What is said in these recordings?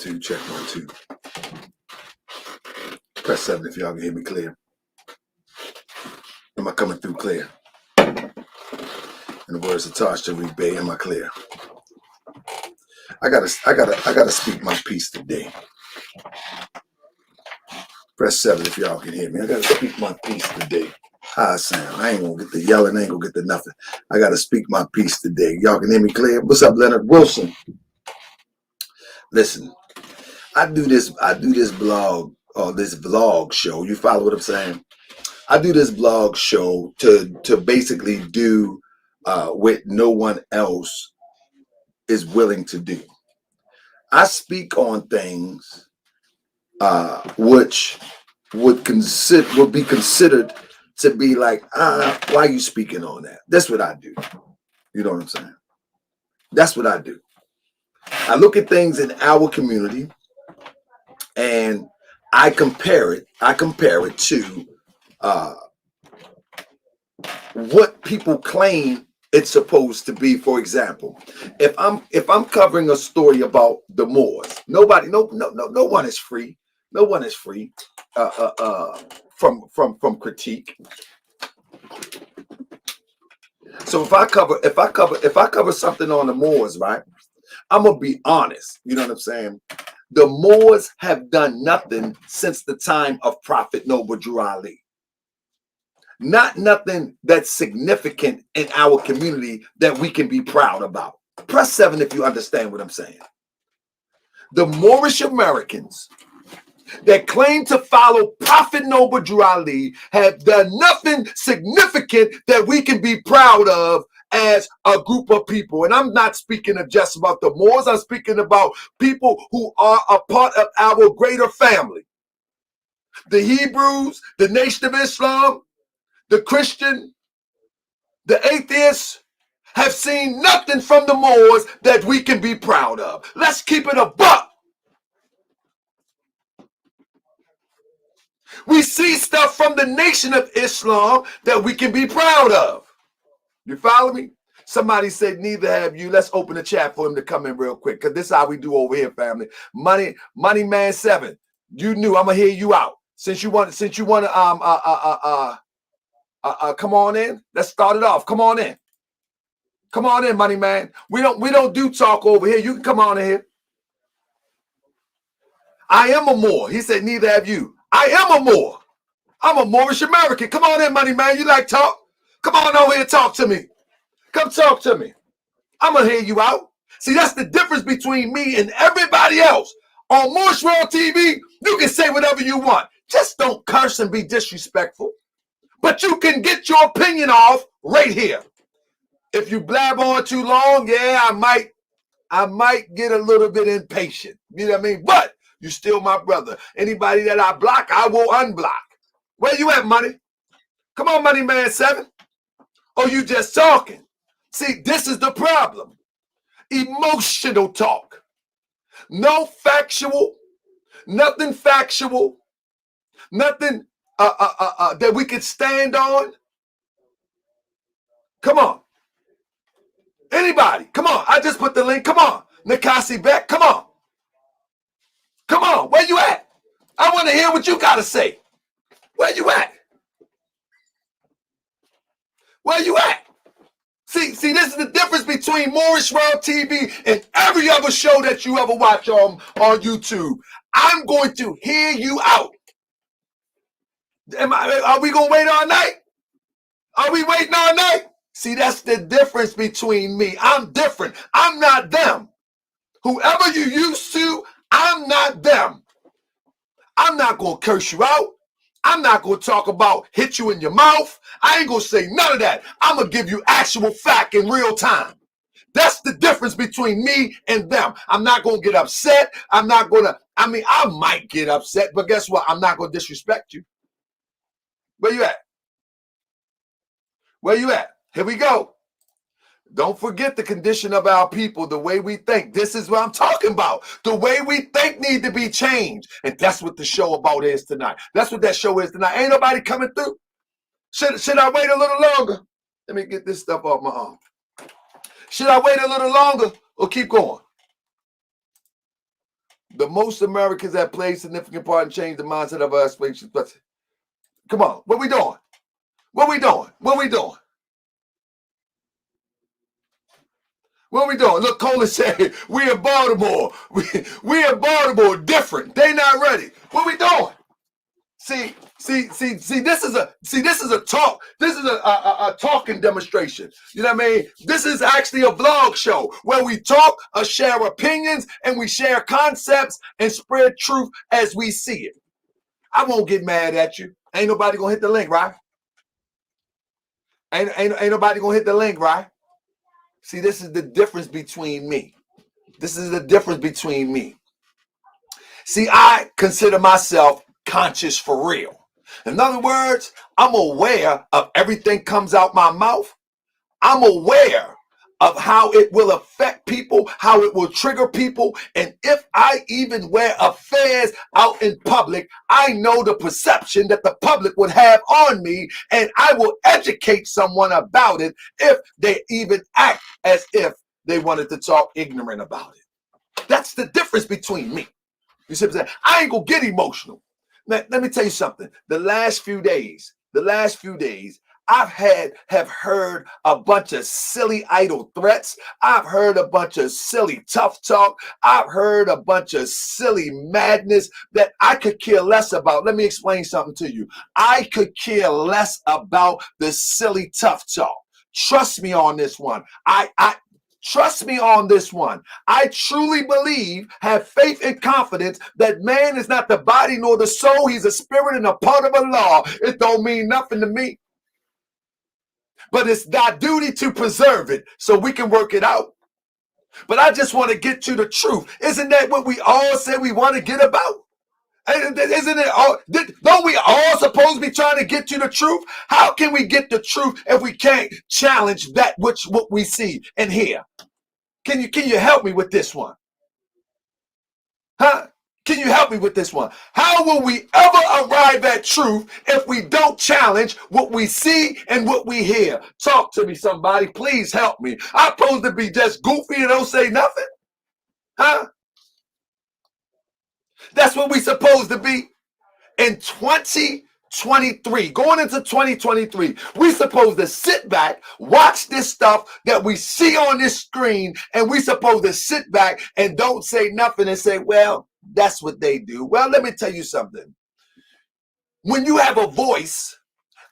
2. Check 1, 2. Press 7 if y'all can hear me clear. Am I coming through clear? In the words of Taj Tariq Bey, am I clear? I gotta speak my piece today. Press 7 if y'all can hear me. I gotta speak my piece today. How I sound. I ain't gonna get the yelling, I ain't gonna get the nothing. I gotta speak my piece today. Y'all can hear me clear? What's up, Leonard Wilson? Listen, I do this blog or this vlog show. You follow what I'm saying? I do this blog show to basically do what no one else is willing to do. I speak on things which would be considered to be like, why are you speaking on that? That's what I do. You know what I'm saying? That's what I do. I look at things in our community and I compare it to what people claim it's supposed to be. For example, if I'm covering a story about the Moors, no one is free. No one is free from critique. So if I cover something on the Moors, right, I'm gonna be honest. You know what I'm saying? The Moors have done nothing since the time of Prophet Noble Drew Ali. Nothing that's significant in our community that we can be proud about. Press 7 if you understand what I'm saying. The Moorish Americans that claim to follow Prophet Noble Drew Ali have done nothing significant that we can be proud of as a group of people. And I'm not speaking of just about the Moors. I'm speaking about people who are a part of our greater family. The Hebrews, the Nation of Islam, the Christian, the atheists have seen nothing from the Moors that we can be proud of. Let's keep it a buck. We see stuff from the Nation of Islam that we can be proud of. You follow me? Somebody said, neither have you. Let's open the chat for him to come in real quick, because this is how we do over here, family. Money Man 7. You knew. I'm gonna hear you out. Since you want to come on in. Let's start it off. Come on in. Come on in, Money Man. We don't do talk over here. You can come on in here. I am a Moor. He said, neither have you. I am a Moor. I'm a Moorish American. Come on in, Money Man. You like talk? Come on over here and talk to me. Come talk to me. I'm going to hear you out. See, that's the difference between me and everybody else. On Moorish World TV, you can say whatever you want. Just don't curse and be disrespectful. But you can get your opinion off right here. If you blab on too long, yeah, I might get a little bit impatient. You know what I mean? But you still my brother. Anybody that I block, I will unblock. Where you at, Money? Come on, Money Man 7. Or you just talking? See, this is the problem. Emotional talk. No factual, nothing factual, nothing that we could stand on. Come on. Anybody, come on. I just put the link. Come on. Nikasi Beck, come on. Come on. Where you at? I want to hear what you got to say. Where you at? Where you at? See, this is the difference between Moorish World TV and every other show that you ever watch on YouTube. I'm going to hear you out. Are we going to wait all night? Are we waiting all night? See, that's the difference between me. I'm different. I'm not them. Whoever you used to, I'm not them. I'm not going to curse you out. I'm not going to talk about hit you in your mouth. I ain't going to say none of that. I'm going to give you actual fact in real time. That's the difference between me and them. I'm not going to get upset. I might get upset, but guess what? I'm not going to disrespect you. Where you at? Where you at? Here we go. Don't forget the condition of our people, the way we think. This is what I'm talking about. The way we think need to be changed. And that's what the show about is tonight. That's what that show is tonight. Ain't nobody coming through. Should I wait a little longer? Let me get this stuff off my arm. Should I wait a little longer or keep going? The most Americans have played a significant part in changing the mindset of our species. But come on, what we doing? What we doing? What we doing? What we doing? Look, Cola said, we in Baltimore. We in Baltimore different. They not ready. What we doing? See, this is a talk. This is a talking demonstration. You know what I mean? This is actually a vlog show where we talk, share opinions, and we share concepts and spread truth as we see it. I won't get mad at you. Ain't nobody gonna hit the link, right? Ain't nobody gonna hit the link, right? See, this is the difference between me. This is the difference between me. See, I consider myself conscious for real. In other words, I'm aware of everything comes out my mouth. I'm aware of how it will affect people, how it will trigger people. And if I even wear affairs out in public, I know the perception that the public would have on me, and I will educate someone about it if they even act as if they wanted to talk ignorant about it. That's the difference between me. You see what I'm saying? I ain't gonna get emotional. Now, let me tell you something. The last few days, have heard a bunch of silly idle threats. I've heard a bunch of silly tough talk. I've heard a bunch of silly madness that I could care less about. Let me explain something to you. I could care less about the silly tough talk. Trust me on this one. Trust me on this one. I truly believe, have faith and confidence that man is not the body nor the soul. He's a spirit and a part of a law. It don't mean nothing to me. But it's thy duty to preserve it so we can work it out. But I just want to get to the truth. Isn't that what we all say we want to get about? Isn't it all? Don't we all supposed to be trying to get to the truth? How can we get the truth if we can't challenge that what we see and hear? Can you help me with this one? Huh? Can you help me with this one? How will we ever arrive at truth if we don't challenge what we see and what we hear? Talk to me, somebody. Please help me. I'm supposed to be just goofy and don't say nothing? Huh? That's what we supposed to be in 2023, going into 2023. We supposed to sit back, watch this stuff that we see on this screen, and we supposed to sit back and don't say nothing and say, well, that's what they do. Well, let me tell you something. When you have a voice,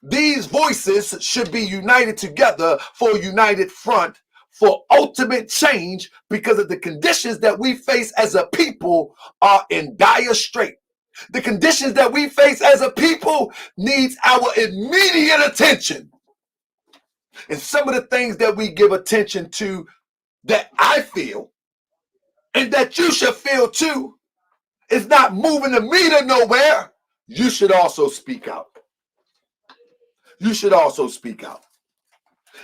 these voices should be united together for a united front for ultimate change, because of the conditions that we face as a people are in dire strait. The conditions that we face as a people needs our immediate attention. And some of the things that we give attention to, that I feel and that you should feel too, is not moving the meter nowhere. You should also speak out. You should also speak out.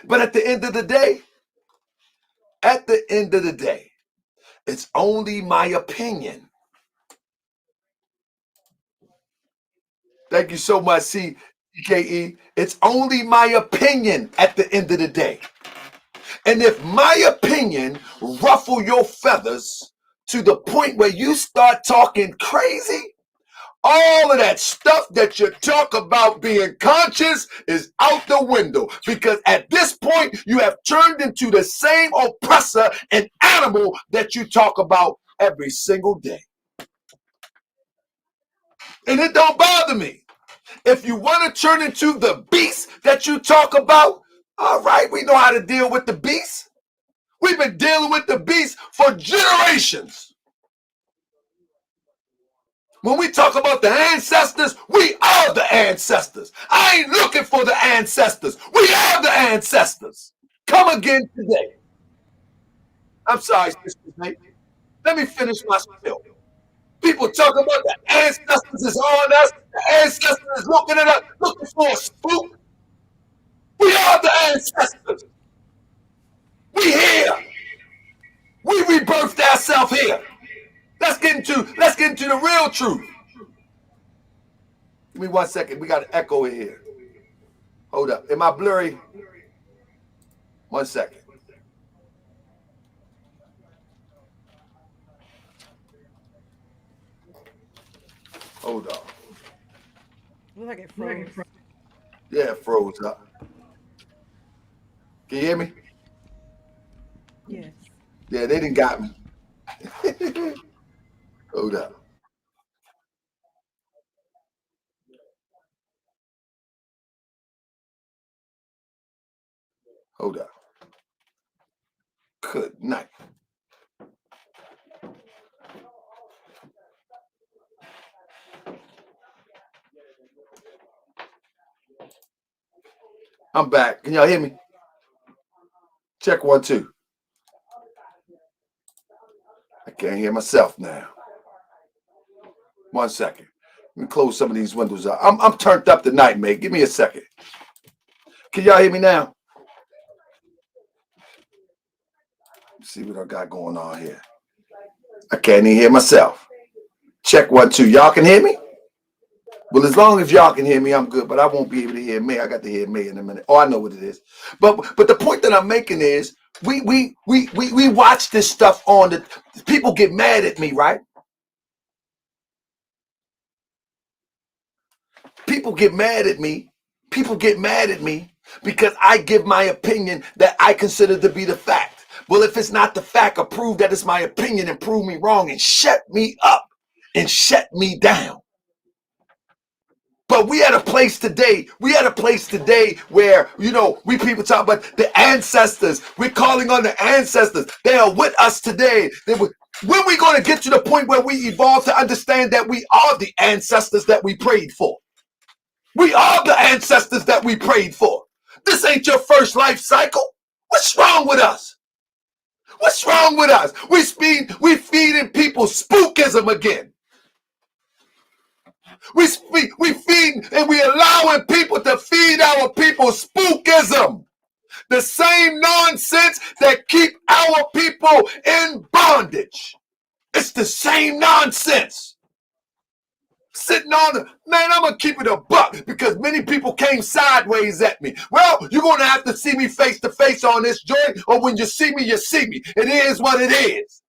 But at the end of the day, it's only my opinion. Thank you so much, CKE. It's only my opinion at the end of the day. And if my opinion ruffle your feathers to the point where you start talking crazy, all of that stuff that you talk about being conscious is out the window, because at this point you have turned into the same oppressor and animal that you talk about every single day. And it don't bother me. If you want to turn into the beast that you talk about, all right, we know how to deal with the beast. We've been dealing with the beast for generations. When we talk about the ancestors, we are the ancestors. I ain't looking for the ancestors. We are the ancestors. Come again today. I'm sorry, Sister Nate. Let me finish my spiel. People talk about the ancestors is on us. The ancestors is looking at us, looking for a spook. We are the ancestors. We here. We rebirthed ourselves here. Let's get into the real truth. Give me 1 second. We got an echo in here. Hold up. Am I blurry? 1 second. Let Hold on. Looks like it froze. Yeah, it froze up. Can you hear me? Yes. Yeah, they didn't got me. Hold up. Hold up. Good night. I'm back. Can y'all hear me? Check 1, 2. I can't hear myself now. 1 second. Let me close some of these windows up. I'm turned up tonight, mate. Give me a second. Can y'all hear me now? Let's see what I got going on here. I can't even hear myself. Check 1, 2. Y'all can hear me? Well, as long as y'all can hear me, I'm good, but I won't be able to hear me. I got to hear me in a minute. Oh, I know what it is. But the point that I'm making is we watch this stuff on the people get mad at me, right? People get mad at me. People get mad at me because I give my opinion that I consider to be the fact. Well, if it's not the fact, or prove that it's my opinion and prove me wrong and shut me up and shut me down. But we at a place today, where, we people talk about the ancestors. We're calling on the ancestors. They are with us today. When we going to get to the point where we evolve to understand that we are the ancestors that we prayed for? We are the ancestors that we prayed for. This ain't your first life cycle. What's wrong with us? What's wrong with us? We feeding people spookism again. We feed and we allowing people to feed our people spookism. The same nonsense that keep our people in bondage. It's the same nonsense. Sitting on the, man, I'm going to keep it a buck because many people came sideways at me. Well, you're going to have to see me face to face on this joint, or when you see me, you see me. It is what it is.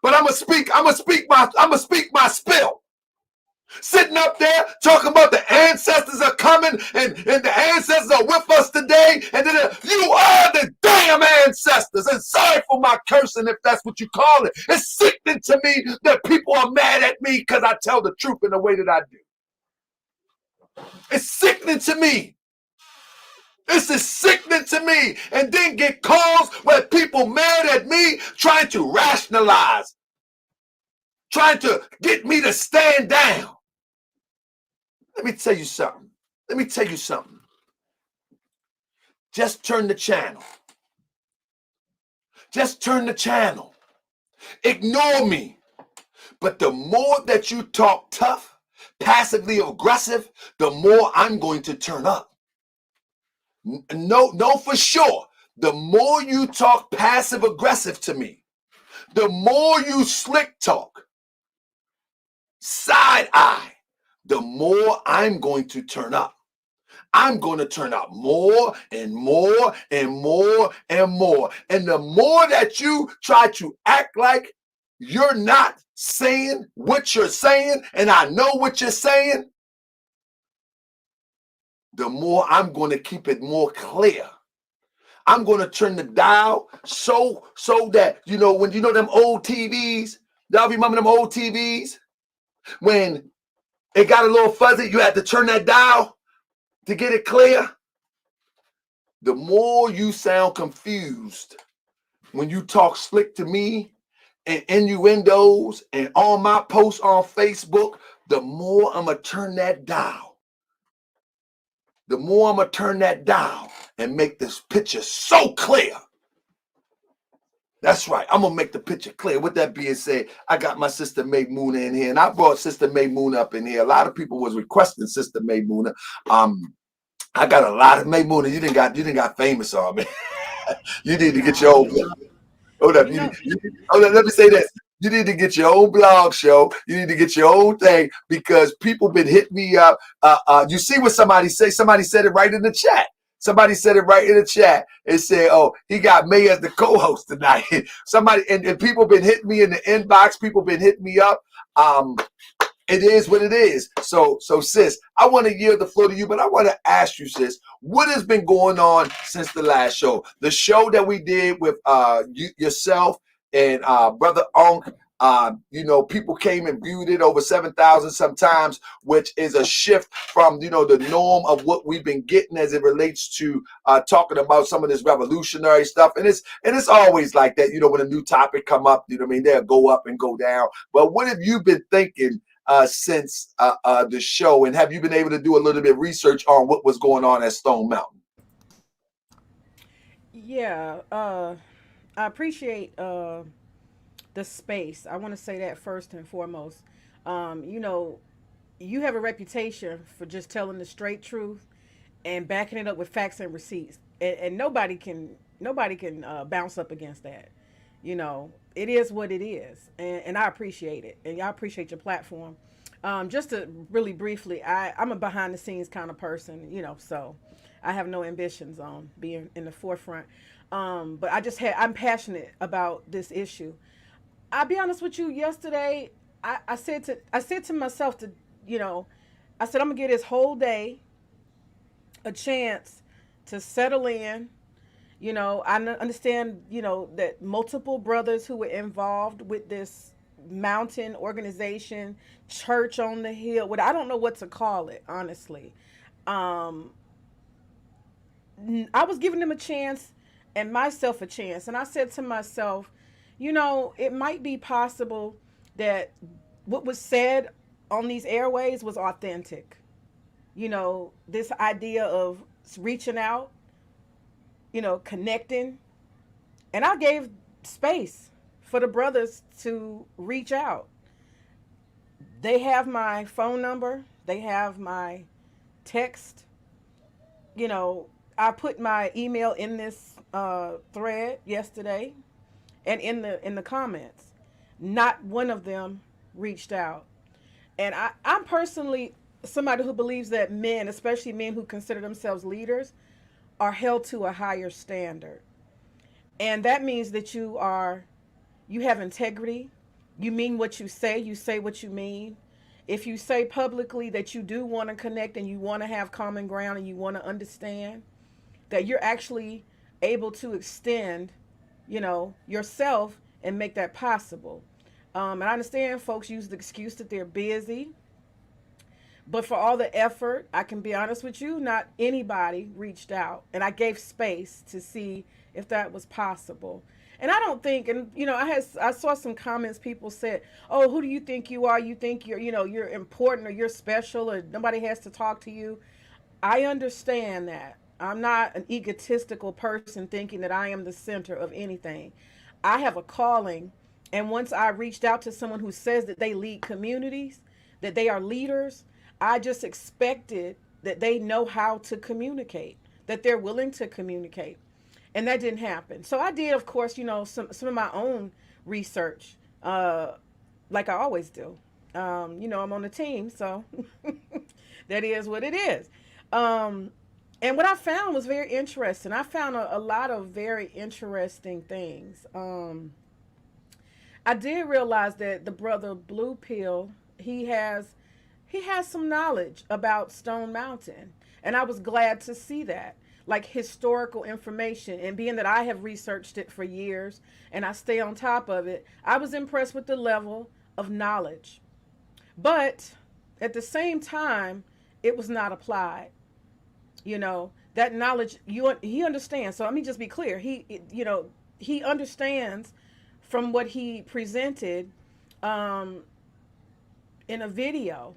But I'm going to speak my spill. Sitting up there talking about the ancestors are coming and the ancestors are with us today. And then you are the damn ancestors. And sorry for my cursing if that's what you call it. It's sickening to me that people are mad at me because I tell the truth in the way that I do. It's sickening to me. This is sickening to me. And then get calls where people mad at me trying to rationalize, trying to get me to stand down. Let me tell you something. Just turn the channel. Ignore me. But the more that you talk tough, passively aggressive, the more I'm going to turn up. No, for sure. The more you talk passive aggressive to me, the more you slick talk, side eye, the more I'm going to turn up. I'm going to turn up more and more and more and more. And the more that you try to act like you're not saying what you're saying, and I know what you're saying, the more I'm going to keep it more clear. I'm going to turn the dial so that, when them old TVs, y'all remember them old TVs? When it got a little fuzzy, you had to turn that dial to get it clear. The more you sound confused when you talk slick to me and innuendos and on my posts on Facebook, the more I'm going to turn that dial. The more I'm going to turn that dial and make this picture so clear. That's right. I'm going to make the picture clear. With that being said, I got my sister Maymuna in here, and I brought sister Maymuna up in here. A lot of people was requesting sister Maymuna. I got a lot of Maymuna. You didn't got famous on me. You need to get your own blog. Hold up. Hold up. Let me say this. You need to get your own blog show. You need to get your own thing because people been hitting me up. You see what somebody say? Somebody said it right in the chat. Somebody said it right in the chat and said, "Oh, he got May as the co-host tonight." Somebody and people been hitting me in the inbox. People been hitting me up. It is what it is. So sis, I want to yield the floor to you, but I want to ask you, sis, what has been going on since the last show? The show that we did with yourself and brother Onk. People came and viewed it over 7,000 sometimes, which is a shift from the norm of what we've been getting as it relates to talking about some of this revolutionary stuff. And it's always like that. When a new topic come up, what I mean, they'll go up and go down. But what have you been thinking since the show, and have you been able to do a little bit of research on what was going on at Stone Mountain? Yeah, I appreciate the space. I want to say that first and foremost. You know, you have a reputation for just telling the straight truth and backing it up with facts and receipts, and nobody can bounce up against that. It is what it is, and I appreciate it, and I appreciate your platform. Just to really briefly, I'm a behind the scenes kind of person, so I have no ambitions on being in the forefront. But I'm passionate about this issue. I'll be honest with you. Yesterday, I said to myself you know, I said I'm gonna give this whole day a chance to settle in. I understand, that multiple brothers who were involved with this mountain organization, church on the hill, what I don't know what to call it, honestly. Um, I was giving them a chance and myself a chance. And I said to myself, it might be possible that what was said on these airways was authentic. This idea of reaching out, connecting. And I gave space for the brothers to reach out. They have my phone number, they have my text. I put my email in this thread yesterday and in the comments. Not one of them reached out. And I'm personally somebody who believes that men, especially men who consider themselves leaders, are held to a higher standard. And that means that you have integrity, you mean what you say what you mean. If you say publicly that you do want to connect and you want to have common ground and you want to understand, that you're actually able to extend, yourself and make that possible. And I understand folks use the excuse that they're busy, but for all the effort, I can be honest with you, not anybody reached out. And I gave space to see if that was possible. And I don't think, and I saw some comments. People said, "Oh, who do you think you are? You think you're important or you're special or nobody has to talk to you." I understand that. I'm not an egotistical person thinking that I am the center of anything. I have a calling, and once I reached out to someone who says that they lead communities, that they are leaders, I just expected that they know how to communicate, that they're willing to communicate. And that didn't happen. So I did, of course, some of my own research, like I always do. I'm on the team, so that is what it is. Um, and what I found was very interesting. I found a lot of very interesting things. I did realize that the brother Blue Pill, he has some knowledge about Stone Mountain, and I was glad to see that, like historical information. And being that I have researched it for years and I stay on top of it, I was impressed with the level of knowledge. But at the same time, it was not applied. That knowledge, he understands. So let me just be clear. He understands from what he presented um, in a video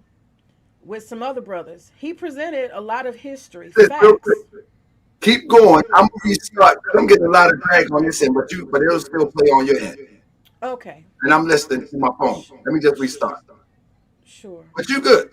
with some other brothers. He presented a lot of history, Sis, real quick, facts. keep going. I'm gonna restart. I'm getting a lot of drag on this end, but it'll still play on your end. Okay. And I'm listening to my phone. Sh- Let me just restart. sure. But you good.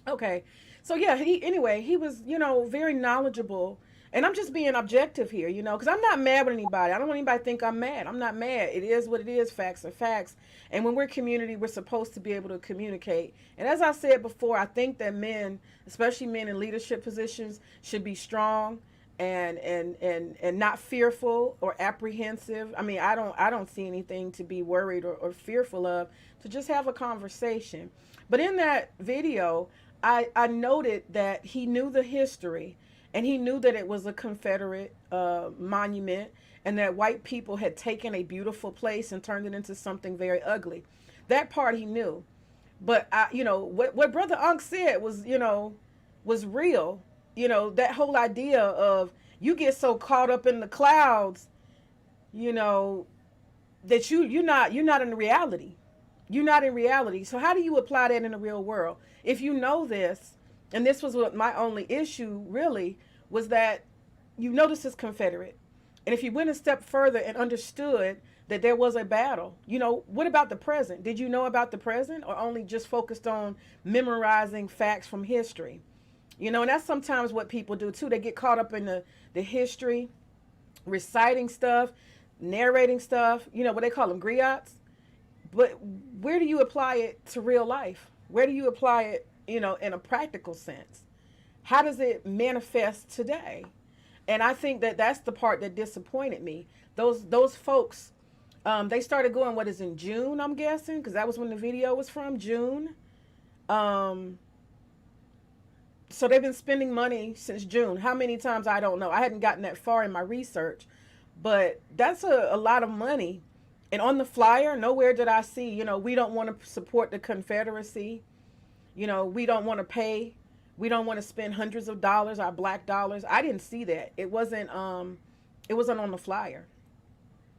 Okay. So yeah, he was, very knowledgeable. And I'm just being objective here, because I'm not mad with anybody. I don't want anybody to think I'm mad. I'm not mad. It is what it is. Facts are facts. And when we're community, we're supposed to be able to communicate. And as I said before, I think that men, especially men in leadership positions, should be strong and not fearful or apprehensive. I mean, I don't see anything to be worried or fearful of. To just have a conversation. But in that video, I noted that he knew the history, and he knew that it was a Confederate monument, and that white people had taken a beautiful place and turned it into something very ugly. That part he knew. But what Brother Unc said was, was real. That whole idea of you get so caught up in the clouds, you know, that you're not in reality. You're not in reality. So how do you apply that in the real world? If you know this, and this was what my only issue really was, that this is Confederate. And if you went a step further and understood that there was a battle, what about the present? Did you know about the present, or only just focused on memorizing facts from history? And that's sometimes what people do too. They get caught up in the history, reciting stuff, narrating stuff, what they call them griots. But where do you apply it to real life? Where do you apply it, in a practical sense? How does it manifest today? And I think that that's the part that disappointed me. Those folks, they started going, what is in June, I'm guessing, because that was when the video was from, June. Um, so they've been spending money since June. How many times, I don't know. I hadn't gotten that far in my research, but that's a lot of money. And on the flyer, nowhere did I see, we don't want to support the Confederacy. We don't want to pay. We don't want to spend hundreds of dollars, our black dollars. I didn't see that. It wasn't on the flyer.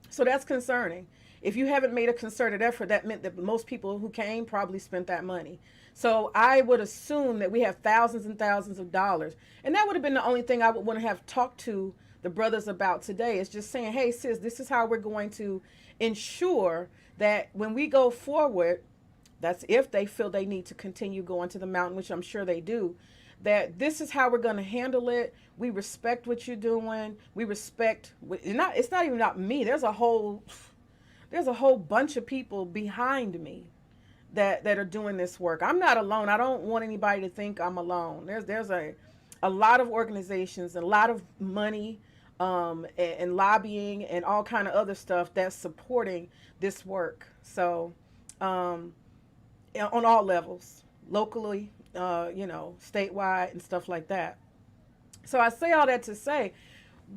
So that's concerning. If you haven't made a concerted effort, that meant that most people who came probably spent that money. So I would assume that we have thousands and thousands of dollars. And that would have been the only thing I would want to have talked to the brothers about today, is just saying, hey, sis, this is how we're going to ensure that when we go forward, that's if they feel they need to continue going to the mountain, which I'm sure they do, that this is how we're going to handle it. We respect what you're doing. We respect, it's not even not me. There's a whole bunch of people behind me that are doing this work. I'm not alone. I don't want anybody to think I'm alone. There's a lot of organizations, a lot of money, and lobbying and all kind of other stuff that's supporting this work. So, on all levels, locally, statewide and stuff like that. So I say all that to say,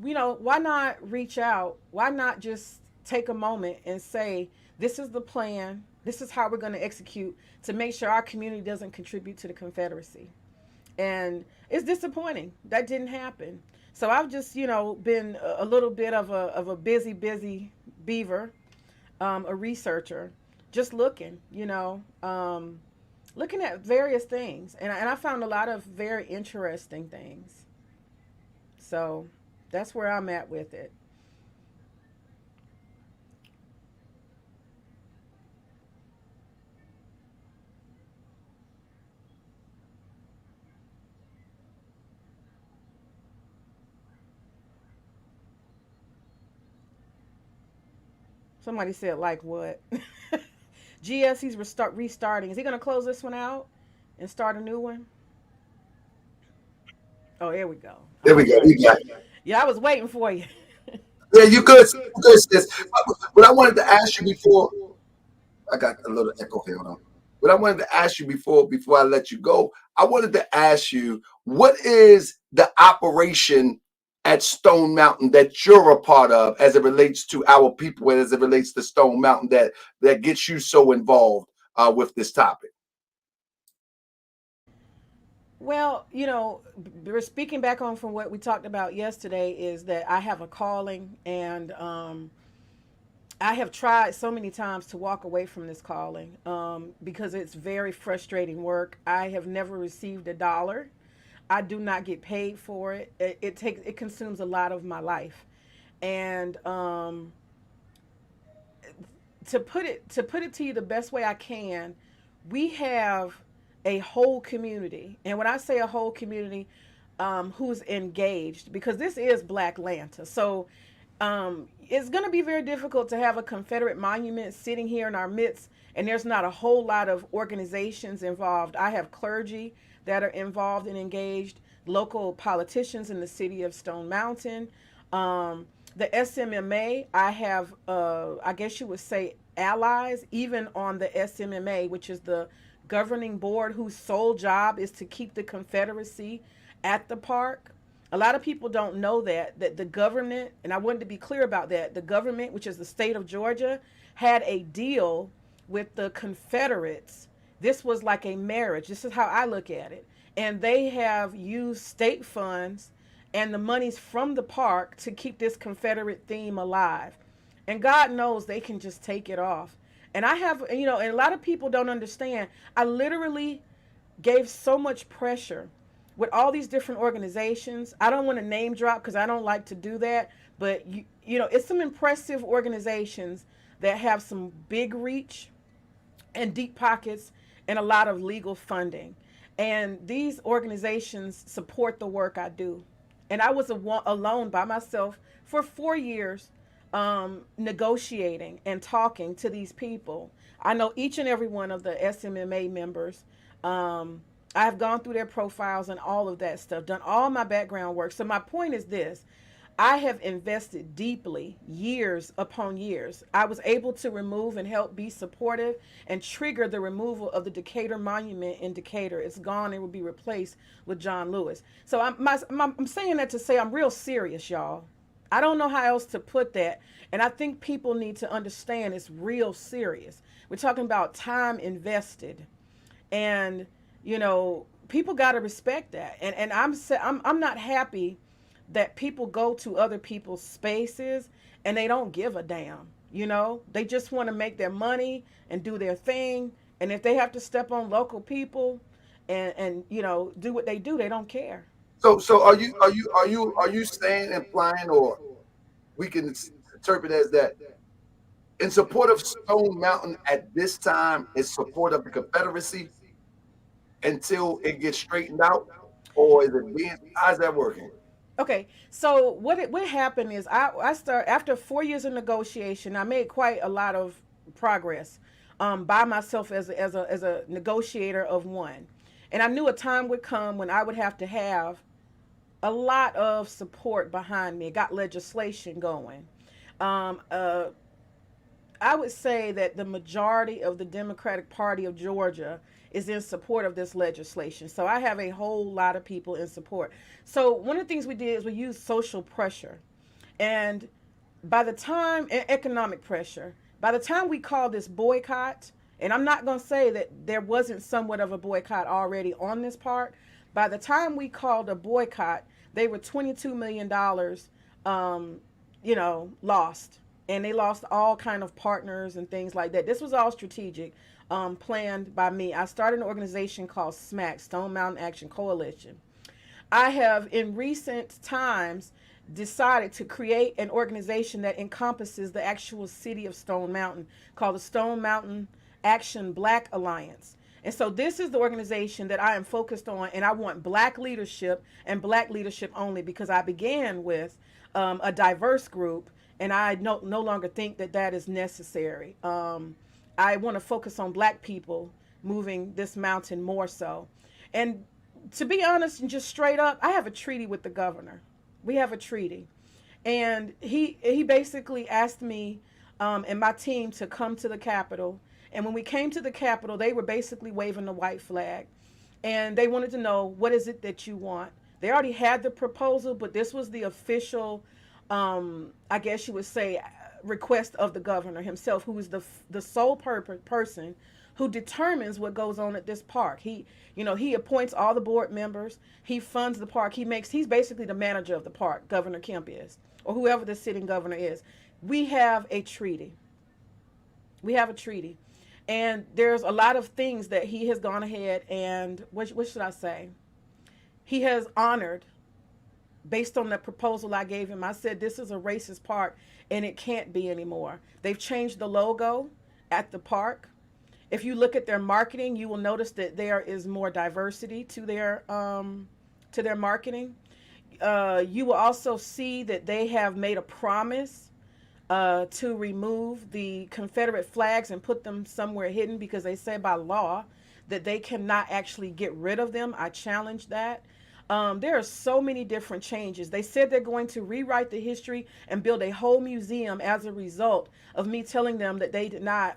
why not reach out? Why not just take a moment and say, this is the plan. This is how we're going to execute to make sure our community doesn't contribute to the Confederacy. And it's disappointing that didn't happen. So I've just, been a little bit of a busy beaver, a researcher, just looking at various things. And I found a lot of very interesting things. So that's where I'm at with it. Somebody said, like what? GS, he's restarting. Is he going to close this one out and start a new one? Oh, here we go. There we All go. right. You got it. Yeah, I was waiting for you. Yeah, you good. You good, sis. What I wanted to ask you before, I got a little echo here. Hold on. What I wanted to ask you before I let you go, I wanted to ask you, what is the operation at Stone Mountain that you're a part of as it relates to our people, and as it relates to Stone Mountain, that gets you so involved with this topic? Well, we're speaking back on from what we talked about yesterday, is that I have a calling, and I have tried so many times to walk away from this calling, because it's very frustrating work. I have never received a dollar. I do not get paid for it. It consumes a lot of my life, and to put it to you the best way I can, we have a whole community, and when I say a whole community, who's engaged, because this is Black Lanta. So it's going to be very difficult to have a Confederate monument sitting here in our midst, and there's not a whole lot of organizations involved. I have clergy that are involved and engaged, local politicians in the city of Stone Mountain. The SMMA, I have, I guess you would say, allies, even on the SMMA, which is the governing board whose sole job is to keep the Confederacy at the park. A lot of people don't know that the government, and I wanted to be clear about that, the government, which is the state of Georgia, had a deal with the Confederates. This was like a marriage. This is how I look at it. And they have used state funds and the monies from the park to keep this Confederate theme alive. And God knows they can just take it off. And I have, and a lot of people don't understand. I literally gave so much pressure with all these different organizations. I don't want to name drop because I don't like to do that. But, it's some impressive organizations that have some big reach and deep pockets and a lot of legal funding. And these organizations support the work I do. And I was alone by myself for 4 years, negotiating and talking to these people. I know each and every one of the SMMA members. I have gone through their profiles and all of that stuff, done all my background work. So my point is this. I have invested deeply, years upon years. I was able to remove and help be supportive and trigger the removal of the Decatur Monument in Decatur. It's gone and will be replaced with John Lewis. So I'm saying that to say I'm real serious, y'all. I don't know how else to put that. And I think people need to understand it's real serious. We're talking about time invested. And, people got to respect that. And I'm not happy that people go to other people's spaces and they don't give a damn. They just want to make their money and do their thing. And if they have to step on local people and do what they do, they don't care. So are you saying, implying, or we can interpret as that in support of Stone Mountain at this time is support of the Confederacy until it gets straightened out, or is it being? How's that working? Okay, so what happened is I start after 4 years of negotiation. I made quite a lot of progress by myself as a negotiator of one, and I knew a time would come when I would have to have a lot of support behind me. It got legislation going. I would say that the majority of the Democratic Party of Georgia is in support of this legislation. So I have a whole lot of people in support. So one of the things we did is we used social pressure. And economic pressure, by the time we called this boycott, and I'm not going to say that there wasn't somewhat of a boycott already on this part. By the time we called a boycott, they were $22 million, lost. And they lost all kind of partners and things like that. This was all strategic, planned by me. I started an organization called SMAC, Stone Mountain Action Coalition. I have, in recent times, decided to create an organization that encompasses the actual city of Stone Mountain called the Stone Mountain Action Black Alliance. And so this is the organization that I am focused on, and I want black leadership and black leadership only, because I began with a diverse group, and I no longer think that is necessary. I want to focus on black people moving this mountain more so. And to be honest and just straight up, I have a treaty with the governor. We have a treaty. And he basically asked me and my team to come to the Capitol. And when we came to the Capitol, they were basically waving the white flag. And they wanted to know, what is it that you want? They already had the proposal, but this was the official, I guess you would say, request of the governor himself, who is the sole person who determines what goes on at this park. He appoints all the board members. He funds the park. He's basically the manager of the park, Governor Kemp is, or whoever the sitting governor is. We have a treaty. And there's a lot of things that he has gone ahead and, what should I say? He has honored based on the proposal I gave him. I said, this is a racist park and it can't be anymore. They've changed the logo at the park. If you look at their marketing, you will notice that there is more diversity to their marketing. You will also see that they have made a promise to remove the Confederate flags and put them somewhere hidden, because they say by law that they cannot actually get rid of them. I challenge that. There are so many different changes. They said they're going to rewrite the history and build a whole museum as a result of me telling them that they did not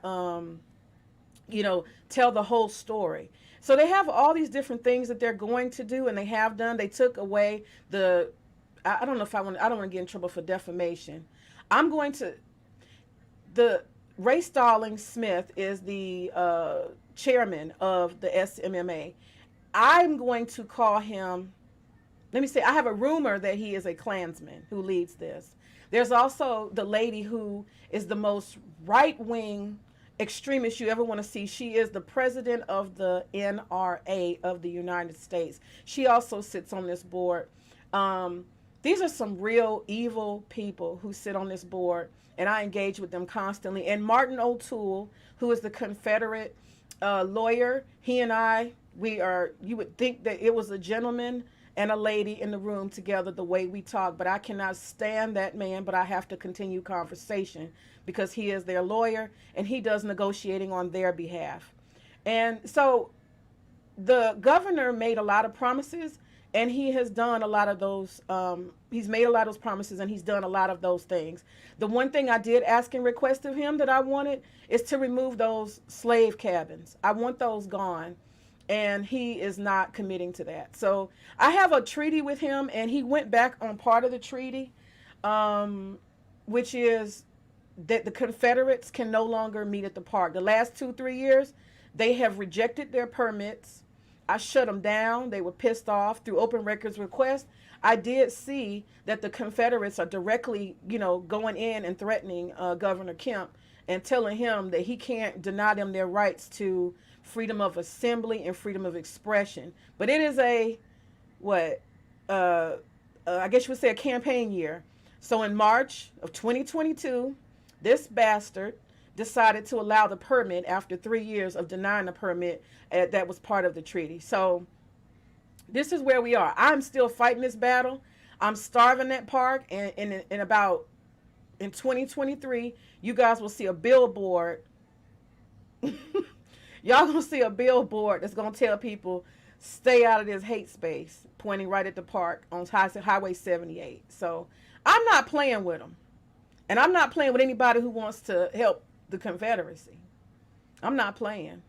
tell the whole story. So they have all these different things that they're going to do, and they have done. They took away the, I don't know if I don't want to get in trouble for defamation. I'm going to, the Ray Starling Smith is the chairman of the SMMA. I'm going to call him, let me say, I have a rumor that he is a Klansman who leads this. There's also the lady who is the most right wing extremist you ever want to see. She is the president of the NRA of the United States. She also sits on this board. These are some real evil people who sit on this board, and I engage with them constantly. And Martin O'Toole, who is the Confederate lawyer, he and I, you would think that it was a gentleman and a lady in the room together the way we talk, but I cannot stand that man, but I have to continue conversation because he is their lawyer and he does negotiating on their behalf. And so the governor made a lot of promises, and he has done a lot of those. He's made a lot of those promises, and he's done a lot of those things. The one thing I did ask and request of him that I wanted is to remove those slave cabins. I want those gone, and he is not committing to that. So I have a treaty with him, and he went back on part of the treaty, which is that the Confederates can no longer meet at the park. The last 2-3 years, they have rejected their permits. I shut them down. They were pissed off through open records request. I did see that the Confederates are directly, going in and threatening Governor Kemp and telling him that he can't deny them their rights to freedom of assembly and freedom of expression. But it is I guess you would say a campaign year. So in March of 2022, this bastard decided to allow the permit after 3 years of denying the permit that was part of the treaty. So this is where we are. I'm still fighting this battle. I'm starving that park, and in 2023, you guys will see a billboard. Y'all gonna see a billboard that's gonna tell people, stay out of this hate space, pointing right at the park on Highway 78. So I'm not playing with them. And I'm not playing with anybody who wants to help the Confederacy. I'm not playing.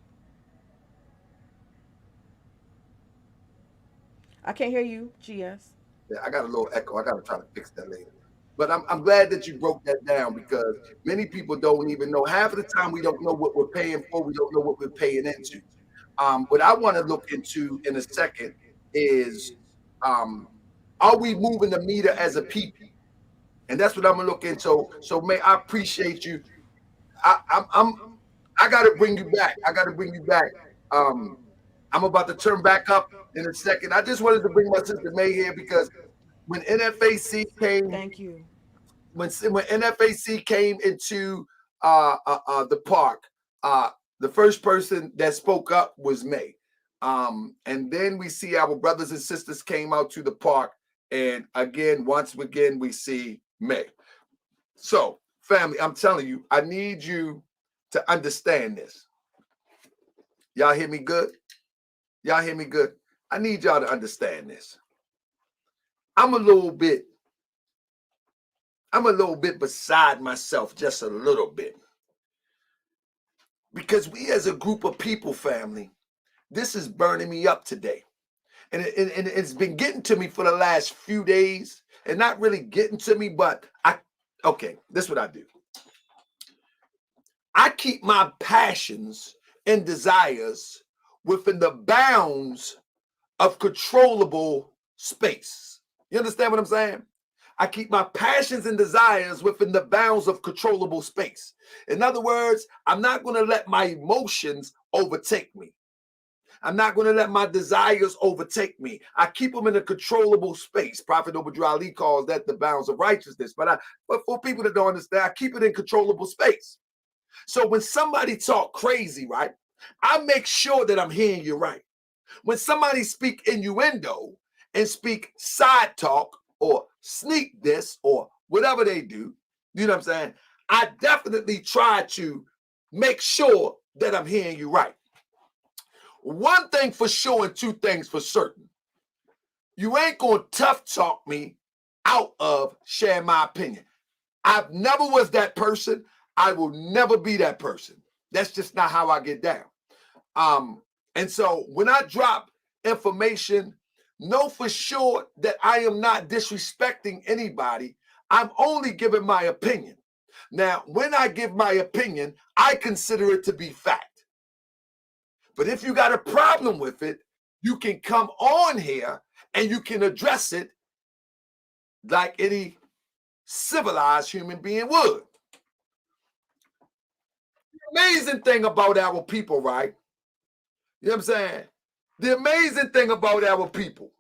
I can't hear you, GS. Yeah, I got a little echo. I got to try to fix that later. But I'm glad that you broke that down, because many people don't even know. Half of the time, we don't know what we're paying for. We don't know what we're paying into. What I want to look into in a second is, are we moving the meter as a people? And that's what I'm gonna look into. So, May, I appreciate you. I got to bring you back. I'm about to turn back up in a second. I just wanted to bring my sister May here because when NFAC came, thank you. When NFAC came into the park, the first person that spoke up was May. And then we see our brothers and sisters came out to the park, and once again we see May. So, family, I'm telling you, I need you to understand this. Y'all hear me good? Y'all hear me good? I need y'all to understand this. I'm a little bit beside myself, just a little bit. Because we as a group of people, family, this is burning me up today. And it's been getting to me for the last few days, and not really getting to me, but this is what I do. I keep my passions and desires within the bounds of controllable space. You understand what I'm saying? I keep my passions and desires within the bounds of controllable space. In other words, I'm not going to let my emotions overtake me. I'm not going to let my desires overtake me. I keep them in a controllable space. Prophet Obadiah Ali calls that the bounds of righteousness. But for people that don't understand, I keep it in controllable space. So when somebody talk crazy, right, I make sure that I'm hearing you right. When somebody speak innuendo and speak side talk or sneak this or whatever they do, you know what I'm saying? I definitely try to make sure that I'm hearing you right. One thing for sure and two things for certain. You ain't going to tough talk me out of sharing my opinion. I've never was that person. I will never be that person. That's just not how I get down. And so when I drop information, know for sure that I am not disrespecting anybody. I'm only giving my opinion. Now, when I give my opinion, I consider it to be fact. But if you got a problem with it, you can come on here and you can address it like any civilized human being would. The amazing thing about our people, right? You know what I'm saying? The amazing thing about our people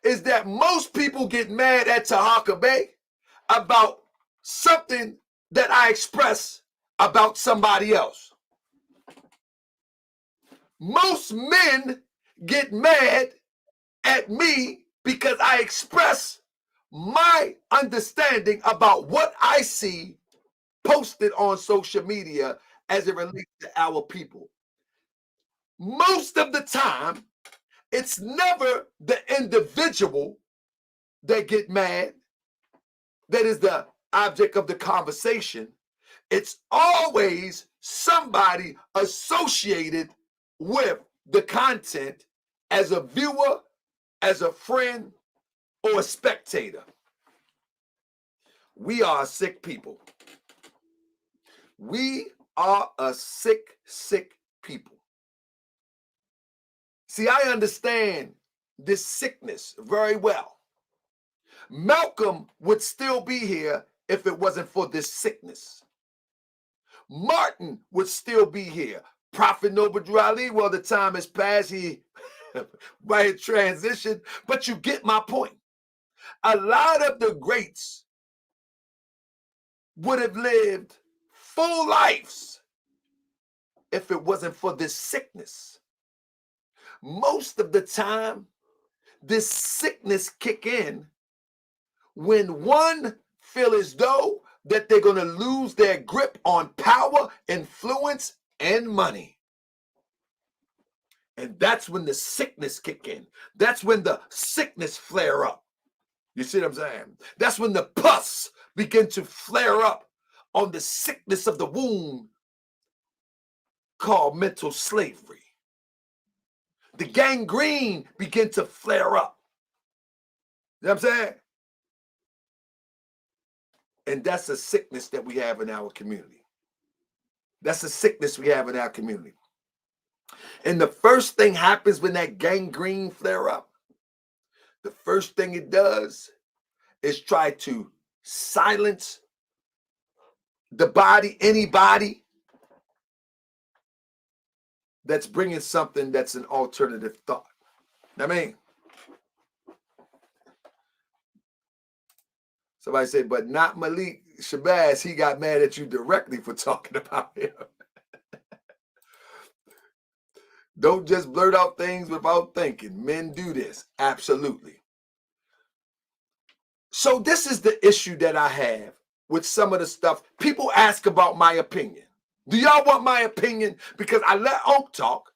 is that most people get mad at Tahaka Bay about something that I express about somebody else. Most men get mad at me because I express my understanding about what I see posted on social media as it relates to our people. Most of the time, it's never the individual that get mad that is the object of the conversation. It's always somebody associated with the content as a viewer, as a friend, or a spectator. We are a sick people. We are a sick, sick people. See, I understand this sickness very well. Malcolm would still be here if it wasn't for this sickness. Martin would still be here. Prophet Noble Drew Ali, well, the time has passed. He might transition, but you get my point. A lot of the greats would have lived full lives if it wasn't for this sickness. Most of the time, this sickness kick in when one feel as though that they're going to lose their grip on power, influence, and money. And that's when the sickness kick in. That's when the sickness flare up. You see what I'm saying? That's when the pus begin to flare up on the sickness of the wound called mental slavery. The gangrene begin to flare up. You know what I'm saying? And that's a sickness that we have in our community. That's a sickness we have in our community. And the first thing happens when that gangrene flare up, the first thing it does is try to silence the body, anybody that's bringing something that's an alternative thought. I mean, somebody said, but not Malik Shabazz. He got mad at you directly for talking about him. Don't just blurt out things without thinking. Men do this. Absolutely. So this is the issue that I have with some of the stuff. People ask about my opinion. Do y'all want my opinion? Because I let Unc talk.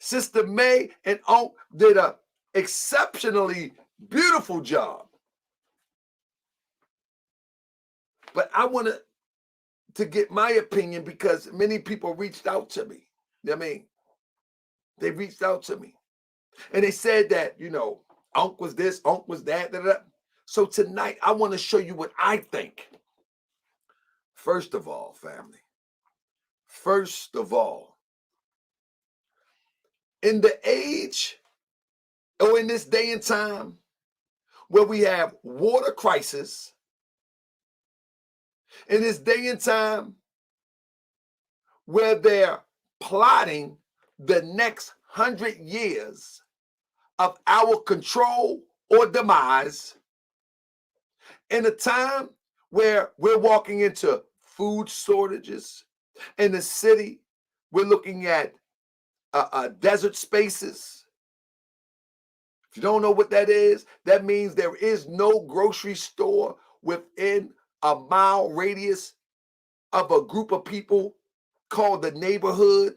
Sister May and Unc did an exceptionally beautiful job. But I want to get my opinion because many people reached out to me. You know what I mean? They reached out to me. And they said that, you know, Unc was this, Unc was that. Da, da, da. So tonight, I want to show you what I think. First of all, family. First of all, in the age or in this day and time where we have water crisis, in this day and time where they're plotting the next 100 years of our control or demise, in a time where we're walking into food shortages in the city, we're looking at desert spaces. If you don't know what that is, that means there is no grocery store within a mile radius of a group of people called the neighborhood.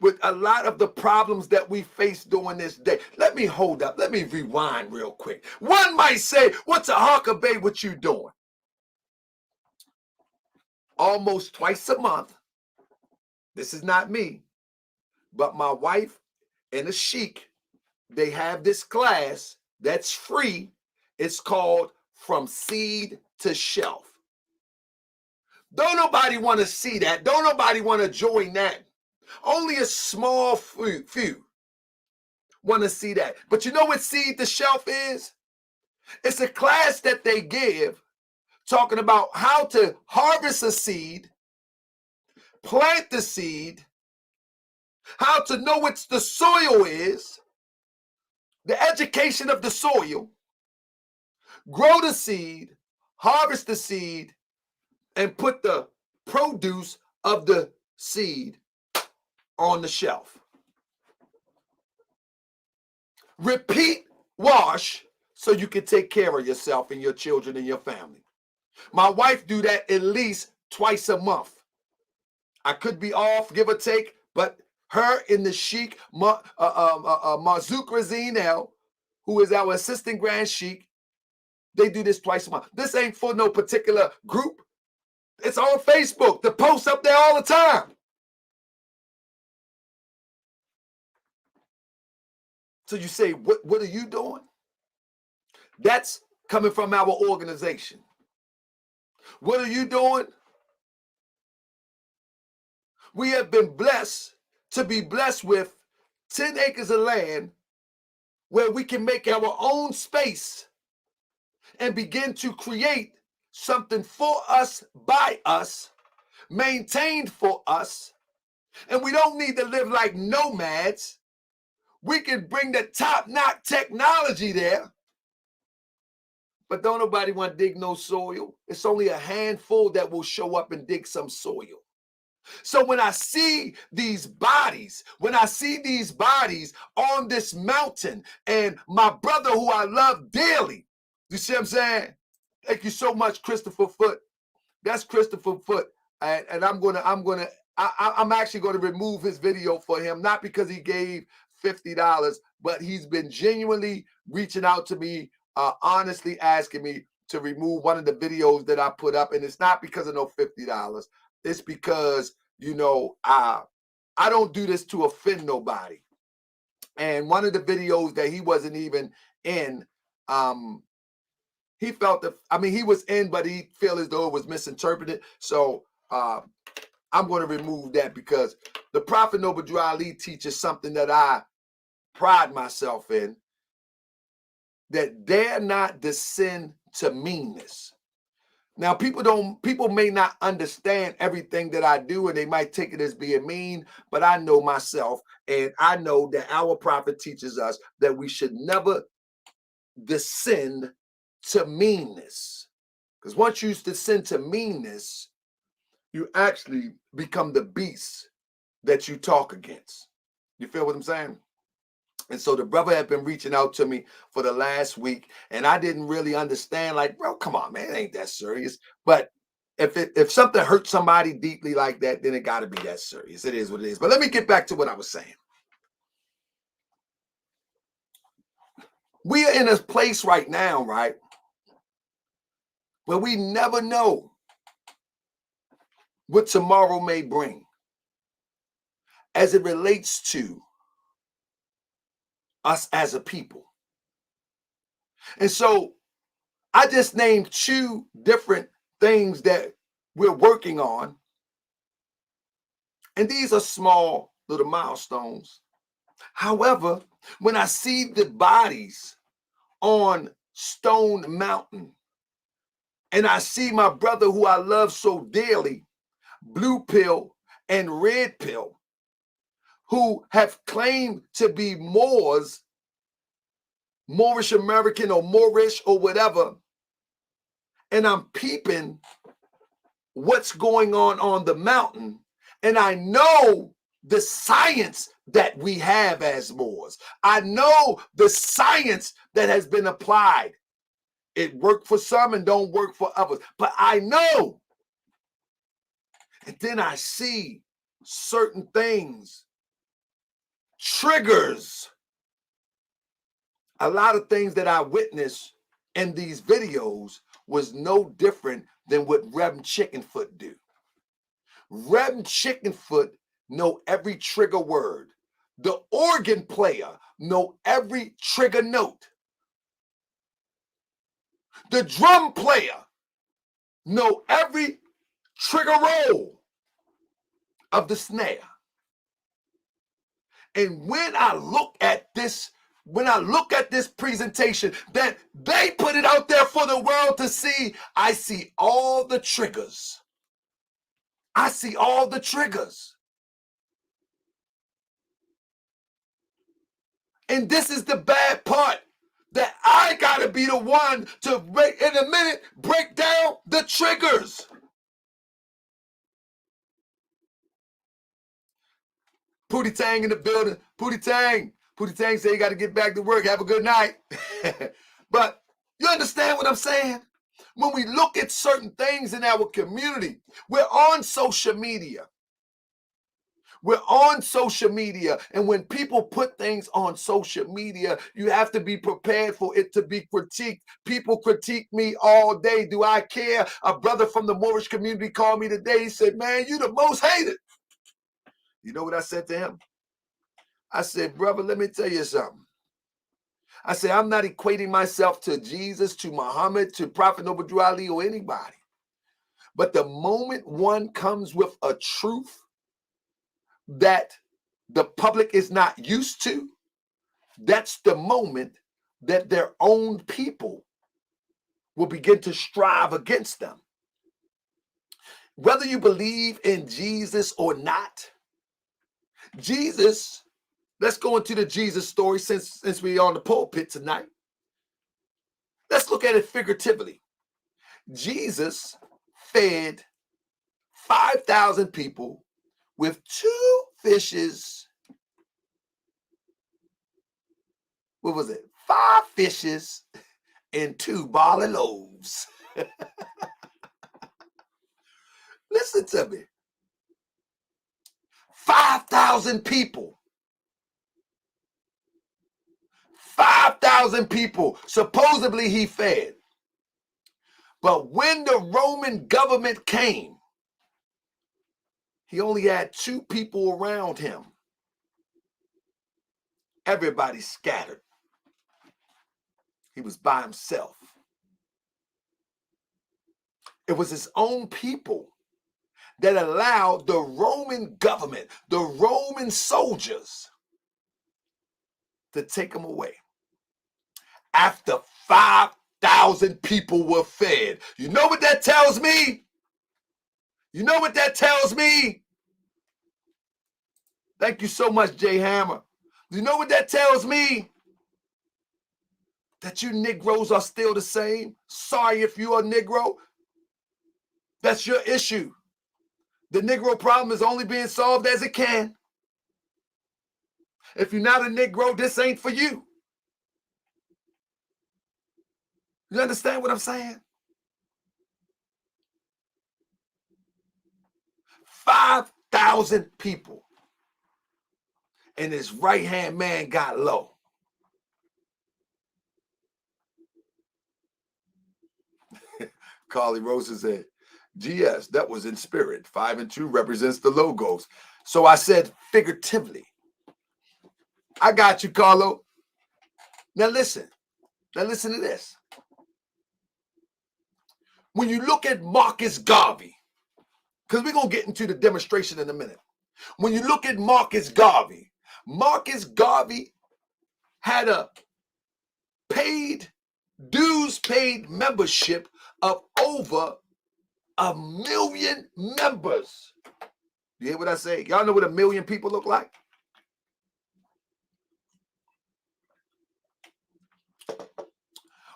With a lot of the problems that we face during this day. Let me hold up. Let me rewind real quick. One might say, what's a Hawker Bay, what you doing? Almost twice a month, This is not me, but my wife and a sheik, they have this class that's free. It's called From Seed to Shelf. Don't nobody want to see that. Don't nobody want to join that. Only a small few want to see that. But you know what Seed to Shelf is? It's a class that they give talking about how to harvest a seed, plant the seed, how to know what the soil is, the education of the soil, grow the seed, harvest the seed, and put the produce of the seed on the shelf. Repeat wash so you can take care of yourself and your children and your family. My wife do that at least twice a month. I could be off, give or take, but her and the sheik, Marzouk Razinel, who is our assistant grand sheik, they do this twice a month. This ain't for no particular group. It's on Facebook. The posts up there all the time. So you say, what are you doing? That's coming from our organization. What are you doing? We have been blessed to be blessed with 10 acres of land where we can make our own space and begin to create something for us, by us, maintained for us. And we don't need to live like nomads. We can bring the top-notch technology there. But don't nobody want to dig no soil. It's only a handful that will show up and dig some soil. So when I see these bodies, on this mountain, and my brother who I love dearly, you see what I'm saying? Thank you so much, Christopher Foote. That's Christopher Foote, and I'm actually going to remove his video for him, not because he gave $50, but he's been genuinely reaching out to me, honestly asking me to remove one of the videos that I put up, and it's not because of no $50. It's because, you know, I don't do this to offend nobody. And one of the videos that he wasn't even in, he felt that, I mean, he was in, but he felt as though it was misinterpreted. So I'm going to remove that because the Prophet Noble Drew Ali teaches something that I pride myself in, that dare not descend to meanness. Now, people may not understand everything that I do, and they might take it as being mean, but I know myself, and I know that our prophet teaches us that we should never descend to meanness. Because once you descend to meanness, you actually become the beast that you talk against. You feel what I'm saying? And so the brother had been reaching out to me for the last week, and I didn't really understand, like, bro, come on, man, it ain't that serious. But if something hurts somebody deeply like that, then it got to be that serious. It is what it is. But let me get back to what I was saying. We are in a place right now, right, where we never know what tomorrow may bring as it relates to us as a people. And so I just named 2 different things that we're working on. And these are small little milestones. However, when I see the bodies on Stone Mountain, and I see my brother who I love so dearly, Blue Pill and Red Pill, who have claimed to be Moors, Moorish American or Moorish or whatever, and I'm peeping what's going on the mountain, and I know the science that we have as Moors. I know the science that has been applied. It worked for some and don't work for others, but I know. And then I see certain things, triggers, a lot of things that I witnessed in these videos was no different than what Reverend Chickenfoot do. Reverend Chickenfoot know every trigger word. The organ player know every trigger note. The drum player know every trigger roll of the snare. And when I look at this presentation that they put it out there for the world to see, I see all the triggers. I see all the triggers. And this is the bad part, that I gotta be the one to in a minute break down the triggers. Pootie Tang in the building. Pootie Tang say you got to get back to work. Have a good night. But you understand what I'm saying? When we look at certain things in our community, we're on social media. We're on social media. And when people put things on social media, you have to be prepared for it to be critiqued. People critique me all day. Do I care? A brother from the Moorish community called me today. He said, man, you the most hated. You know what I said to him? I said, brother, let me tell you something. I said, I'm not equating myself to Jesus, to Muhammad, to Prophet Noble Drew Ali, or anybody. But the moment one comes with a truth that the public is not used to, that's the moment that their own people will begin to strive against them. Whether you believe in Jesus or not, Jesus, let's go into the Jesus story since we're on the pulpit tonight. Let's look at it figuratively. Jesus fed 5,000 people with 2 fishes. What was it? 5 fishes and 2 barley loaves. Listen to me. 5,000 people. 5,000 people supposedly he fed. But when the Roman government came, he only had 2 people around him. Everybody scattered. He was by himself. It was his own people that allowed the Roman government, the Roman soldiers, to take him away. After 5,000 people were fed. You know what that tells me? You know what that tells me? Thank you so much, Jay Hammer. You know what that tells me? That you Negroes are still the same. Sorry if you're a Negro. That's your issue. The Negro problem is only being solved as it can. If you're not a Negro, this ain't for you. You understand what I'm saying? 5,000 people. And his right-hand man got low. Carly Rosa said, GS, that was in spirit. 5 and 2 represents the logos. So I said figuratively. I got you, Carlo. Now listen to this. When you look at Marcus Garvey, because we're going to get into the demonstration in a minute. When you look at Marcus Garvey had a dues paid membership of over 1 million members. You hear what I say? Y'all know what 1 million people look like?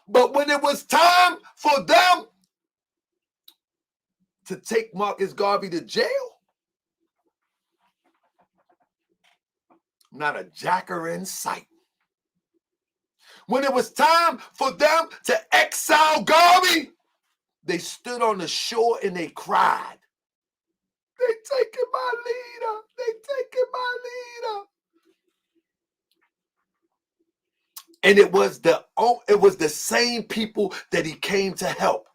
But when it was time for them to take Marcus Garvey to jail, not a jacker in sight. When it was time for them to exile Garvey, they stood on the shore and they cried. They taking my leader. They taking my leader. And it was the same people that he came to help.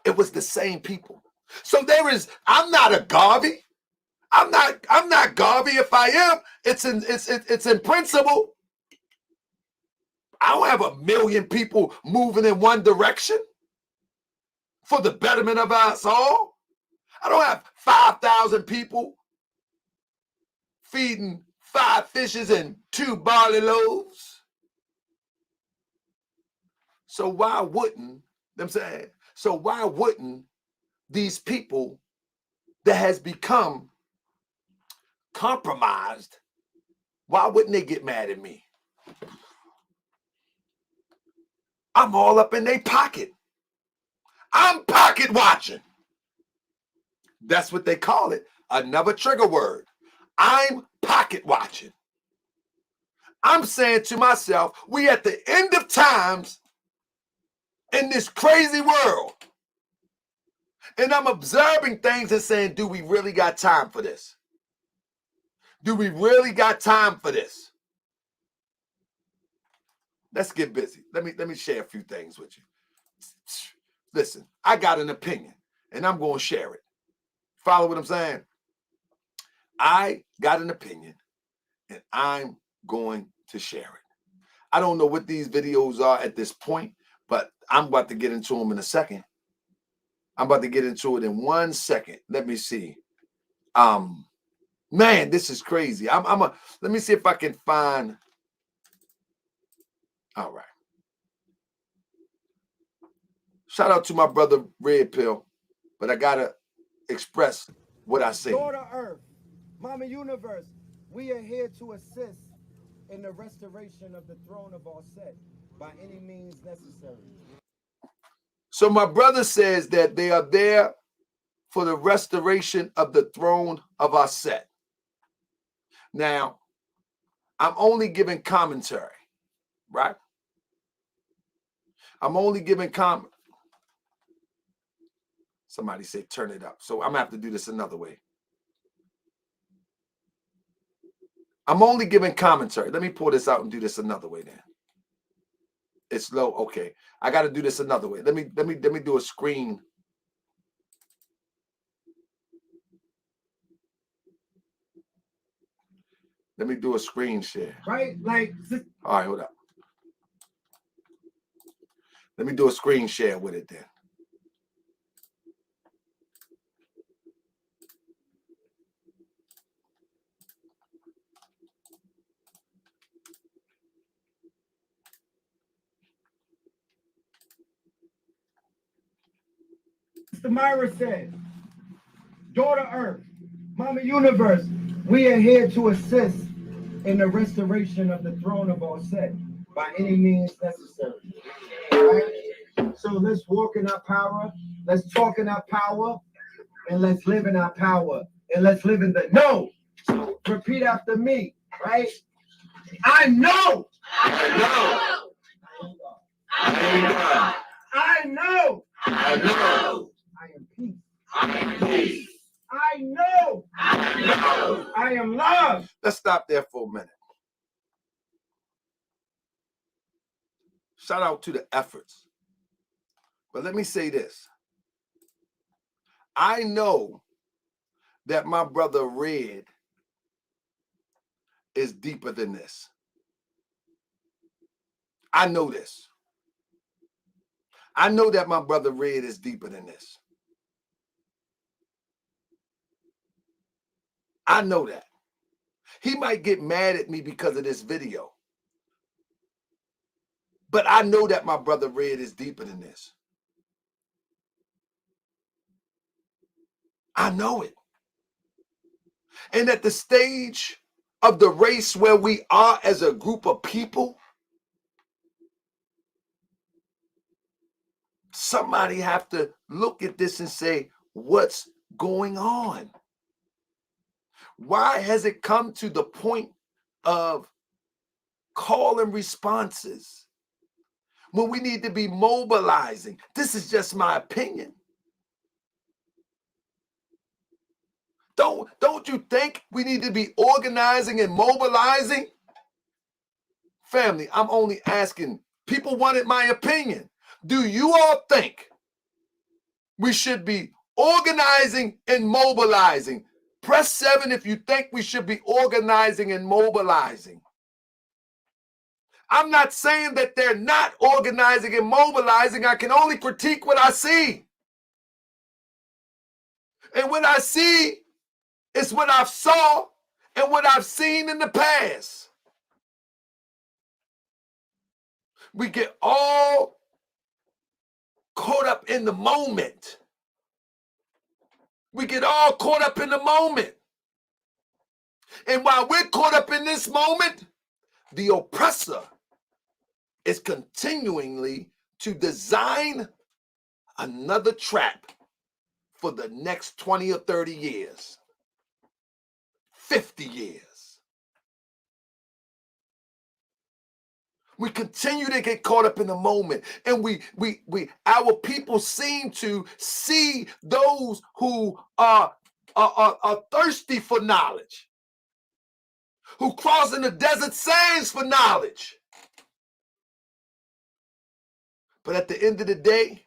It was the same people. So I'm not a Garvey. I'm not Garvey. If I am, it's in principle. I don't have 1 million people moving in one direction for the betterment of us all. I don't have 5,000 people feeding 5 fishes and 2 barley loaves. So why wouldn't these people that has become compromised, why wouldn't they get mad at me? I'm all up in their pocket. I'm pocket watching. That's what they call it. Another trigger word. I'm pocket watching. I'm saying to myself, we at the end of times in this crazy world. And I'm observing things and saying, do we really got time for this? Do we really got time for this? Let's get busy. Let me share a few things with you. Listen, I got an opinion and I'm going to share it. Follow what I'm saying? I got an opinion and I'm going to share it. I don't know what these videos are at this point, but I'm about to get into them in a second. I'm about to get into it in 1 second. Let me see. Man, this is crazy. Let me see if I can find. All right. Shout out to my brother Red Pill, but I gotta express what I say. Daughter Earth, Mama Universe, we are here to assist in the restoration of the throne of our set by any means necessary. So my brother says that they are there for the restoration of the throne of our set. Now, I'm only giving commentary, right? I'm only giving comment. Somebody say turn it up. So I'm gonna have to do this another way. I'm only giving commentary. Let me pull this out and do this another way then. It's low. Okay. I got to do this another way. Let me do a screen. Let me do a screen share. Right? Like, all right, hold up. Let me do a screen share with it then. Mr. Myra said, Daughter Earth, Mama Universe, we are here to assist in the restoration of the throne of our set by any means necessary. Right? So let's walk in our power, let's talk in our power, and let's live in our power, and let's live in the no. So repeat after me, right? I know. I know. I know. I know. I am peace. I am peace. I know. I am love. Let's stop there for a minute. Shout out to the efforts. But let me say this. I know that my brother Red is deeper than this. I know this. I know that my brother Red is deeper than this. I know that. He might get mad at me because of this video. But I know that my brother Red is deeper than this. I know it. And at the stage of the race where we are as a group of people, somebody have to look at this and say, what's going on? Why has it come to the point of call and responses when we need to be mobilizing? This is just my opinion. Don't you think we need to be organizing and mobilizing? Family, I'm only asking. People wanted my opinion. Do you all think we should be organizing and mobilizing? Press 7 if you think we should be organizing and mobilizing. I'm not saying that they're not organizing and mobilizing. I can only critique what I see. And what I see is what I've saw and what I've seen in the past. We get all caught up in the moment. We get all caught up in the moment. And while we're caught up in this moment, the oppressor is continually to design another trap for the next 20 or 30 years, 50 years. We continue to get caught up in the moment, and our people seem to see those who are thirsty for knowledge, who cross in the desert sands for knowledge. But at the end of the day,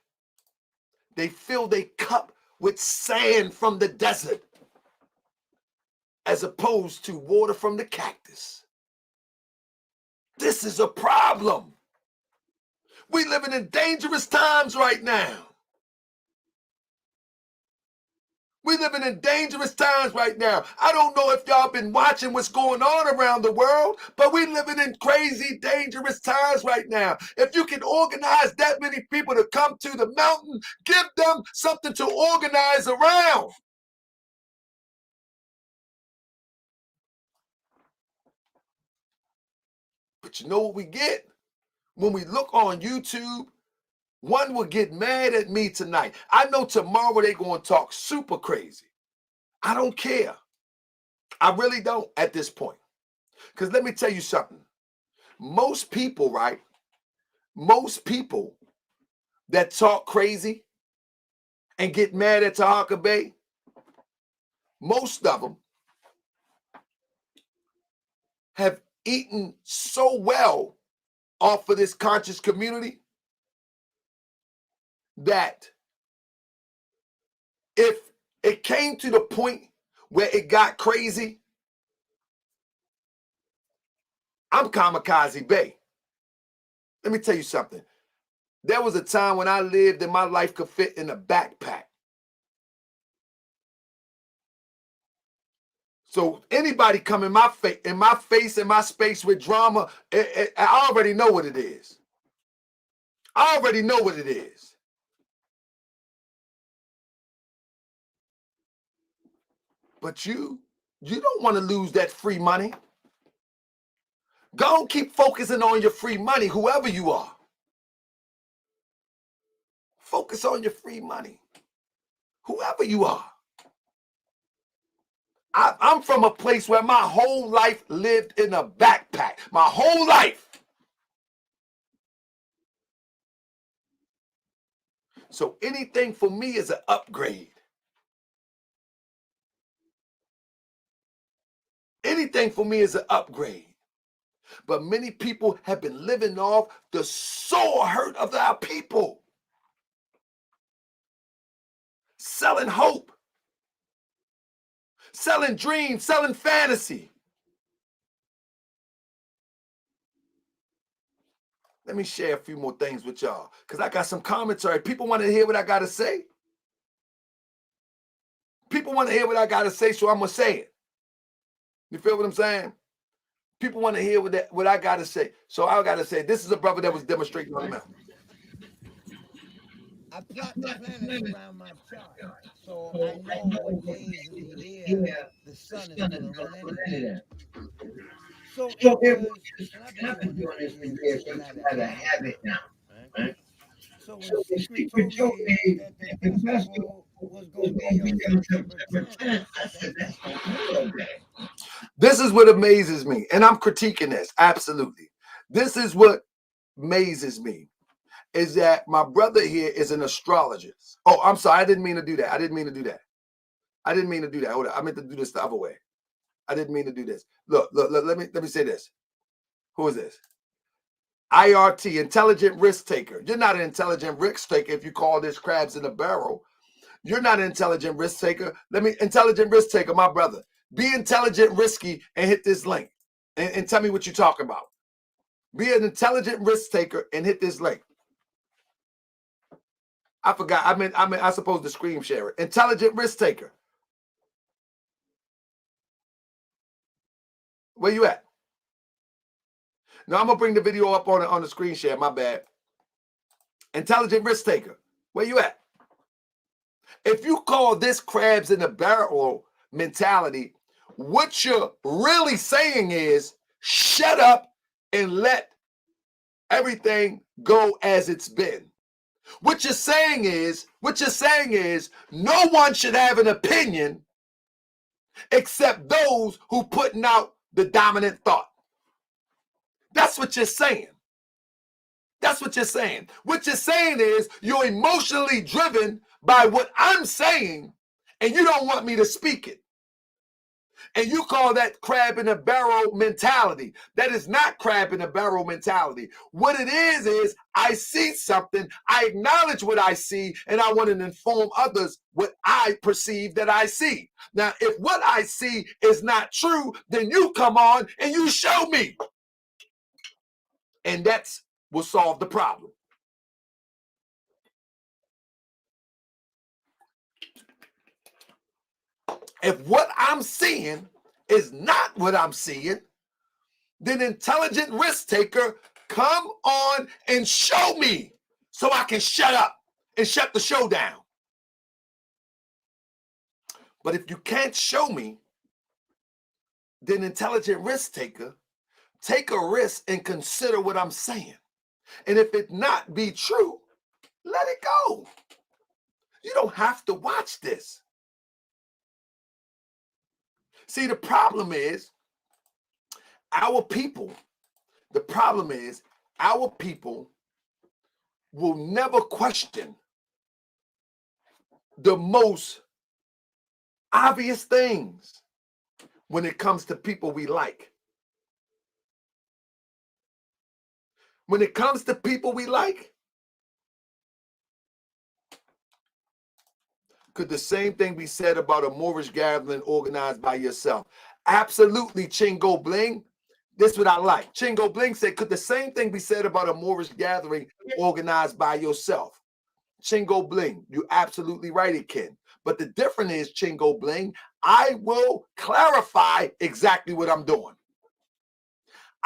they fill their cup with sand from the desert as opposed to water from the cactus. This is a problem. We're living in dangerous times right now. We're living in dangerous times right now. I don't know if y'all been watching what's going on around the world, but we're living in crazy, dangerous times right now. If you can organize that many people to come to the mountain, give them something to organize around. But you know what we get? When we look on YouTube, one will get mad at me tonight. I know tomorrow they're going to talk super crazy. I don't care. I really don't at this point. Because let me tell you something. Most people, right? Most people that talk crazy and get mad at Tahaka Bay, most of them have eaten so well off of this conscious community that if it came to the point where it got crazy, I'm Kamikaze Bay. Let me tell you something. There was a time when I lived and my life could fit in a backpack. So anybody come in my face, in my space with drama, I already know what it is. I already know what it is. But you don't want to lose that free money. Go keep focusing on your free money, whoever you are. Focus on your free money, whoever you are. I'm from a place where my whole life lived in a backpack. My whole life. So anything for me is an upgrade. Anything for me is an upgrade. But many people have been living off the sore hurt of our people. Selling hope. Selling dreams, selling fantasy. Let me share a few more things with y'all, because I got some commentary. People want to hear what I got to say. People want to hear what I got to say, so I'm going to say it. You feel what I'm saying? People want to hear what I got to say. So I got to say, this is a brother that was demonstrating on the mountain. I plot the planets around my chart, so I know what days of the year the sun is going to run into them. So it was, and I've been doing this for years, so it's kind of a habit now. Right? So when Secret told me that the festival was going to be on September 10th, I said, that's Memorial Day. This is what amazes me, and I'm critiquing this, absolutely. This is what amazes me, is that my brother here is an astrologist. Oh, I'm sorry, I didn't mean to do that. I didn't mean to do that. Hold on, I meant to do this the other way. I didn't mean to do this. Look, let me say this. Who is this? IRT, intelligent risk taker. You're not an intelligent risk taker if you call this crabs in a barrel. You're not an intelligent risk taker. Intelligent risk taker, my brother. Be intelligent, risky, and hit this link. And tell me what you're talking about. Be an intelligent risk taker and hit this link. I forgot. I supposed to screen share it. Intelligent risk taker. Where you at? Now I'm gonna bring the video up on the screen share. My bad. Intelligent risk taker. Where you at? If you call this crabs in the barrel mentality, what you're really saying is shut up and let everything go as it's been. What you're saying is no one should have an opinion except those who putting out the dominant thought. That's what you're saying. That's what you're saying. What you're saying is you're emotionally driven by what I'm saying, and you don't want me to speak it. And you call that crab in a barrel mentality. That is not crab in a barrel mentality. What it is I see something, I acknowledge what I see, and I want to inform others what I perceive that I see. Now, if what I see is not true, then you come on and you show me. And that's will solve the problem. If what I'm seeing is not what I'm seeing, then intelligent risk taker, come on and show me so I can shut up and shut the show down. But if you can't show me, then intelligent risk taker, take a risk and consider what I'm saying. And if it not be true, let it go. You don't have to watch this. See, the problem is our people will never question the most obvious things when it comes to people we like. When it comes to people we like, could the same thing be said about a Moorish gathering organized by yourself? Absolutely, Chingo Bling. This is what I like. Chingo Bling said, could the same thing be said about a Moorish gathering organized by yourself? Chingo Bling, you're absolutely right, it can. But the difference is, Chingo Bling, I will clarify exactly what I'm doing.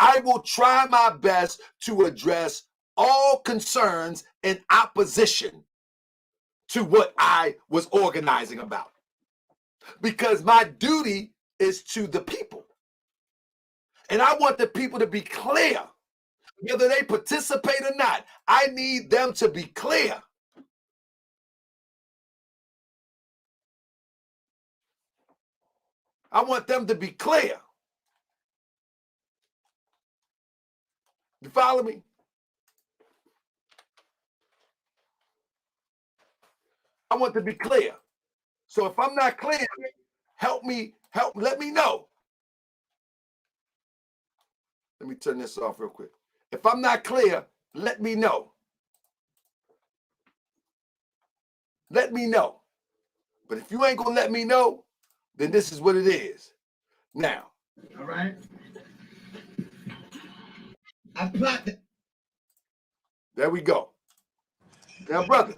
I will try my best to address all concerns in opposition to what I was organizing about. Because my duty is to the people. And I want the people to be clear, whether they participate or not. I need them to be clear. I want them to be clear. You follow me? I want to be clear. So if I'm not clear, let me know. Let me turn this off real quick. If I'm not clear, let me know. Let me know. But if you ain't gonna let me know, then this is what it is. Now. All right. I plot that. There we go. Now, brother,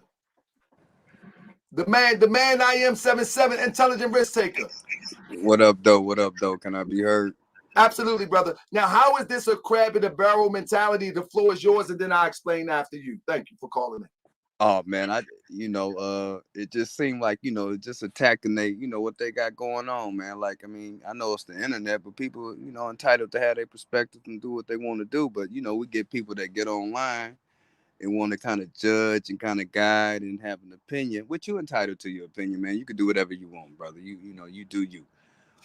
the man I am 77, intelligent risk taker. What up, though? What up, though? Can I be heard? Absolutely, brother. Now, how is this a crab in a barrel mentality? The floor is yours, and then I'll explain after you. Thank you for calling in. Oh man, it just seemed like, just attacking what they got going on, man. Like, I mean, I know it's the internet, but people, entitled to have their perspective and do what they want to do. But, we get people that get online and want to kind of judge and kind of guide and have an opinion, which you're entitled to your opinion, man. You can do whatever you want, brother. You do you.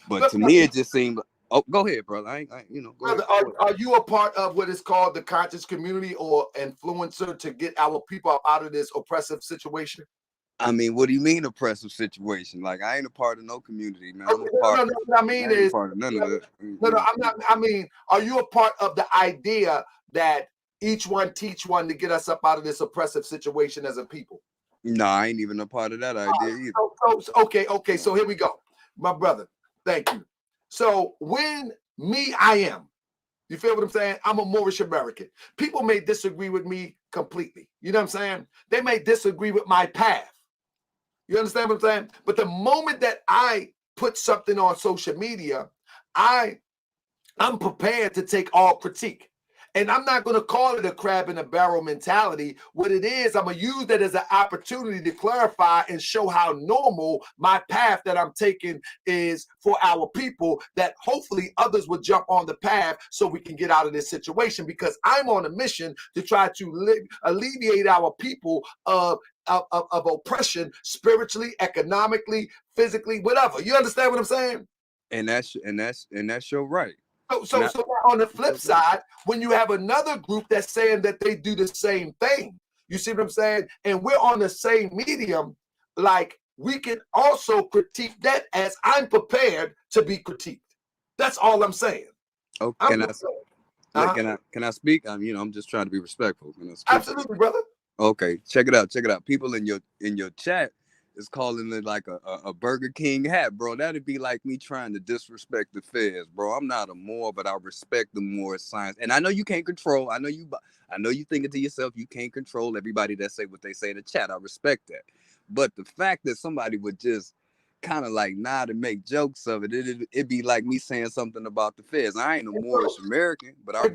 But to me, it just seemed. Oh, go ahead, brother. Go brother, ahead. are you a part of what is called the conscious community or influencer to get our people out of this oppressive situation? I mean, what do you mean oppressive situation? Like, I ain't a part of no community, man. Okay, no, what I mean is, part of none of that. No, I'm not. I mean, are you a part of the idea that each one teach one to get us up out of this oppressive situation as a people? No, I ain't even a part of that idea either. Okay. So here we go, my brother. Thank you. So when I am, you feel what I'm saying? I'm a Moorish American. People may disagree with me completely. You know what I'm saying? They may disagree with my path. You understand what I'm saying? But the moment that I put something on social media, I'm prepared to take all critique. And I'm not going to call it a crab in a barrel mentality. What it is, I'm going to use that as an opportunity to clarify and show how normal my path that I'm taking is for our people, that hopefully others will jump on the path so we can get out of this situation, because I'm on a mission to try to alleviate our people of oppression, spiritually, economically, physically, whatever. You understand what I'm saying? And that's your right. So now on the flip side, when you have another group that's saying that they do the same thing, you see what I'm saying? And we're on the same medium, like we can also critique that, as I'm prepared to be critiqued. That's all I'm saying. Oh, Can I speak? I'm just trying to be respectful. Absolutely, brother. Okay, check it out. People in your chat is calling it like a Burger King hat, bro. That'd be like me trying to disrespect the feds, bro. I'm not a Moor, but I respect the Moor science. And I know you can't control. I know you thinking to yourself, you can't control everybody that say what they say in the chat. I respect that. But the fact that somebody would just kind of like nod and make jokes of it, it'd be like me saying something about the feds. I ain't a Moorish American, but I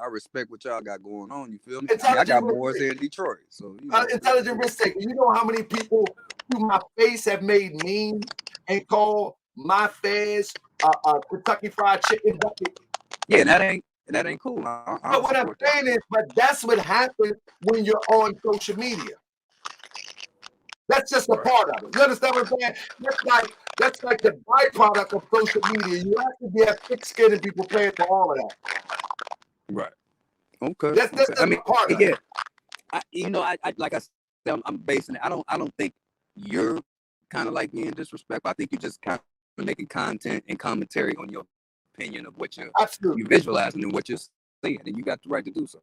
respect what y'all got going on. You feel me? I got Moors here in Detroit, so intelligent risk taker. You know how many people through my face have made memes and call my feds Kentucky Fried Chicken bucket? Yeah, that ain't cool. But what I'm saying is, but that's what happens when you're on social media. That's just a part of it. You understand what I'm saying? That's like the byproduct of social media. You have to have thick skin and be prepared for all of that. Right. Okay. That's a part of it. I like I said, I'm basing it. I don't think you're kind of like being disrespectful. I think you're just kind of making content and commentary on your opinion of what you're visualizing and what you're saying, and you got the right to do so.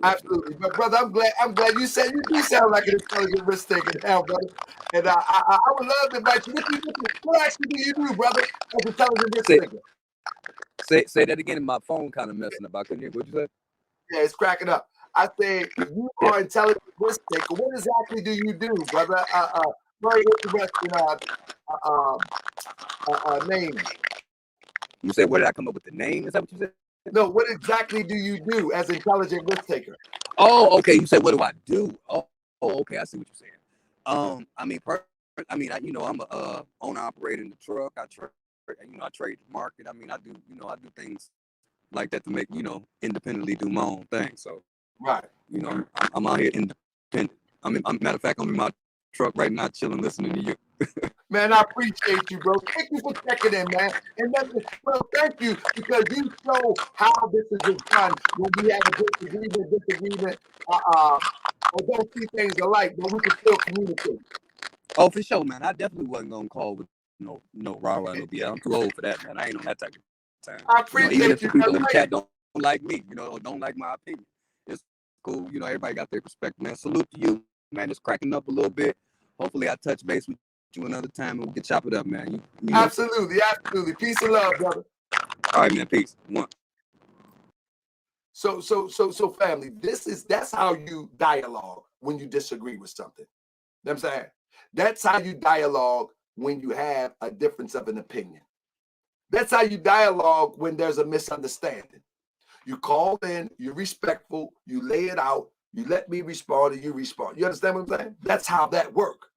Absolutely, but brother, I'm glad you said, you do sound like an intelligent risk taker now, brother. And I would love to invite you. What actually do you do, brother, as intelligent risk taker? Say that again. My phone kind of messing up. I couldn't hear what you said. Yeah, it's cracking up. I said you are intelligent risk taker. What exactly do you do, brother? Very interesting name. You said, where did I come up with the name? Is that what you said? No, what exactly do you do as intelligent risk taker? Oh, okay. You said, what do I do? Oh, okay. I see what you're saying. I'm a owner operator in the truck. I trade the market. I do things like that to make, independently do my own thing. So, right. I'm out here independent. Matter of fact, I'm in my truck right now, chilling, listening to you. Man, I appreciate you, bro. Thank you for checking in, man. And thank you, because you show how this is done when we have a disagreement, or don't see things alike, but we can still communicate. Oh, for sure, man. I definitely wasn't gonna call with no rah-rah, no BS. I'm too old for that, man. I ain't on that type of time. I appreciate even if the people in the chat don't like me, or don't like my opinion, it's cool. Everybody got their perspective, man. Salute to you, man. Just cracking up a little bit. Hopefully, I touch base with you another time and we can chop it up, man. Absolutely. Peace and love, brother. All right, man. Peace. One. So, family, that's how you dialogue when you disagree with something. You know what I'm saying? That's how you dialogue when you have a difference of an opinion. That's how you dialogue when there's a misunderstanding. You call in, you're respectful, you lay it out, you let me respond, and you respond. You understand what I'm saying? That's how that works.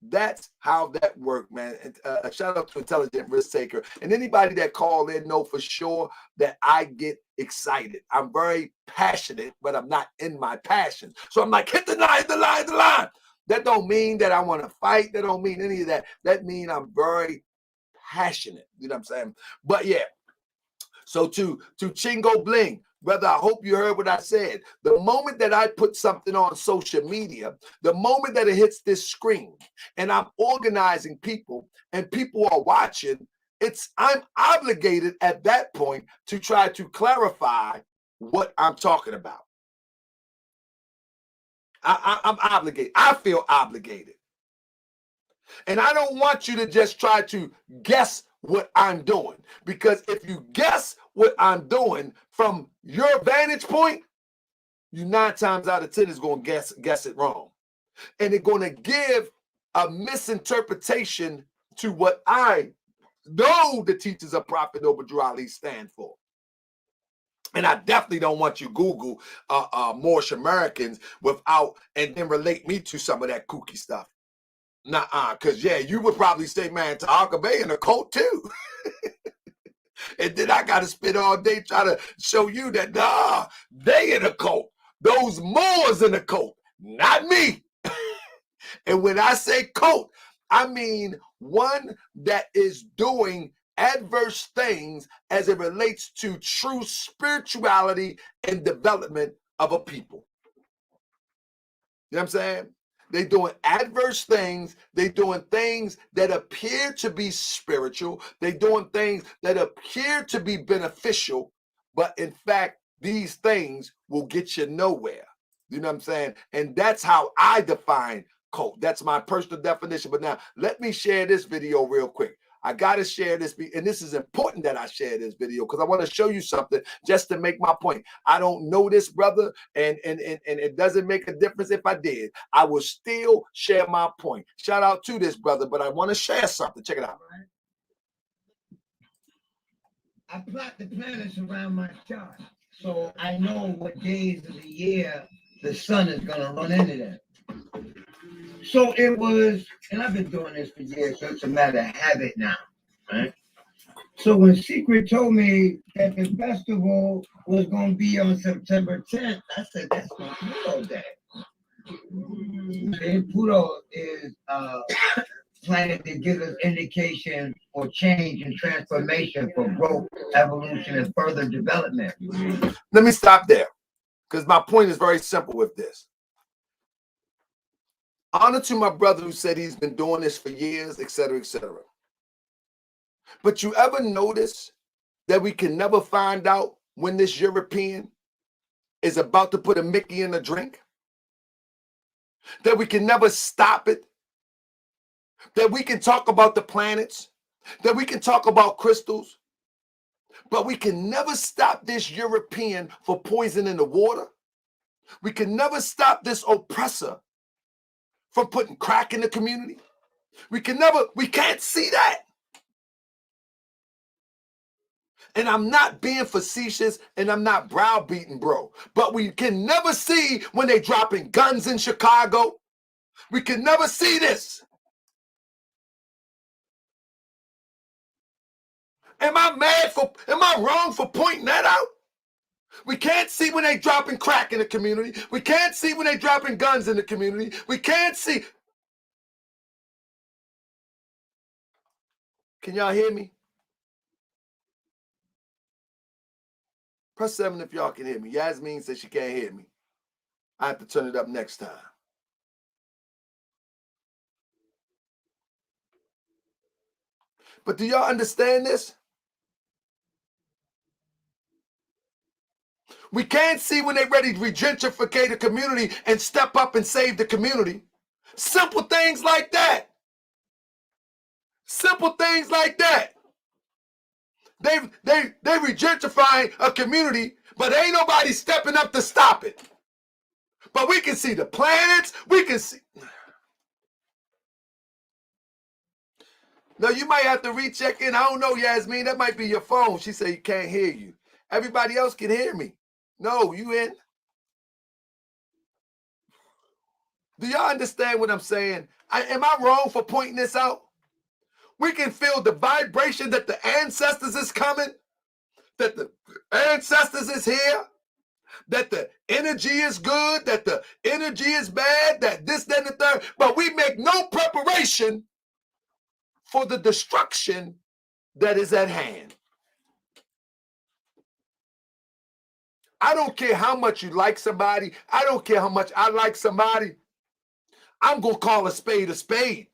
That's how that works, man. A shout out to Intelligent Risk Taker. And anybody that call in know for sure that I get excited. I'm very passionate, but I'm not in my passion. So I'm like, hit the line. That don't mean that I want to fight. That don't mean any of that. That means I'm very passionate. You know what I'm saying? But yeah. So to Chingo Bling, brother, I hope you heard what I said. The moment that I put something on social media, the moment that it hits this screen and I'm organizing people and people are watching, I'm obligated at that point to try to clarify what I'm talking about. I'm obligated. I feel obligated. And I don't want you to just try to guess what I'm doing. Because if you guess what I'm doing from your vantage point, you 9 times out of 10 is going to guess it wrong. And it's going to give a misinterpretation to what I know the teachers of Prophet Noble Drew Ali stand for. And I definitely don't want you Google Moorish Americans without and then relate me to some of that kooky stuff. Nuh-uh, because yeah, you would probably say, man, Tahaka Bay in a cult too. And then I got to spend all day trying to show you that, nah, they in a cult. Those Moors in a cult, not me. And when I say cult, I mean one that is doing adverse things as it relates to true spirituality and development of a people. You know what I'm saying? They doing adverse things. They doing things that appear to be spiritual. They doing things that appear to be beneficial, but in fact, these things will get you nowhere. You know what I'm saying? And that's how I define cult. That's my personal definition. But now let me share this video real quick. I got to share this, and this is important that I share this video because I want to show you something just to make my point. I don't know this brother, and it doesn't make a difference if I did. I will still share my point. Shout out to this brother, but I want to share something. Check it out. I plot the planets around my chart, so I know what days of the year the sun is going to run into them. So it was, and I've been doing this for years, so it's a matter of habit now, right? So when Secret told me that the festival was going to be on September 10th, I said, that's my Pluto day. And Pluto is a planet that gives us indication for change and transformation, for growth, evolution, and further development. Let me stop there because my point is very simple with this. Honor to my brother who said he's been doing this for years, etc., etc. But you ever notice that we can never find out when this European is about to put a Mickey in a drink? That we can never stop it? That we can talk about the planets? That we can talk about crystals? But we can never stop this European for poisoning the water? We can never stop this oppressor from putting crack in the community? We can't see that. And I'm not being facetious and I'm not browbeating, bro. But we can never see when they dropping guns in Chicago. We can never see this. Am I wrong for pointing that out? We can't see when they dropping crack in the community. We can't see when they dropping guns in the community. We can't see. Can y'all hear me? Press 7 if y'all can hear me. Yasmin says she can't hear me. I have to turn it up next time. But do y'all understand this? We can't see when they're ready to regentrificate the community and step up and save the community. Simple things like that. Simple things like that. They regentrifying a community, but ain't nobody stepping up to stop it. But we can see the planets. We can see. No, you might have to recheck in. I don't know, Yasmin. That might be your phone. She said you can't hear you. Everybody else can hear me. No, you in? Do y'all understand what I'm saying? Am I wrong for pointing this out? We can feel the vibration that the ancestors is coming, that the ancestors is here, that the energy is good, that the energy is bad, that this, that, and the third, but we make no preparation for the destruction that is at hand. I don't care how much you like somebody. I don't care how much I like somebody. I'm going to call a spade a spade.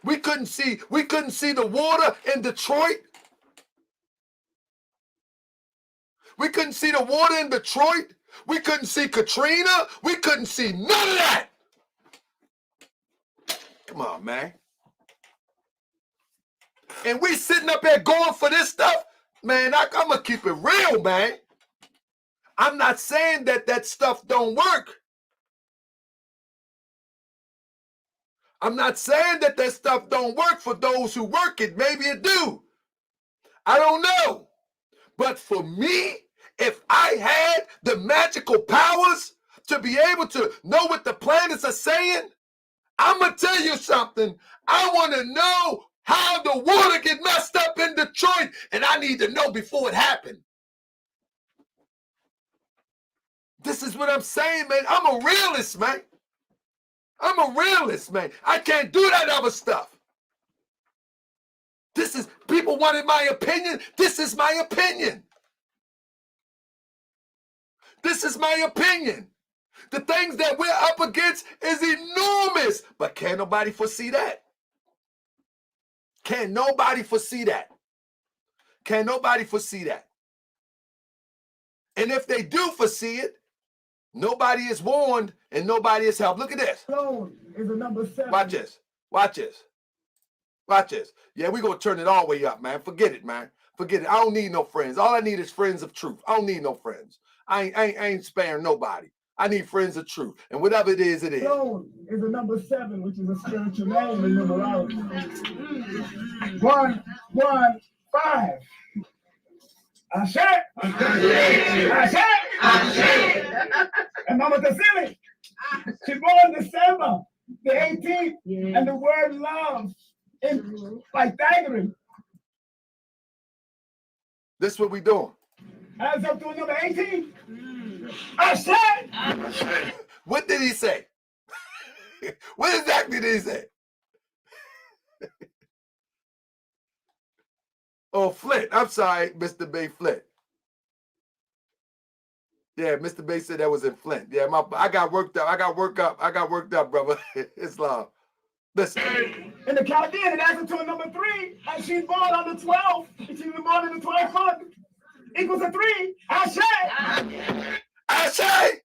We couldn't see the water in Detroit. We couldn't see the water in Detroit We couldn't see Katrina. We couldn't see none of that. Come on, man. And we sitting up here going for this stuff. Man, I'm going to keep it real, man. I'm not saying that that stuff don't work. I'm not saying that that stuff don't work for those who work it. Maybe it do. I don't know. But for me, if I had the magical powers to be able to know what the planets are saying, I'm going to tell you something. I want to know how the water get messed up in Detroit, and I need to know before it happened. This is what I'm saying, man. I'm a realist, man. I'm a realist, man. I can't do that other stuff. This is, people wanted my opinion. This is my opinion. This is my opinion. The things that we're up against is enormous, but can't nobody foresee that. Can nobody foresee that? Can nobody foresee that? And if they do foresee it, nobody is warned and nobody is helped. Look at this. Alone is a number 7. Watch this. Watch this. Watch this. Yeah, we're going to turn it all the way up, man. Forget it, man. Forget it. I don't need no friends. All I need is friends of truth. I don't need no friends. I ain't sparing nobody. I need friends of truth. And whatever it is, it is. Alone is a number 7, which is a spiritual name in numerology. 1, 1, 5. Ashe. Ashe. Ashe. And Mama Tassili, she born December the 18th, and the word love in Pythagorean. This is what we doing. Adds up to a number 18. Ashe. What did he say? What exactly did he say? Oh, Flint. I'm sorry, Mr. Bay Flint. Yeah, Mr. Bay said that was in Flint. Yeah, I got worked up. I got worked up, brother. Islam. Listen. In the Chaldean, it adds up to a number 3, and she's born on the 12th. She's born in the 12th month. Equals a 3. Ashe. Ashe.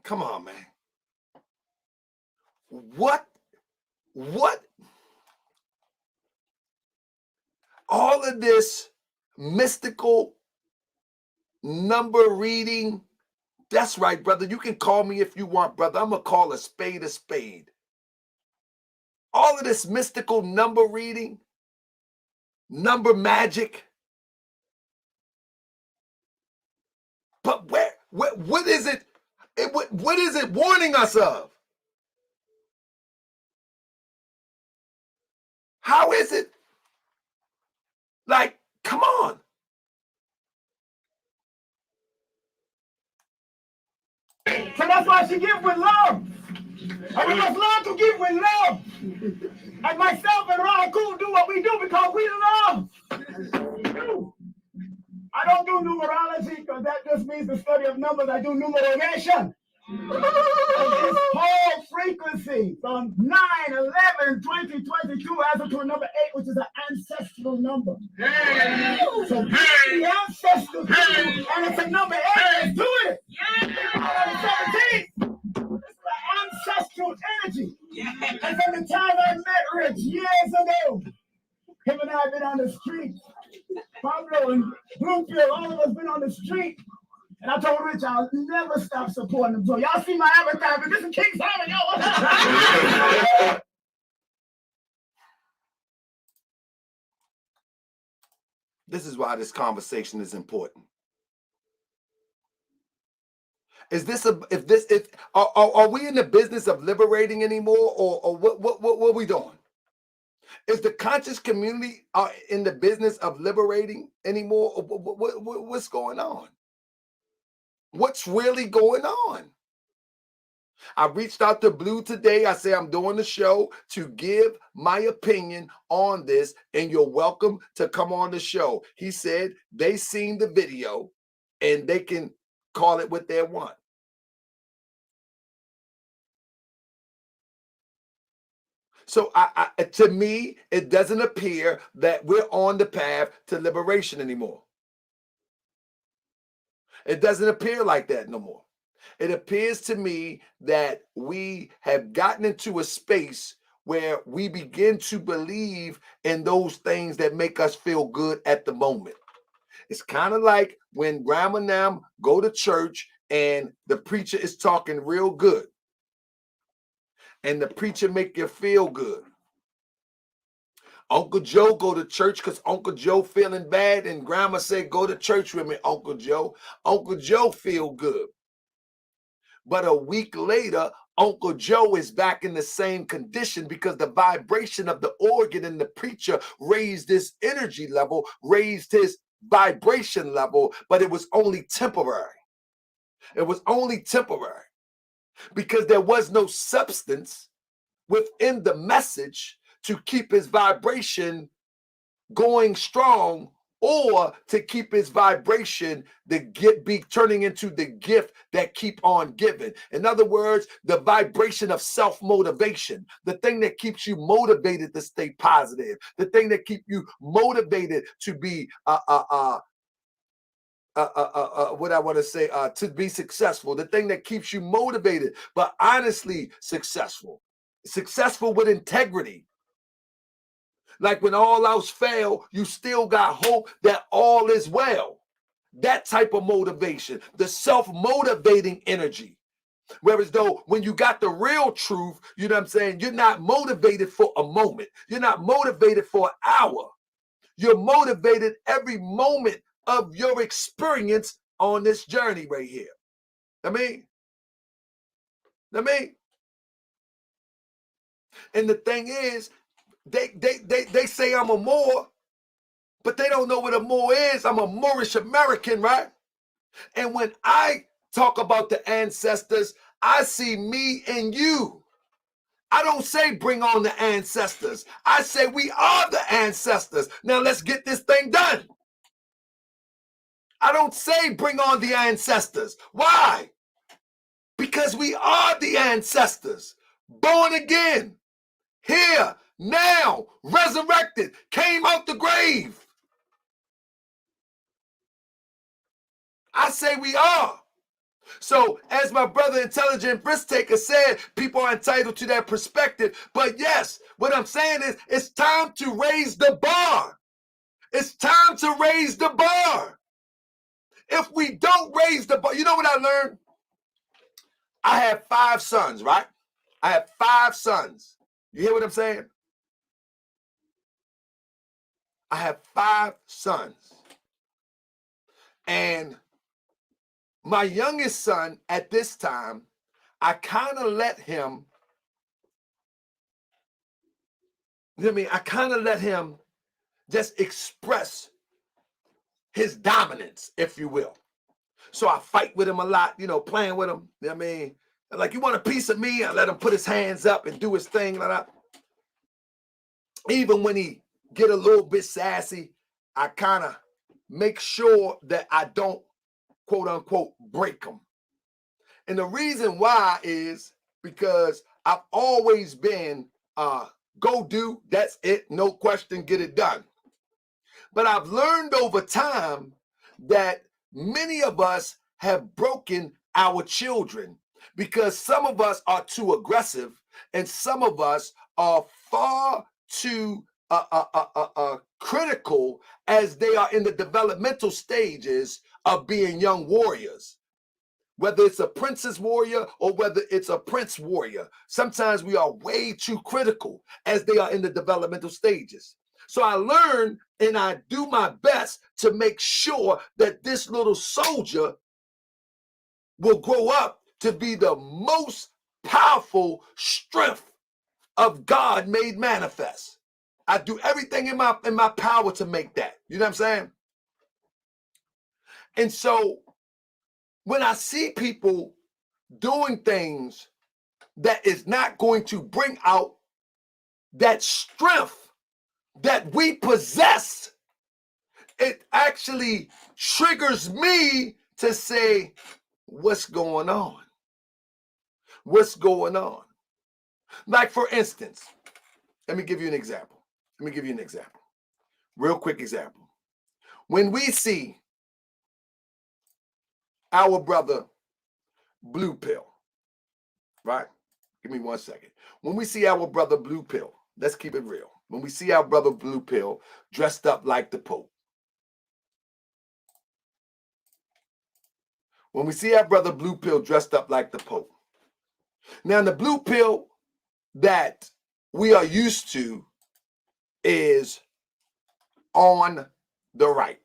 Come on, man. What? All of this mystical number reading. That's right, brother. You can call me if you want, brother. I'm going to call a spade a spade. All of this mystical number reading, number magic. But what is it? What is it warning us of? How is it? Like, come on. So that's why she gives with love. And we must learn to give with love. And myself and Ron Cool do what we do because we love. I don't do numerology because that just means the study of numbers. I do numeration. It's whole frequency from 9, 11, 20, 22 as to a number 8, which is an ancestral number. So the ancestors, and it's a number 8. Let's do it. 17. It's the ancestral energy. And from the time I met Rich years ago, him and I have been on the street. Pablo and Bloomfield, all of us been on the street. And I told Rich I'll never stop supporting him. So y'all see my advertisement. This is King Simon, yo. This is why this conversation is important. Is this are we in the business of liberating anymore, or what are we doing? Is the conscious community in the business of liberating anymore? Or what's going on? What's really going on? I reached out to Blue today. I say I'm doing the show to give my opinion on this, and you're welcome to come on the show. He said they seen the video and they can call it what they want. So to me, it doesn't appear that we're on the path to liberation anymore. It doesn't appear like that no more. It appears to me that we have gotten into a space where we begin to believe in those things that make us feel good at the moment. It's kind of like when grandma and them go to church and the preacher is talking real good and the preacher make you feel good. Uncle Joe go to church because Uncle Joe feeling bad and grandma said, go to church with me, Uncle Joe. Uncle Joe feel good. But a week later, Uncle Joe is back in the same condition because the vibration of the organ and the preacher raised his energy level, raised his vibration level, but it was only temporary. It was only temporary because there was no substance within the message to keep his vibration going strong or to keep his vibration be turning into the gift that keep on giving. In other words, the vibration of self-motivation, the thing that keeps you motivated to stay positive, the thing that keep you motivated to be what I want to say, to be successful, the thing that keeps you motivated, but honestly successful with integrity. Like when all else fail, you still got hope that all is well. That type of motivation, the self-motivating energy. Whereas though when you got the real truth, you know what I'm saying, you're not motivated for a moment. You're not motivated for an hour. You're motivated every moment of your experience on this journey right here. And the thing is, they say I'm a Moor, but they don't know what a Moor is. I'm a Moorish American, right? And when I talk about the ancestors, I see me and you. I don't say bring on the ancestors. I say we are the ancestors. Now let's get this thing done. I don't say bring on the ancestors. Why? Because we are the ancestors. Born again. Here, now, resurrected, came out the grave. I say we are. So, as my brother Intelligent Risk Taker said, people are entitled to their perspective. But yes, what I'm saying is it's time to raise the bar. It's time to raise the bar. If we don't raise the bar, you know what I learned? I have 5 sons, right? I have 5 sons. You hear what I'm saying? I have 5 sons. And my youngest son at this time, I kind of let him, you know what I mean? I kind of let him just express his dominance, if you will. So I fight with him a lot, you know, playing with him. You know what I mean? Like, you want a piece of me? I let him put his hands up and do his thing like that. Even when he get a little bit sassy, I kind of make sure that I don't, quote unquote, break him. And the reason why is because I've always been go do, that's it, no question, get it done. But I've learned over time that many of us have broken our children because some of us are too aggressive and some of us are far too critical as they are in the developmental stages of being young warriors. Whether it's a princess warrior or whether it's a prince warrior, sometimes we are way too critical as they are in the developmental stages. So I learn and I do my best to make sure that this little soldier will grow up to be the most powerful strength of God made manifest. I do everything in my power to make that. You know what I'm saying? And so when I see people doing things that is not going to bring out that strength that we possess, it actually triggers me to say, what's going on? What's going on? Like, for instance, let me give you an example. Real quick example. When we see our brother Blue Pill, right? Give me 1 second. When we see our brother Blue Pill, let's keep it real. When we see our brother Blue Pill dressed up like the Pope, when we see our brother Blue Pill dressed up like the Pope, now the Blue Pill that we are used to is on the right.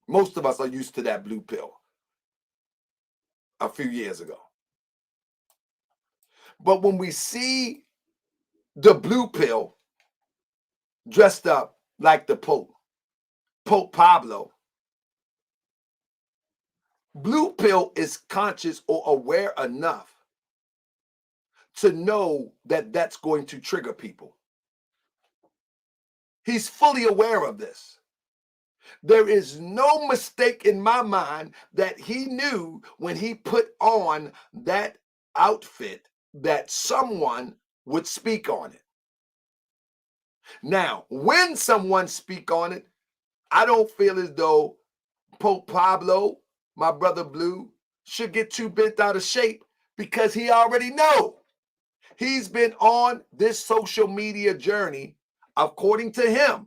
Most of us are used to that Blue Pill a few years ago. But when we see the Blue Pill dressed up like the Pope, Pope Pablo, Blue Pill is conscious or aware enough to know that that's going to trigger people. He's fully aware of this. There is no mistake in my mind that he knew when he put on that outfit that someone would speak on it. Now, when someone speak on it, I don't feel as though Pope Pablo, my brother Blue, should get too bent out of shape because he already know. He's been on this social media journey, according to him,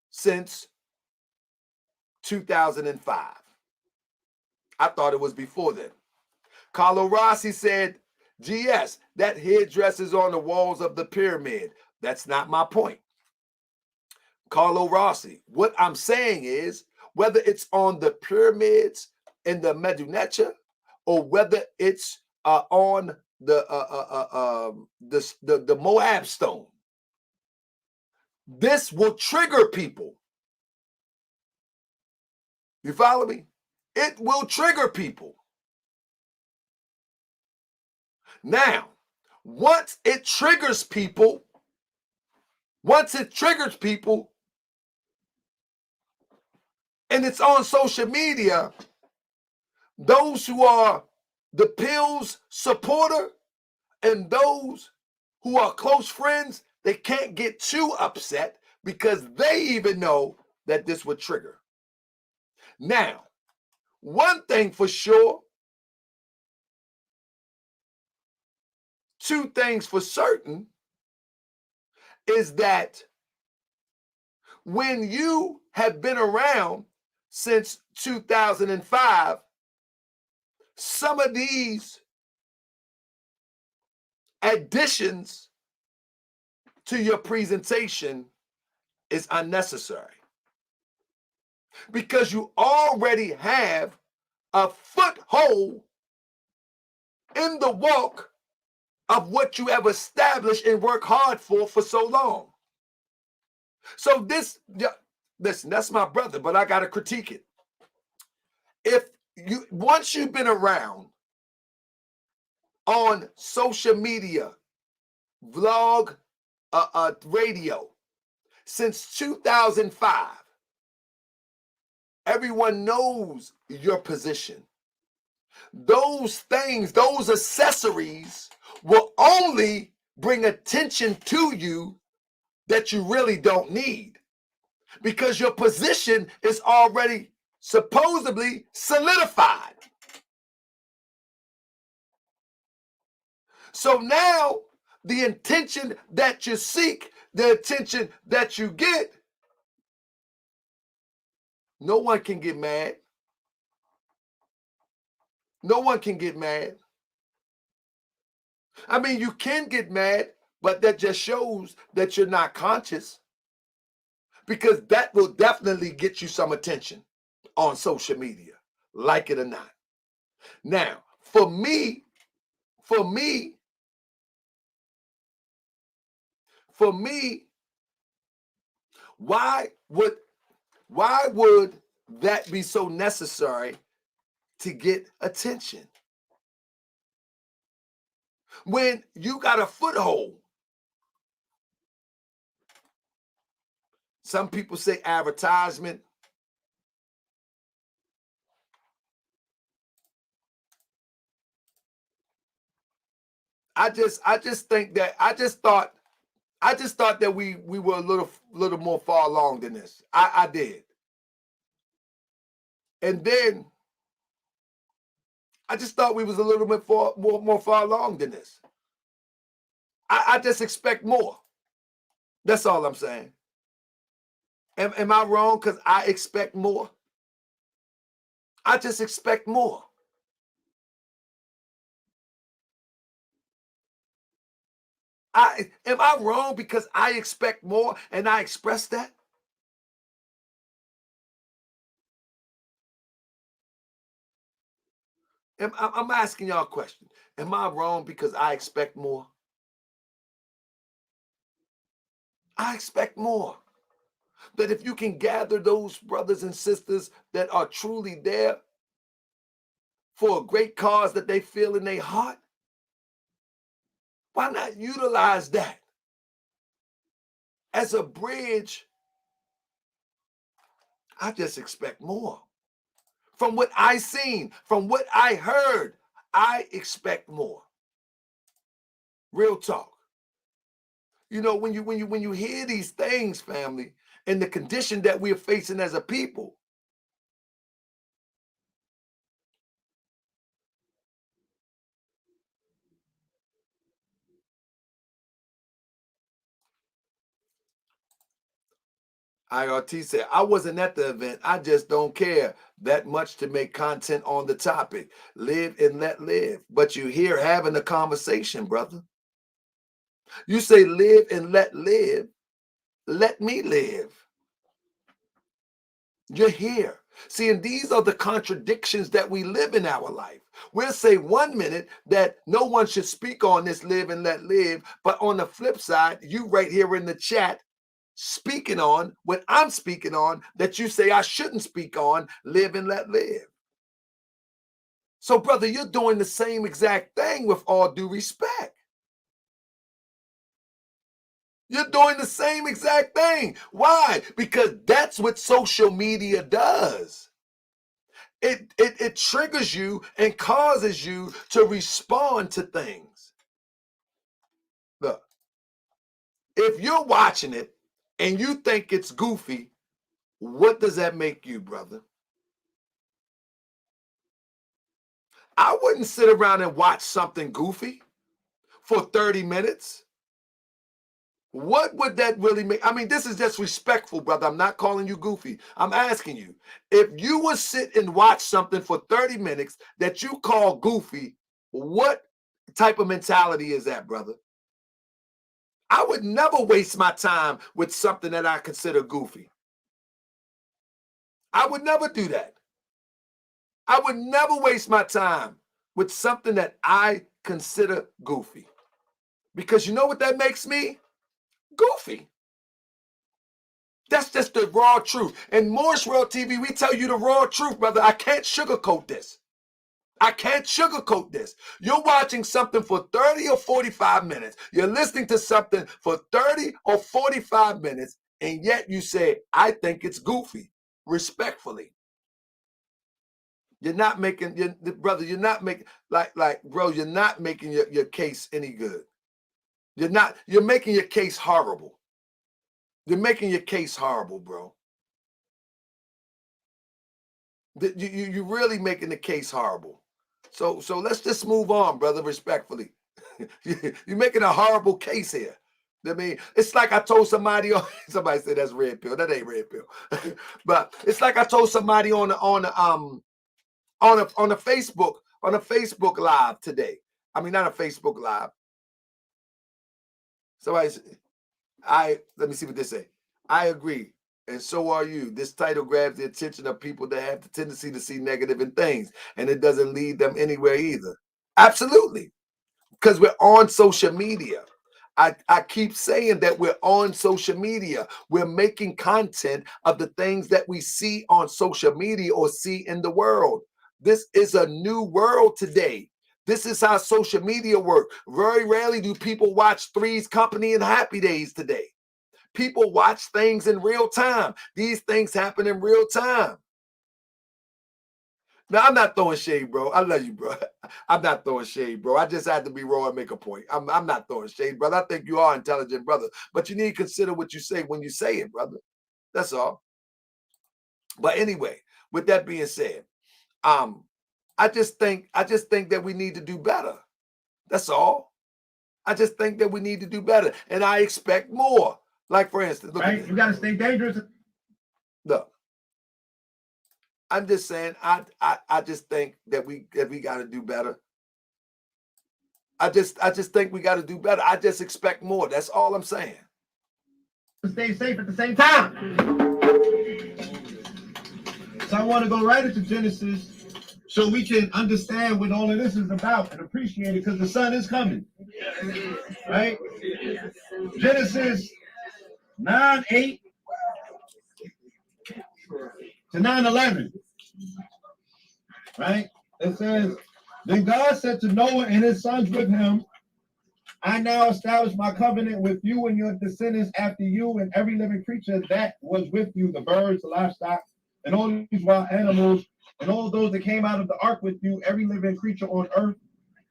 since 2005. I thought it was before then. Carlo Rossi said, GS, that headdress is on the walls of the pyramid. That's not my point. Carlo Rossi, what I'm saying is, whether it's on the pyramids in the Medunecha or whether it's on the Moab stone, this will trigger people. You follow me? It will trigger people. Now, once it triggers people, and it's on social media, those who are the Pills supporter and those who are close friends, they can't get too upset because they even know that this would trigger. Now, one thing for sure, two things for certain, is that when you have been around since 2005, some of these additions to your presentation is unnecessary because you already have a foothold in the walk of what you have established and worked hard for so long. So listen, that's my brother, but I got to critique it. Once you've been around on social media, vlog, radio, since 2005, everyone knows your position. Those things, those accessories will only bring attention to you that you really don't need because your position is already supposedly solidified. So now the attention that you seek, the attention that you get, no one can get mad. No one can get mad. I mean, you can get mad, but that just shows that you're not conscious because that will definitely get you some attention on social media, like it or not. Now, for me, why would that be so necessary to get attention? When you got a foothold, some people say advertisement. I just thought I just thought that we were a little more far along than this. I did. And then I just thought we was a little bit more far along than this. I just expect more. That's all I'm saying. Am I wrong because I expect more? I just expect more. Am I wrong because I expect more and I express that? I'm asking y'all a question. Am I wrong because I expect more? I expect more. That if you can gather those brothers and sisters that are truly there for a great cause that they feel in their heart, why not utilize that as a bridge? I just expect more. From what I seen, from what I heard, I expect more. Real talk. You know, when you hear these things, family, and the condition that we're facing as a people, IRT said, I wasn't at the event. I just don't care that much to make content on the topic. Live and let live. But you here having a conversation, brother. You say live and let live. Let me live. You're here. See, and these are the contradictions that we live in our life. We'll say 1 minute that no one should speak on this live and let live. But on the flip side, you right here in the chat speaking on what I'm speaking on that you say I shouldn't speak on, live and let live. So, brother, you're doing the same exact thing with all due respect. You're doing the same exact thing. Why? Because that's what social media does. It triggers you and causes you to respond to things. Look, if you're watching it and you think it's goofy, what does that make you, brother? I wouldn't sit around and watch something goofy for 30 minutes. What would that really make? I mean, this is just respectful, brother. I'm not calling you goofy. I'm asking you, if you would sit and watch something for 30 minutes that you call goofy, what type of mentality is that, brother? I would never waste my time with something that I consider goofy. I would never do that. I would never waste my time with something that I consider goofy. Because you know what that makes me? Goofy. That's just the raw truth. And Moorish World TV, we tell you the raw truth, brother. I can't sugarcoat this. I can't sugarcoat this. You're watching something for 30 or 45 minutes. You're listening to something for 30 or 45 minutes, and yet you say, I think it's goofy. Respectfully. You're not making, brother, you're not making, bro, you're not making your case any good. You're making your case horrible. You're making your case horrible, bro. You're really making the case horrible. So let's just move on, brother, respectfully. You're making a horrible case here. I mean, it's like I told somebody, somebody said that's red pill. That ain't red pill. But it's like I told somebody on a Facebook live today. I mean, not a Facebook live. Somebody said, let me see what they say. I agree. And so are you. This title grabs the attention of people that have the tendency to see negative in things, and it doesn't lead them anywhere either. Absolutely. Because we're on social media. I keep saying that we're on social media. We're making content of the things that we see on social media or see in the world. This is a new world today. This is how social media works. Very rarely do people watch Three's Company and Happy Days today. People watch things in real time. These things happen in real time. Now, I'm not throwing shade, bro. I love you, bro. I'm not throwing shade, bro. I just had to be raw and make a point. I'm not throwing shade, brother. I think you are an intelligent brother, but you need to consider what you say when you say it, brother. That's all. But anyway, with that being said, I just think that we need to do better. That's all. I just think that we need to do better, and I expect more. Like, for instance, look at Right? this. You got to stay dangerous. Look, I'm just saying, I just think that we got to do better. I just think we got to do better. I just expect more. That's all I'm saying. Stay safe at the same time. So I want to go right into Genesis so we can understand what all of this is about and appreciate it, because the sun is coming. Right? Genesis 9:8 to 9:11. Right? It says, then God said to Noah and his sons with him, I now establish my covenant with you and your descendants after you and every living creature that was with you, the birds, the livestock, and all these wild animals, and all those that came out of the ark with you, every living creature on earth.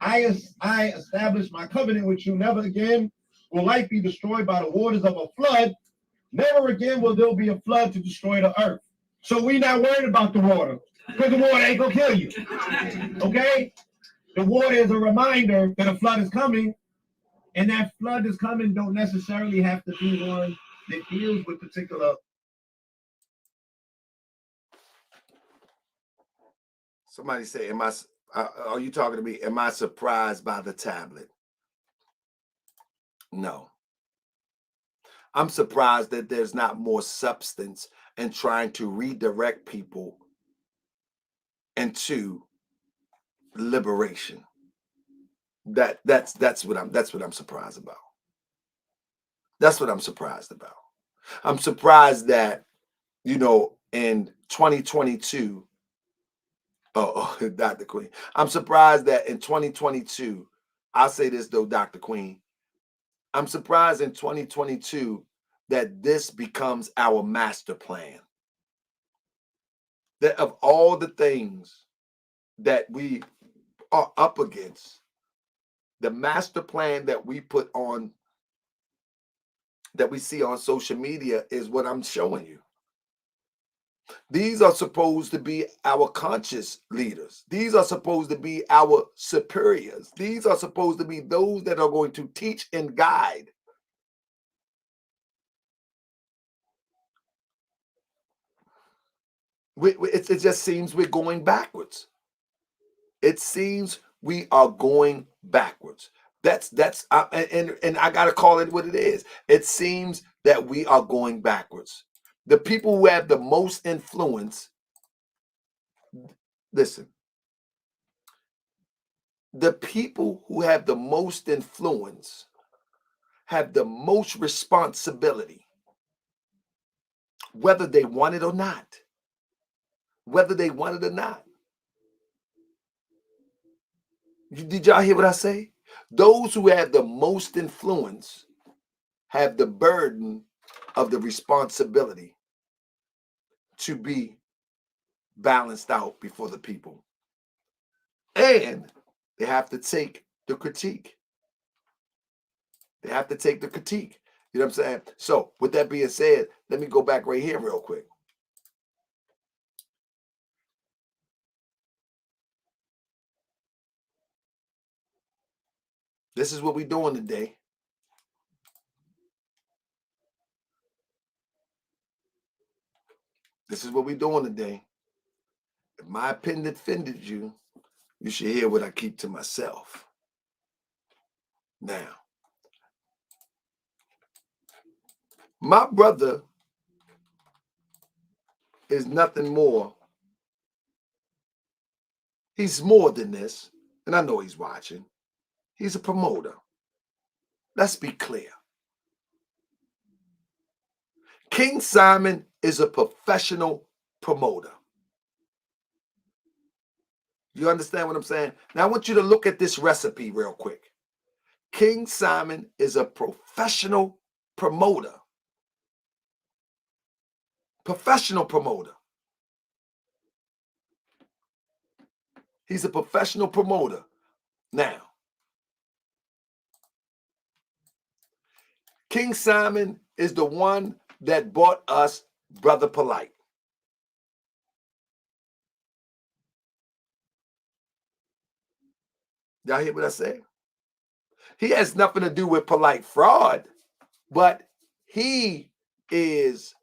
I establish my covenant with you. Never again will life be destroyed by the waters of a flood. Never again will there be a flood to destroy the earth. So we not worried about the water, because the water ain't gonna kill you. Okay? The water is a reminder that a flood is coming. And that flood is coming don't necessarily have to be one that deals with particular. Somebody say, are you talking to me? Am I surprised by the tablet? No. I'm surprised that there's not more substance in trying to redirect people into liberation. That's what I'm surprised about. That's what I'm surprised about. I'm surprised that, in 2022, Dr. Queen. I'm surprised that in 2022, I'll say this though, Dr. Queen. I'm surprised in 2022 that this becomes our master plan. That of all the things that we are up against, the master plan that we put on, that we see on social media is what I'm showing you. These are supposed to be our conscious leaders. These are supposed to be our superiors. These are supposed to be those that are going to teach and guide. It just seems we're going backwards. It seems we are going backwards. And I got to call it what it is. It seems that we are going backwards. The people who have the most influence, listen, the people who have the most influence have the most responsibility, whether they want it or not. Whether they want it or not. Did y'all hear what I say? Those who have the most influence have the burden of the responsibility to be balanced out before the people. And they have to take the critique. They have to take the critique. You know what I'm saying? So with that being said, let me go back right here real quick. This is what we're doing today. This is what we're doing today. If my opinion offended you, you should hear what I keep to myself. Now, my brother is nothing more. He's more than this, and I know he's watching. He's a promoter. Let's be clear. King Simon is a professional promoter. You understand what I'm saying? Now I want you to look at this recipe real quick. King Simon is a professional promoter. Professional promoter. He's a professional promoter. Now, King Simon is the one that bought us Brother Polite. Y'all hear what I say? He has nothing to do with Polite fraud, but he is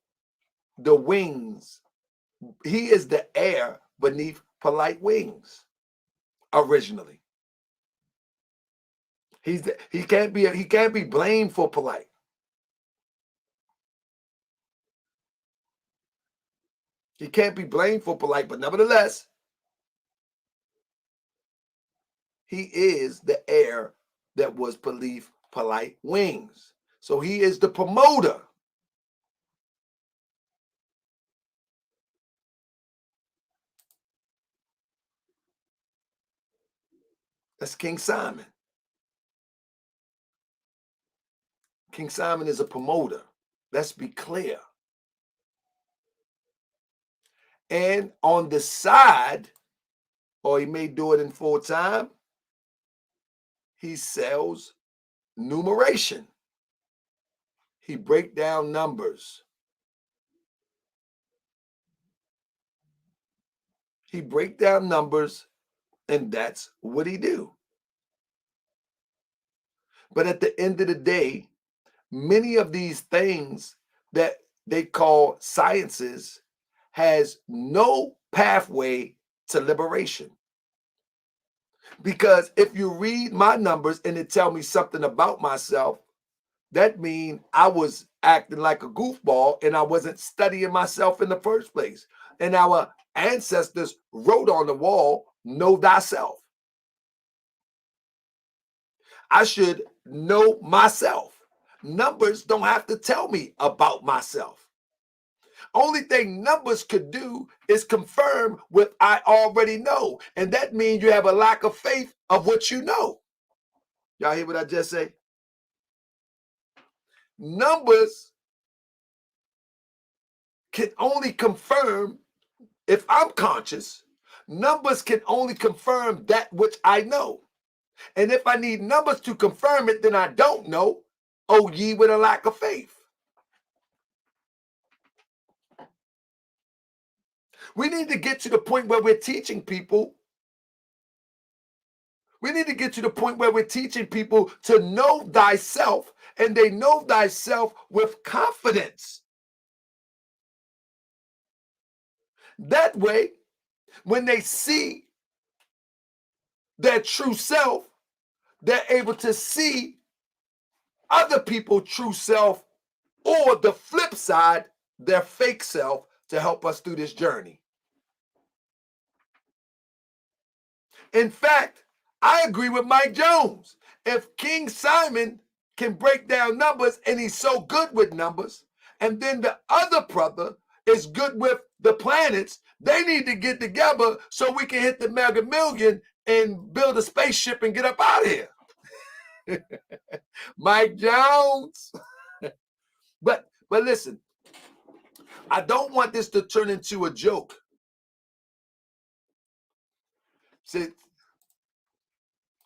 the wings. He is the air beneath Polite wings originally. He can't be blamed for Polite. He can't be blamed for Polite, but nevertheless, he is the air that was beneath Polite wings. So he is the promoter. That's King Simon. King Simon is a promoter. Let's be clear. And on the side, or he may do it in full time, he sells numeration. He breaks down numbers. He breaks down numbers, and that's what he do. But at the end of the day, many of these things that they call sciences has no pathway to liberation. Because if you read my numbers and it tell me something about myself, that means I was acting like a goofball and I wasn't studying myself in the first place. And our ancestors wrote on the wall, know thyself. I should know myself. Numbers don't have to tell me about myself. Only thing numbers could do is confirm what I already know. And that means you have a lack of faith of what you know. Y'all hear what I just say? Numbers can only confirm, if I'm conscious, numbers can only confirm that which I know. And if I need numbers to confirm it, then I don't know. Oh, ye with a lack of faith. We need to get to the point where we're teaching people. We need to get to the point where we're teaching people to know thyself, and they know thyself with confidence. That way, when they see their true self, they're able to see other people's true self, or the flip side, their fake self, to help us through this journey. In fact, I agree with Mike Jones. If King Simon can break down numbers and he's so good with numbers, and then the other brother is good with the planets, they need to get together so we can hit the Mega Million and build a spaceship and get up out of here. Mike Jones. But listen, I don't want this to turn into a joke. See,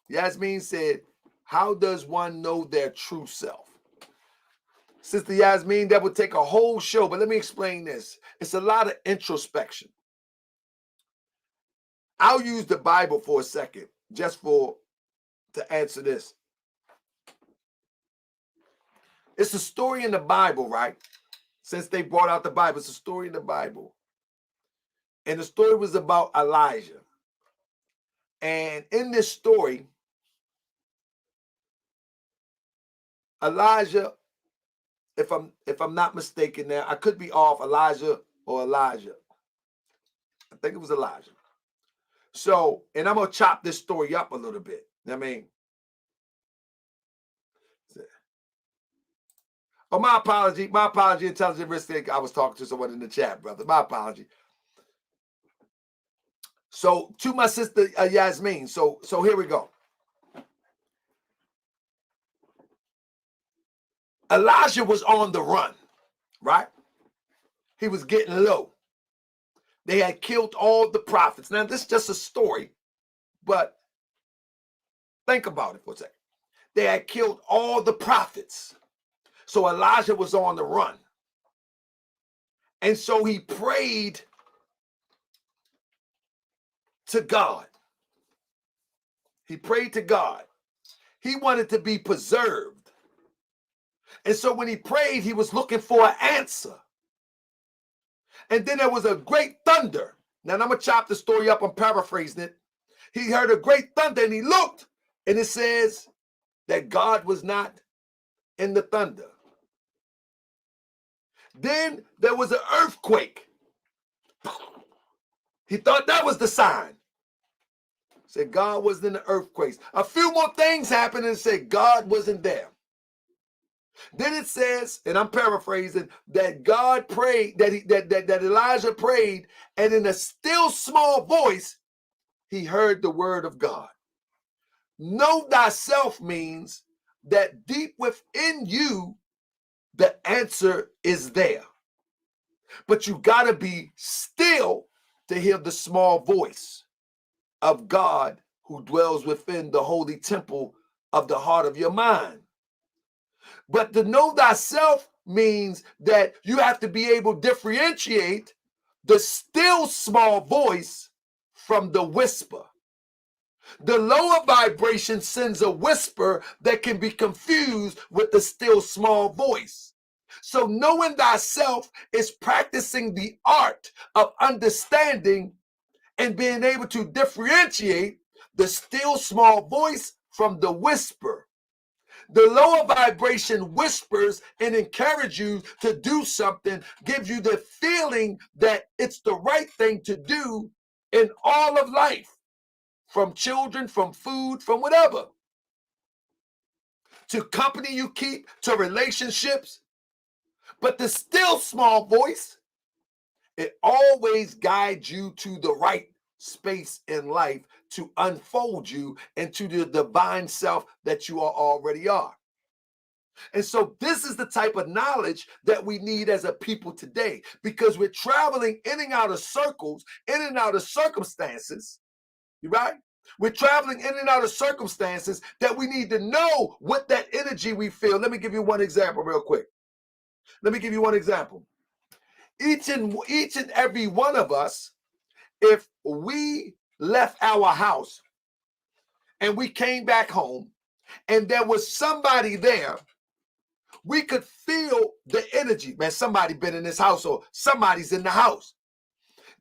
Yasmin said, how does one know their true self? Sister Yasmin, that would take a whole show, but let me explain this. It's a lot of introspection. I'll use the Bible for a second, just to answer this. It's a story in the Bible, right? Since they brought out the Bible, it's a story in the Bible. And the story was about Elijah. And in this story, Elijah, if I'm not mistaken now, I could be off, Elijah or Elijah. I think it was Elijah. So, and I'm going to chop this story up a little bit. I mean, oh, my apology, intelligent risk taker. I was talking to someone in the chat, brother. My apology. So, to my sister Yasmin. So here we go. Elijah was on the run, right? He was getting low. They had killed all the prophets. Now, this is just a story. But think about it for a second. They had killed all the prophets. So Elijah was on the run. And so he prayed to God. He prayed to God. He wanted to be preserved. And so when he prayed, he was looking for an answer. And then there was a great thunder. Now I'm going to chop the story up. I'm paraphrasing it. He heard a great thunder and he looked, and it says that God was not in the thunder. Then there was an earthquake. He thought that was the sign. Said God wasn't in the earthquakes. A few more things happened and said God wasn't there. Then it says, and I'm paraphrasing, that God prayed, that Elijah prayed, and in a still small voice, he heard the word of God. Know thyself means that deep within you, the answer is there. But you got to be still to hear the small voice of God who dwells within the holy temple of the heart of your mind. But to know thyself means that you have to be able to differentiate the still small voice from the whisper. The lower vibration sends a whisper that can be confused with the still small voice. So knowing thyself is practicing the art of understanding and being able to differentiate the still small voice from the whisper. The lower vibration whispers and encourage you to do something, gives you the feeling that it's the right thing to do in all of life, from children, from food, from whatever, to company you keep, to relationships. But the still small voice, it always guides you to the right space in life to unfold you into the divine self that you already are. And so this is the type of knowledge that we need as a people today, because we're traveling in and out of circles, in and out of circumstances, right? We're traveling in and out of circumstances that we need to know what that energy we feel. Let me give you one example real quick. Let me give you one example. Each and every one of us, if we left our house and we came back home and there was somebody there, we could feel the energy. Man, somebody been in this house, or somebody's in the house.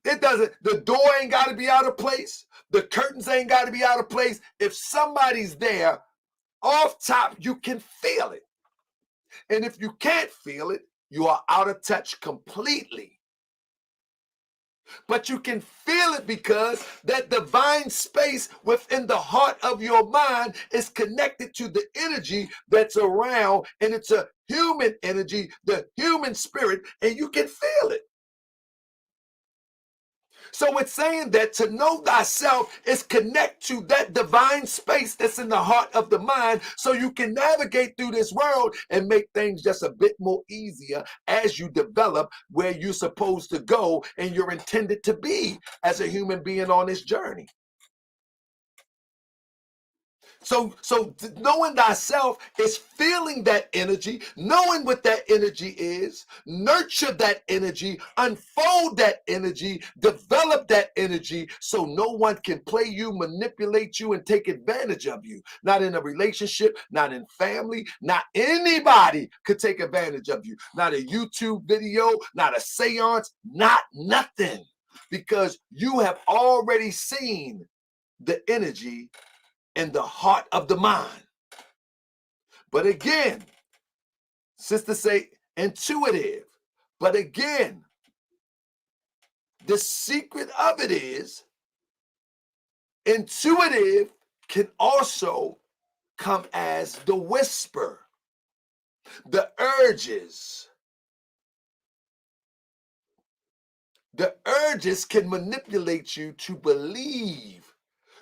The door ain't got to be out of place. The curtains ain't got to be out of place. If somebody's there, off top, you can feel it. And if you can't feel it, you are out of touch completely. But you can feel it because that divine space within the heart of your mind is connected to the energy that's around, and it's a human energy, the human spirit, and you can feel it. So it's saying that to know thyself is connect to that divine space that's in the heart of the mind, so you can navigate through this world and make things just a bit more easier as you develop where you're supposed to go and you're intended to be as a human being on this journey. So knowing thyself is feeling that energy, knowing what that energy is, nurture that energy, unfold that energy, develop that energy so no one can play you, manipulate you, and take advantage of you. Not in a relationship, not in family, not anybody could take advantage of you. Not a YouTube video, not a seance, not nothing. Because you have already seen the energy in the heart of the mind. But again, sisters say intuitive. But again, the secret of it is intuitive can also come as the whisper, the urges. The urges can manipulate you to believe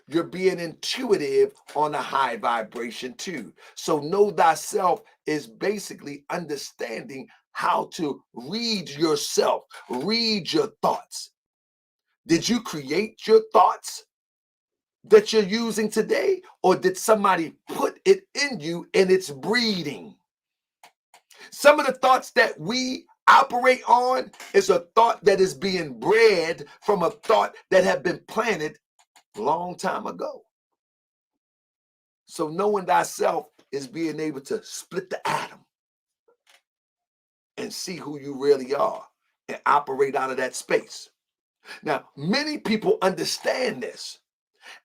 you're being intuitive on a high vibration too. So know thyself is basically understanding how to read yourself, read your thoughts. Did you create your thoughts? that you're using today, or did somebody put it in you and it's breeding? Some of the thoughts that we operate on is a thought that is being bred from a thought that had been planted a long time ago. So knowing thyself is being able to split the atom and see who you really are and operate out of that space. Now, many people understand this.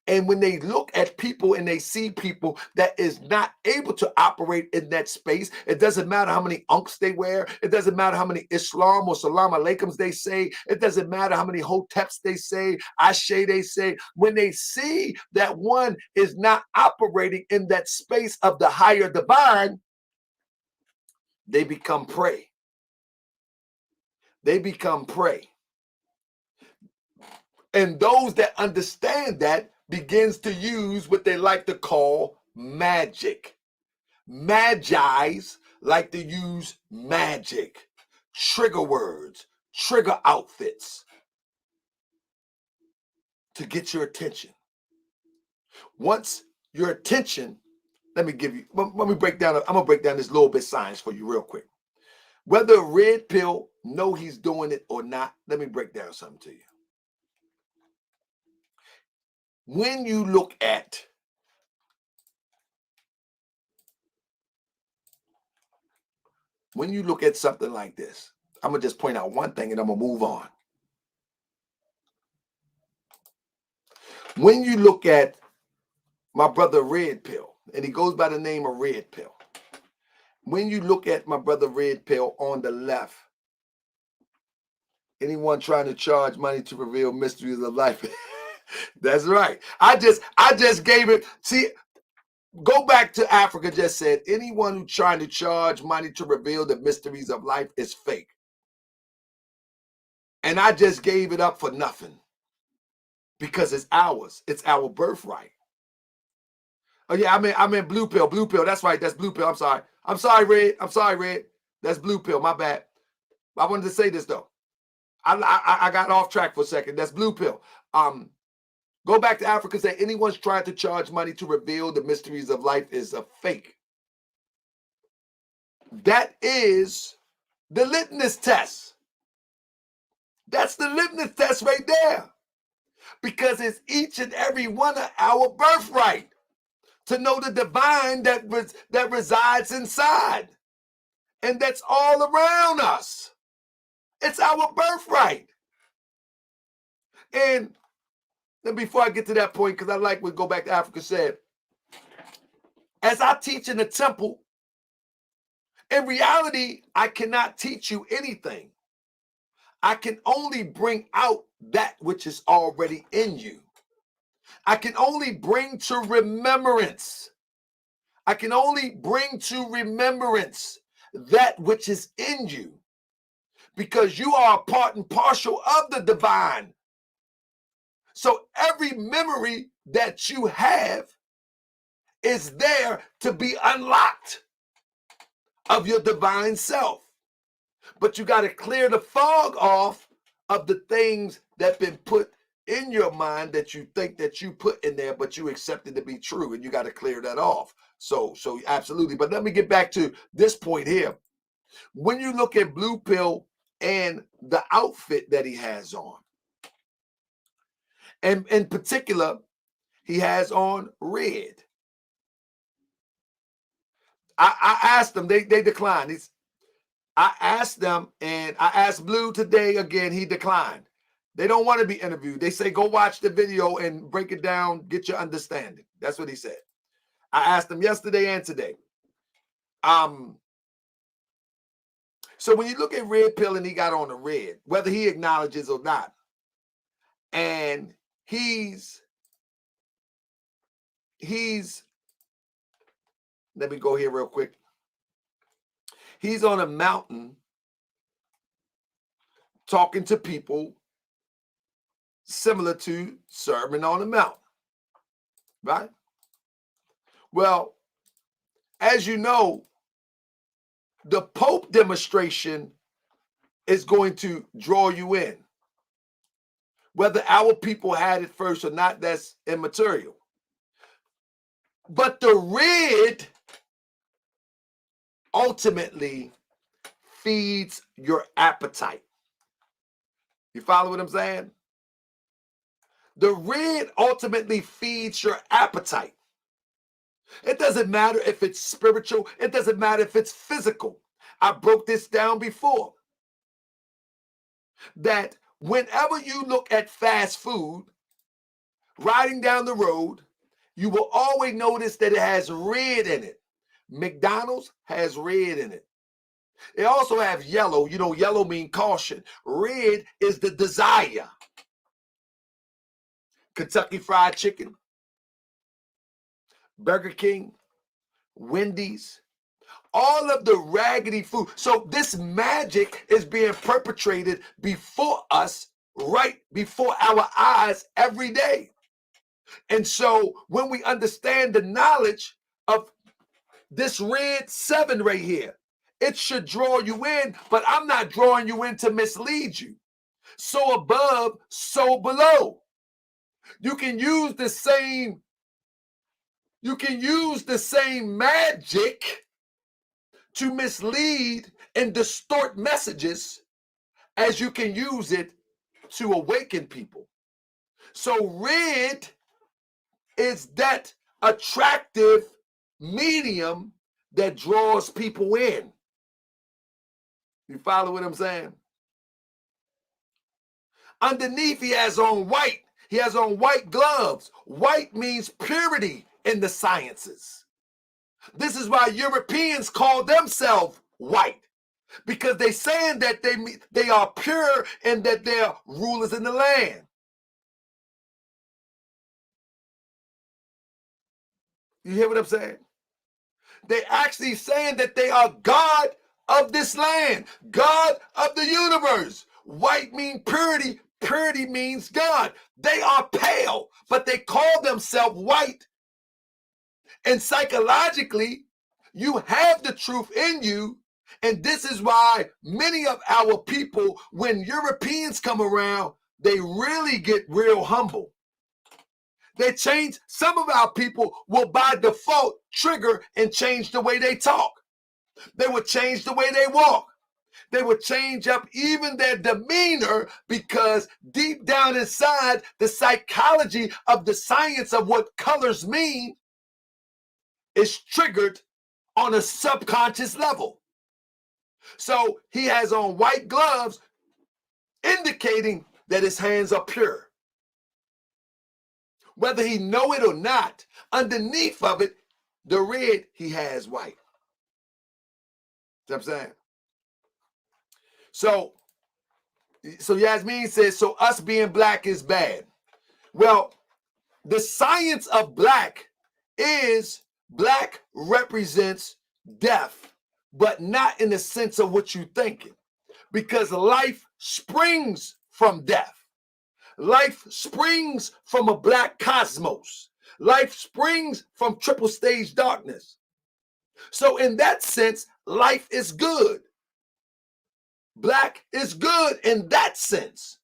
And when they look at people and they see people that is not able to operate in that space, it doesn't matter how many unks they wear. It doesn't matter how many Islam or Salam Aleikums they say. It doesn't matter how many Hoteps they say, Ashe they say. When they see that one is not operating in that space of the higher divine, they become prey. They become prey. And those that understand that begins to use what they like to call magic. Magi's like to use magic, trigger words, trigger outfits to get your attention. Once your attention, let me break down, I'm gonna break down this little bit of science for you real quick. Whether a red pill know he's doing it or not, let me break down something to you. When you look at something like this, I'm gonna just point out one thing and I'm gonna move on. When you look at my brother Red Pill, and he goes by the name of Red Pill. When you look at my brother Red Pill on the left, anyone trying to charge money to reveal mysteries of life. That's right. I just gave it. See, go back to Africa just said, anyone who's trying to charge money to reveal the mysteries of life is fake. And I just gave it up for nothing. Because it's ours. It's our birthright. Oh yeah, I mean blue pill. Blue pill. That's right. That's blue pill. I'm sorry, Red. I'm sorry, Red. That's blue pill. My bad. I wanted to say this though. I got off track for a second. That's blue pill. Go back to Africa and say anyone's trying to charge money to reveal the mysteries of life is a fake. That is the litmus test. That's the litmus test right there. Because it's each and every one of our birthright to know the divine that resides inside. And that's all around us. It's our birthright. And before I get to that point, because I like what Go Back to Africa said, as I teach in the temple, in reality, I cannot teach you anything. I can only bring out that which is already in you. I can only bring to remembrance. I can only bring to remembrance that which is in you. Because you are a part and parcel of the divine. So every memory that you have is there to be unlocked of your divine self. But you got to clear the fog off of the things that been put in your mind that you think that you put in there, but you accept it to be true, and you got to clear that off. So absolutely. But let me get back to this point here. When you look at Blue Pill and the outfit that he has on, and in particular, he has on red. I asked them, they declined. I asked them, and I asked Blue today again, he declined. They don't want to be interviewed. They say, go watch the video and break it down, get your understanding. That's what he said. I asked him yesterday and today. So when you look at Red Pill and he got on the red, whether he acknowledges or not, and he's let me go here real quick. He's on a mountain talking to people similar to Sermon on the Mount, right? Well, as you know, the Pope demonstration is going to draw you in. Whether our people had it first or not, that's immaterial. But the red ultimately feeds your appetite. You follow what I'm saying? The red ultimately feeds your appetite. It doesn't matter if it's spiritual. It doesn't matter if it's physical. I broke this down before. That whenever you look at fast food, riding down the road, you will always notice that it has red in it. McDonald's has red in it. It also have yellow. You know, yellow means caution. Red is the desire. Kentucky Fried Chicken, Burger King, Wendy's, all of the raggedy food. So this magic is being perpetrated before us, right before our eyes every day. And so when we understand the knowledge of this red 7 right here, it should draw you in, but I'm not drawing you in to mislead you. So above, so below. You can use the same magic to mislead and distort messages as you can use it to awaken people. So red is that attractive medium that draws people in. You follow what I'm saying? Underneath, he has on white. He has on white gloves. White means purity in the sciences. This is why Europeans call themselves white, because they're saying that they are pure and that they're rulers in the land. You hear what I'm saying? They're actually saying that they are God of this land, God of the universe. White means purity. Purity means God. They are pale, but they call themselves white. And psychologically, you have the truth in you. And this is why many of our people, when Europeans come around, they really get real humble. They change. Some of our people will by default trigger and change the way they talk. They will change the way they walk. They would change up even their demeanor, because deep down inside, the psychology of the science of what colors mean is triggered on a subconscious level. So he has on white gloves, indicating that his hands are pure. Whether he know it or not, underneath of it, the red, he has white. You know what I'm saying? So Yasmin says, so us being black is bad. Well, the science of black is black represents death, but not in the sense of what you're thinking, because life springs from death. Life springs from a black cosmos. Life springs from triple stage darkness. So in that sense, life is good. Black is good in that sense.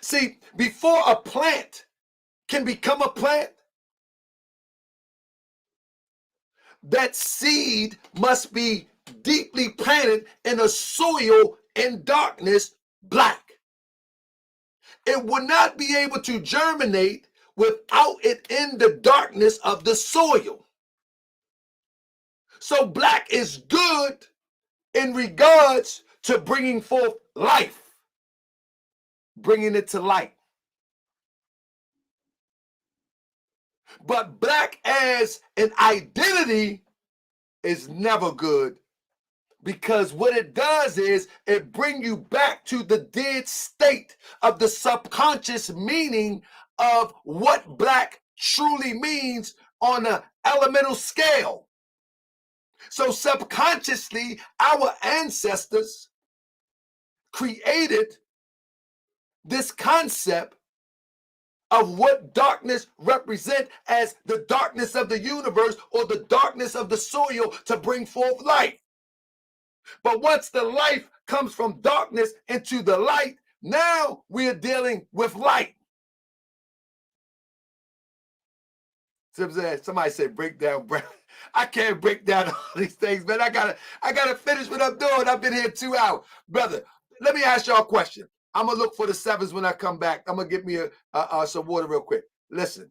See, before a plant can become a plant, that seed must be deeply planted in a soil in darkness, black. It would not be able to germinate without it in the darkness of the soil. So black is good in regards to bringing forth life, bringing it to light. But black as an identity is never good, because what it does is it brings you back to the dead state of the subconscious meaning of what black truly means on an elemental scale. So subconsciously, our ancestors created this concept of what darkness represent as the darkness of the universe or the darkness of the soil to bring forth light. But once the life comes from darkness into the light, Now we're dealing with light. Somebody said break down. I can't break down all these things, man. I gotta finish what I'm doing. I've been here 2 hours. Brother, let me ask y'all a question. I'm gonna look for the sevens when I come back. I'm gonna get me some water real quick. Listen,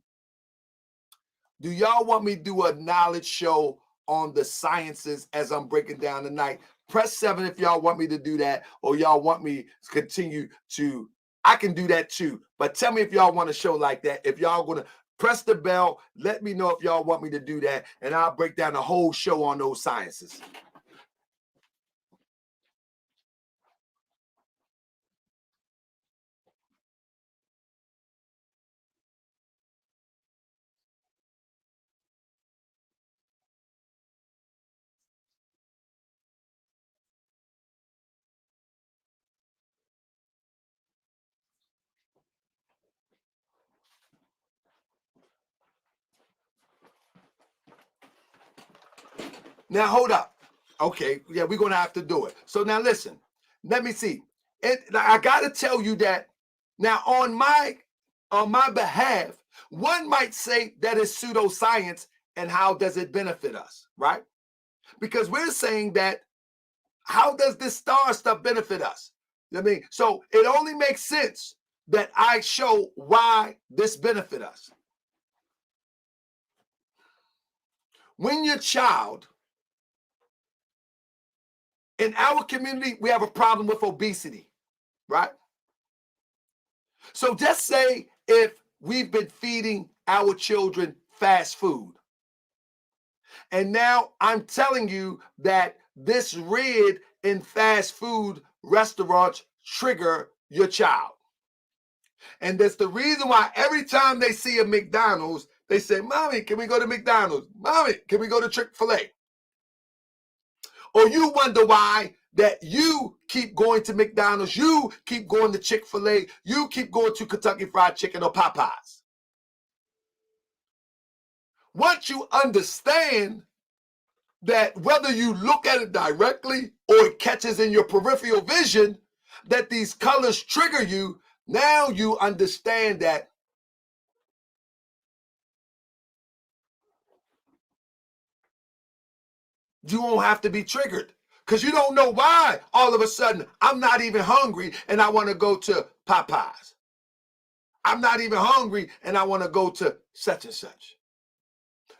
do y'all want me to do a knowledge show on the sciences as I'm breaking down tonight? Press 7 if y'all want me to do that, or y'all want me to continue to. I can do that too, but tell me if y'all want a show like that. If y'all gonna press the bell, let me know if y'all want me to do that, and I'll break down the whole show on those sciences. Now hold up. Okay, yeah, we're gonna have to do it. So now listen, let me see. I gotta tell you that now on my behalf, one might say that is pseudoscience, and how does it benefit us, right? Because we're saying that how does this star stuff benefit us? I mean, so it only makes sense that I show why this benefit us. When your child, in our community, we have a problem with obesity, right? So just say if we've been feeding our children fast food, and now I'm telling you that this red in fast food restaurants trigger your child. And that's the reason why every time they see a McDonald's, they say, Mommy, can we go to McDonald's? Mommy, can we go to Chick-fil-A? Or you wonder why that you keep going to McDonald's, you keep going to Chick-fil-A, you keep going to Kentucky Fried Chicken or Popeyes. Once you understand that whether you look at it directly or it catches in your peripheral vision, that these colors trigger you, now you understand that you won't have to be triggered, because you don't know why all of a sudden I'm not even hungry and I want to go to Popeyes. I'm not even hungry and I want to go to such and such.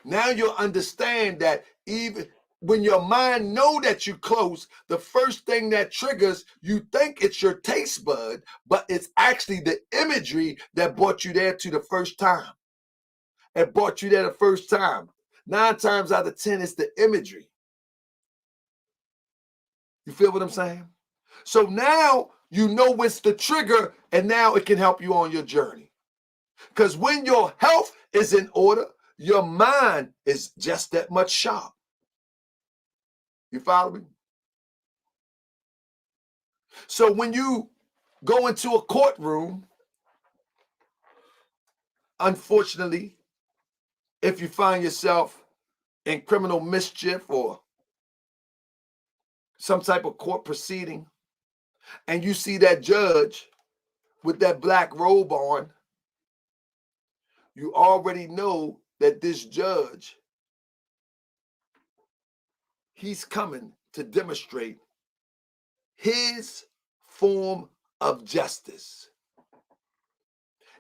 Now you'll understand that even when your mind know that you're close, the first thing that triggers, you think it's your taste bud, but it's actually the imagery that brought you there to the first time. It brought you there the first time. 9 times out of 10, it's the imagery. You feel what I'm saying? So now you know what's the trigger, and now it can help you on your journey. Because when your health is in order, your mind is just that much sharp. You follow me? So when you go into a courtroom, unfortunately, if you find yourself in criminal mischief or some type of court proceeding, and you see that judge with that black robe on, you already know that this judge, he's coming to demonstrate his form of justice.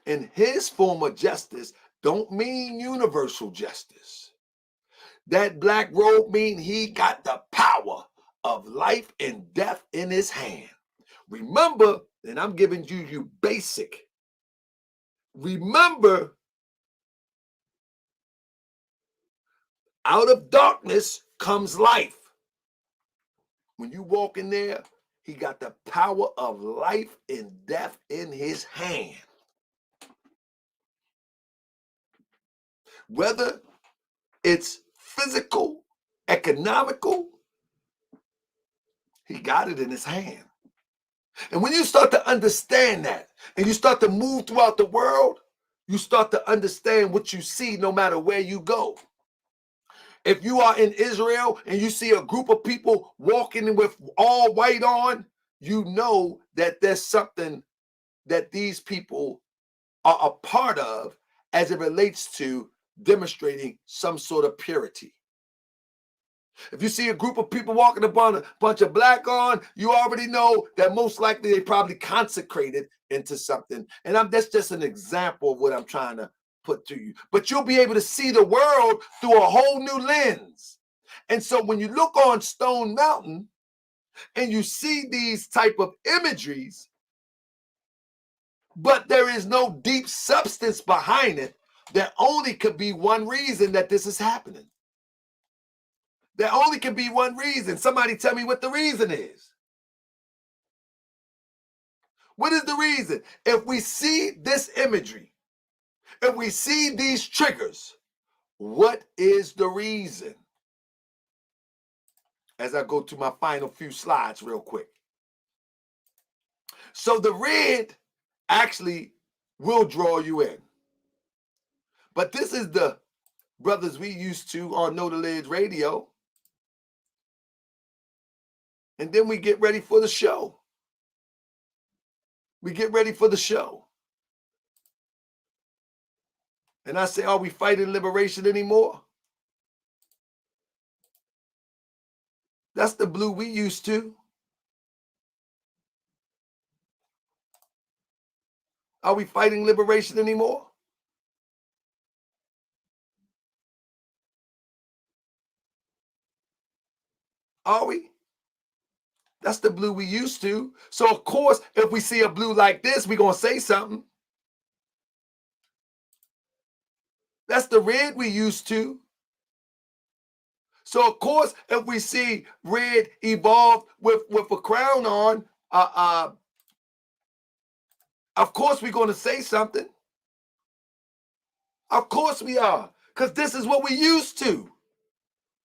And his form of justice don't mean universal justice. That black robe mean he got the power of life and death in his hand. Remember, and I'm giving you basic. Remember, out of darkness comes life. When you walk in there, he got the power of life and death in his hand. Whether it's physical, economical, he got it in his hand. And when you start to understand that, and you start to move throughout the world, you start to understand what you see no matter where you go. If you are in Israel and you see a group of people walking with all white on, you know that there's something that these people are a part of as it relates to demonstrating some sort of purity. If you see a group of people walking upon a bunch of black on, you already know that most likely they probably consecrated into something. And that's just an example of what I'm trying to put to you. But you'll be able to see the world through a whole new lens. And so when you look on Stone Mountain and you see these type of imageries, but there is no deep substance behind it, there only could be one reason that this is happening. There only can be one reason. Somebody tell me what the reason is. What is the reason? If we see this imagery, if we see these triggers, what is the reason? As I go to my final few slides real quick. So the red actually will draw you in. But this is the brothers we used to on Know the Ledge Radio. And then we get ready for the show. We get ready for the show. And I say, are we fighting liberation anymore? That's the blue we used to. Are we fighting liberation anymore? Are we? That's the blue we used to. So, of course, if we see a blue like this, we're going to say something. That's the red we used to. So, of course, if we see red evolve with a crown on, of course we're going to say something. Of course we are, because this is what we used to.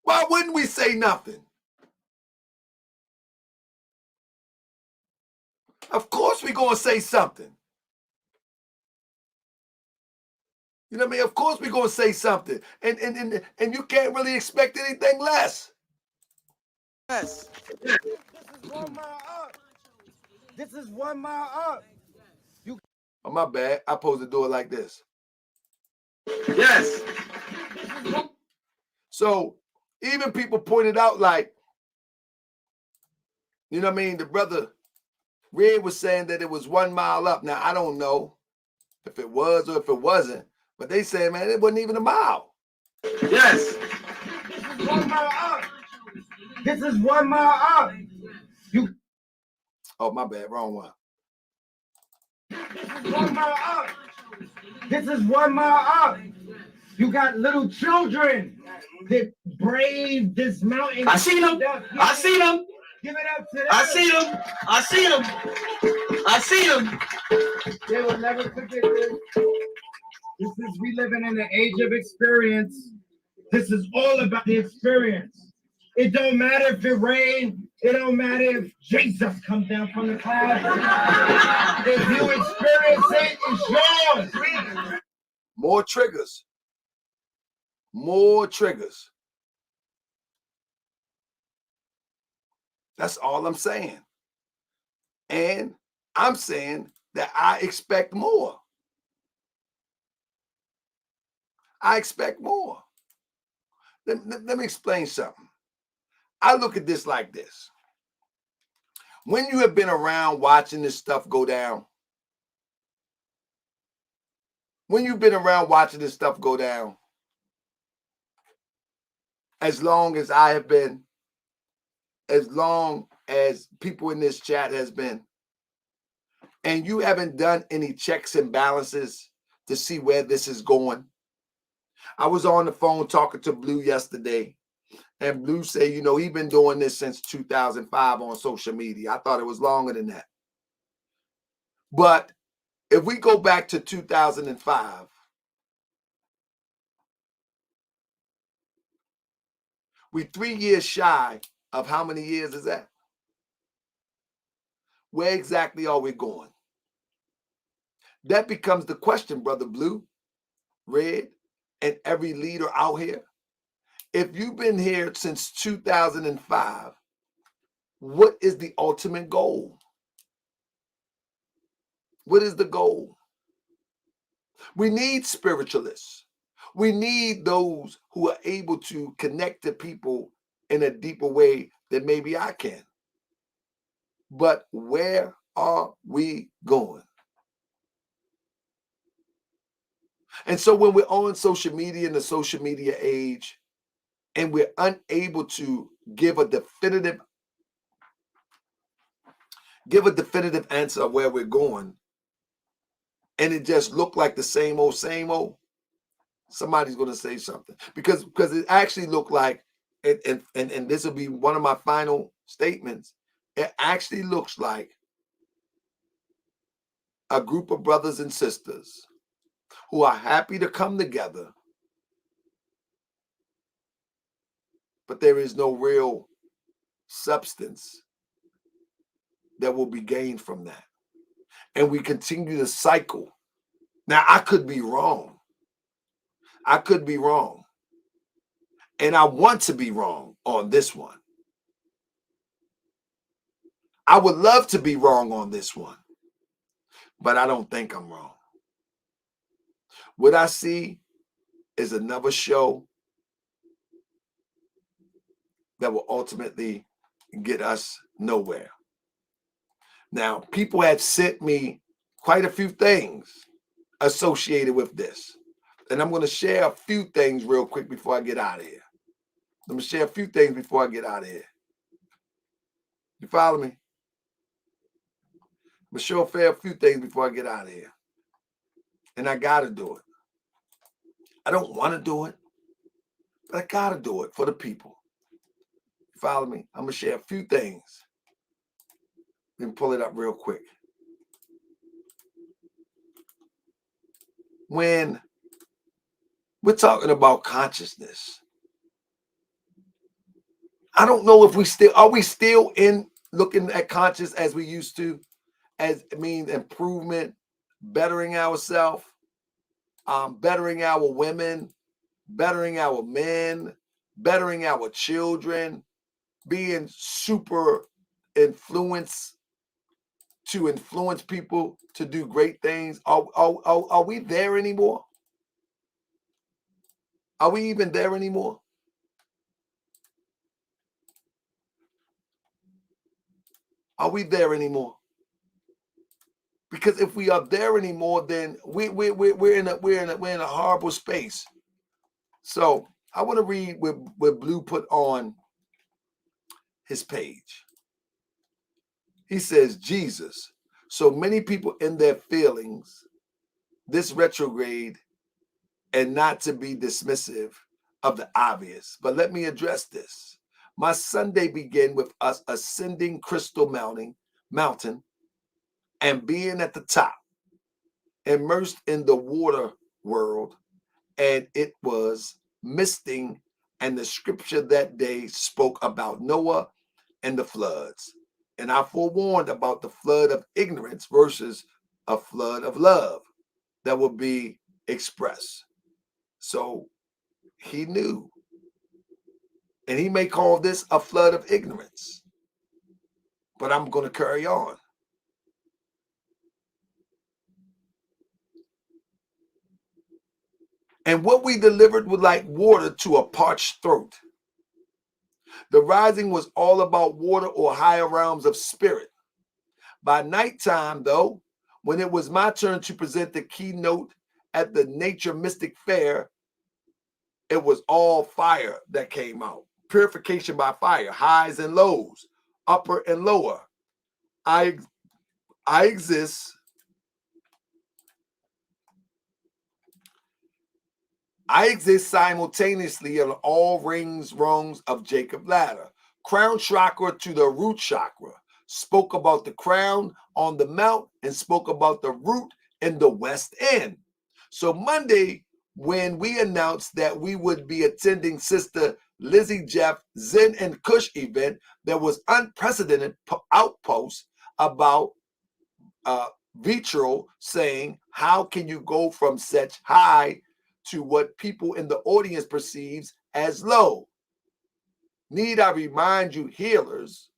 Why wouldn't we say nothing? Of course we're going to say something. You know what I mean? Of course we're going to say something. And you can't really expect anything less. Yes. This is 1 mile up. This is 1 mile up. Oh, my bad. I'm supposed to do it like this. Yes. So even people pointed out, like, you know what I mean? The brother Red was saying that it was 1 mile up. Now, I don't know if it was or if it wasn't, but they said, man, it wasn't even a mile. Yes. This is 1 mile up. This is 1 mile up. Oh, my bad. Wrong one. This is 1 mile up. This is 1 mile up. You got little children that brave this mountain. I see them. I see them. Give it up to them. I see them. I see them. I see them. They will never forget this. This is, we living in an age of experience. This is all about the experience. It don't matter if it rains. It don't matter if Jesus comes down from the clouds. If you experience it, it's yours. More triggers. More triggers. That's all I'm saying. And I'm saying that I expect more. I expect more. Let me explain something. I look at this like this. When you have been around watching this stuff go down, when you've been around watching this stuff go down, as long as I have been, as long as people in this chat has been, and you haven't done any checks and balances to see where this is going. I was on the phone talking to Blue yesterday, and Blue said, you know, he's been doing this since 2005 on social media. I thought it was longer than that. But if we go back to 2005, we're 3 years shy of how many years is that? Where exactly are we going? That becomes the question, Brother Blue, Red, and every leader out here. If you've been here since 2005, what is the ultimate goal? What is the goal? We need spiritualists. We need those who are able to connect to people in a deeper way than maybe I can. But where are we going? And so when we're on social media in the social media age, and we're unable to give a definitive answer of where we're going, and it just looked like the same old, somebody's going to say something. Because it actually looked like, and this will be one of my final statements, it actually looks like a group of brothers and sisters who are happy to come together, but there is no real substance that will be gained from that. And we continue to cycle. Now, I could be wrong. I could be wrong. And I want to be wrong on this one. I would love to be wrong on this one, but I don't think I'm wrong. What I see is another show that will ultimately get us nowhere. Now, people have sent me quite a few things associated with this. And I'm going to share a few things real quick before I get out of here. I'm going to share a few things before I get out of here. You follow me? I'm going to share a few things before I get out of here. And I got to do it. I don't want to do it, but I got to do it for the people. You follow me? I'm going to share a few things. Then pull it up real quick. When we're talking about consciousness, I don't know if are we still in looking at conscious as we used to, as it means improvement, bettering ourselves, bettering our women, bettering our men, bettering our children, being super influence to influence people to do great things. Are we there anymore? Are we even there anymore? Are we there anymore? Because if we are there anymore, then we're in a horrible space. So I want to read what Blue put on his page. He says, Jesus. So many people in their feelings, this retrograde, and not to be dismissive of the obvious. But let me address this. My Sunday began with us ascending Crystal Mountain and being at the top, immersed in the water world, and it was misting, and the scripture that day spoke about Noah and the floods. And I forewarned about the flood of ignorance versus a flood of love that will be expressed. So he knew. And he may call this a flood of ignorance. But I'm going to carry on. And what we delivered was like water to a parched throat. The rising was all about water or higher realms of spirit. By nighttime, though, when it was my turn to present the keynote at the Nature Mystic Fair, it was all fire that came out. Purification by fire, highs and lows, upper and lower. I exist. I exist simultaneously on all rungs of Jacob ladder. Crown chakra to the root chakra. Spoke about the crown on the mount and spoke about the root in the west end. So Monday, when we announced that we would be attending Sister Lizzie Jeff Zen and Kush event, there was unprecedented outposts about Vitro saying, how can you go from such high to what people in the audience perceives as low? Need I remind you, healers,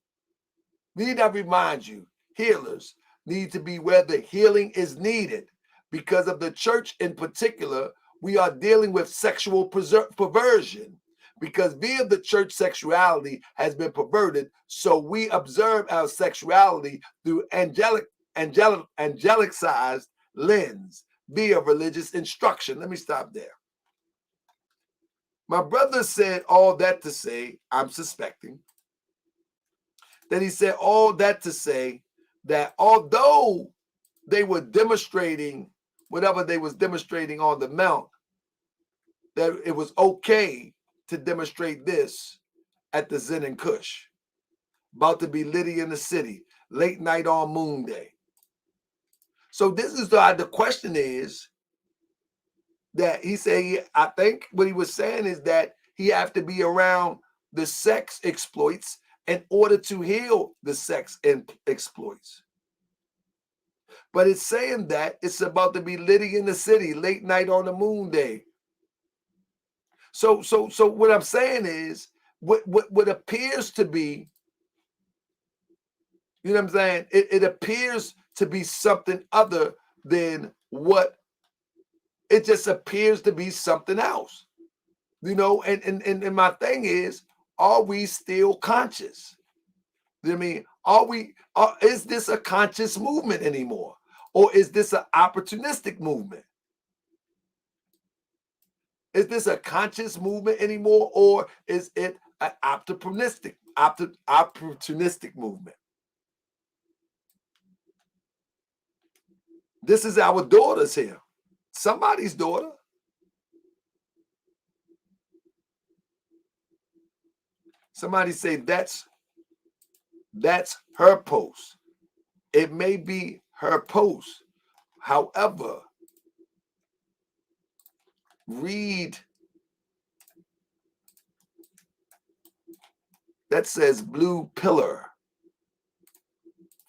need to be where the healing is needed. Because of the church in particular, we are dealing with sexual perversion. Because via the church, sexuality has been perverted, so we observe our sexuality through angelicized lens via religious instruction. Let me stop there. My brother said all that to say, I'm suspecting, that he said all that to say that although they were demonstrating whatever they was demonstrating on the mount, that it was okay to demonstrate this at the Zen and Kush, about to be Liddy in the city, late night on Moon Day. So this is the question is that he said, I think what he was saying is that he have to be around the sex exploits in order to heal the sex exploits. But it's saying that it's about to be Liddy in the city, late night on the Moon Day. So what I'm saying is, what appears to be, you know what I'm saying? It appears to be something other than what it just appears to be something else. You know, and my thing is, are we still conscious? You know what I mean? Is this a conscious movement anymore? Or is this an opportunistic movement? Is this a conscious movement anymore, or is it an opportunistic movement? This is our daughters here. Somebody's daughter. Somebody say that's her post. It may be her post. However, read that says Blue Pillar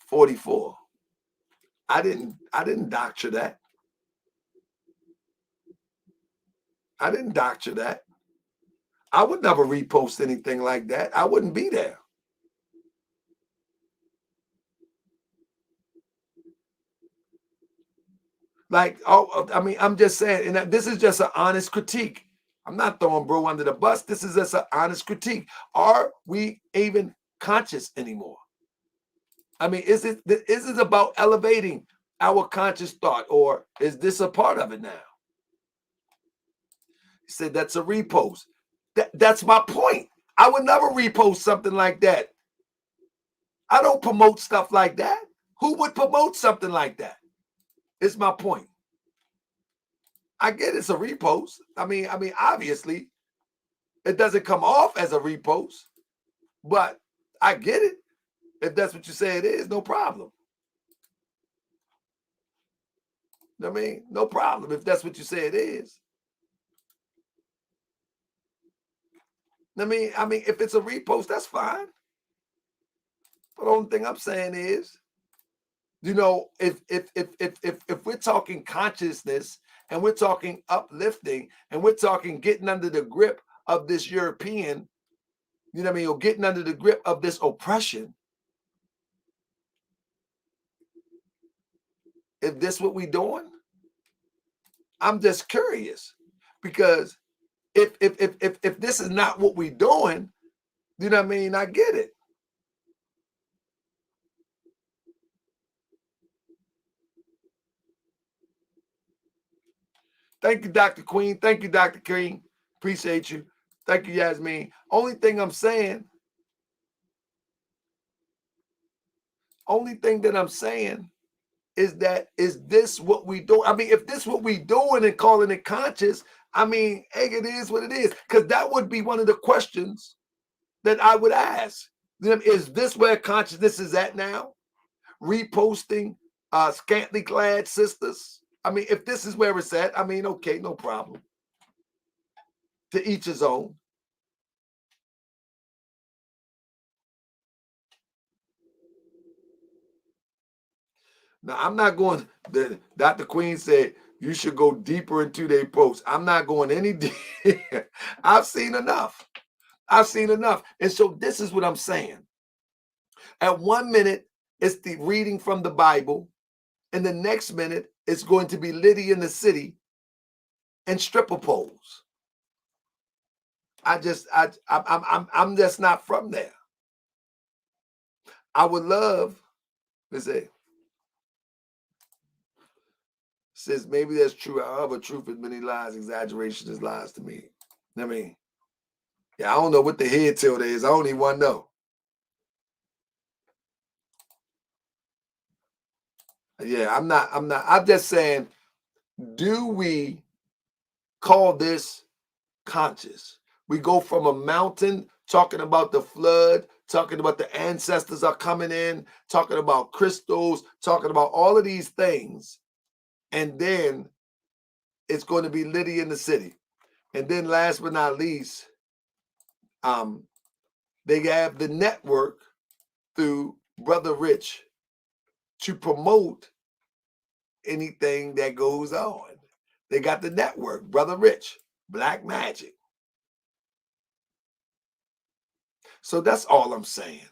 44. I didn't doctor that. I didn't doctor that. I would never repost anything like that. I wouldn't be there. Like, I mean, I'm just saying, and this is just an honest critique. I'm not throwing bro under the bus. This is just an honest critique. Are we even conscious anymore? I mean, is it about elevating our conscious thought, or is this a part of it now? He said that's a repost. That's my point. I would never repost something like that. I don't promote stuff like that. Who would promote something like that? It's my point. I get it's a repost. I mean, obviously, it doesn't come off as a repost, but I get it. If that's what you say it is, no problem. I mean, no problem if that's what you say it is. I mean, if it's a repost, that's fine. But the only thing I'm saying is, you know, if we're talking consciousness and we're talking uplifting and we're talking getting under the grip of this European, you know what I mean, or getting under the grip of this oppression, if this what we doing, I'm just curious, because if this is not what we doing, you know what I mean, I get it. Thank you, Dr. Queen. Thank you, Dr. King. Appreciate you. Thank you, Yasmin. Only thing that I'm saying is that, is this what we do? I mean, if this what we doing and calling it conscious, I mean, hey, it is what it is. Because that would be one of the questions that I would ask them. Is this where consciousness is at now? Reposting scantily clad sisters? I mean, if this is where it's at, I mean, okay, no problem. To each his own. Now, I'm not going, Dr. Queen said, you should go deeper into their posts. I'm not going any deeper. I've seen enough. And so this is what I'm saying. At 1 minute, it's the reading from the Bible. And the next minute, it's going to be Liddy in the city and stripper poles. I'm just not from there. I would love, let's say, says maybe that's true. However, truth is many lies, exaggeration is lies to me. I mean, yeah, I don't know what the head tilt is. I don't even want to know. Yeah, I'm just saying, do we call this conscious? We go from a mountain talking about the flood, talking about the ancestors are coming in, talking about crystals, talking about all of these things. And then it's going to be Liddy in the city. And then last but not least, they have the network through Brother Rich to promote anything that goes on. They got the network, Brother Rich, Black Magic. So that's all I'm saying.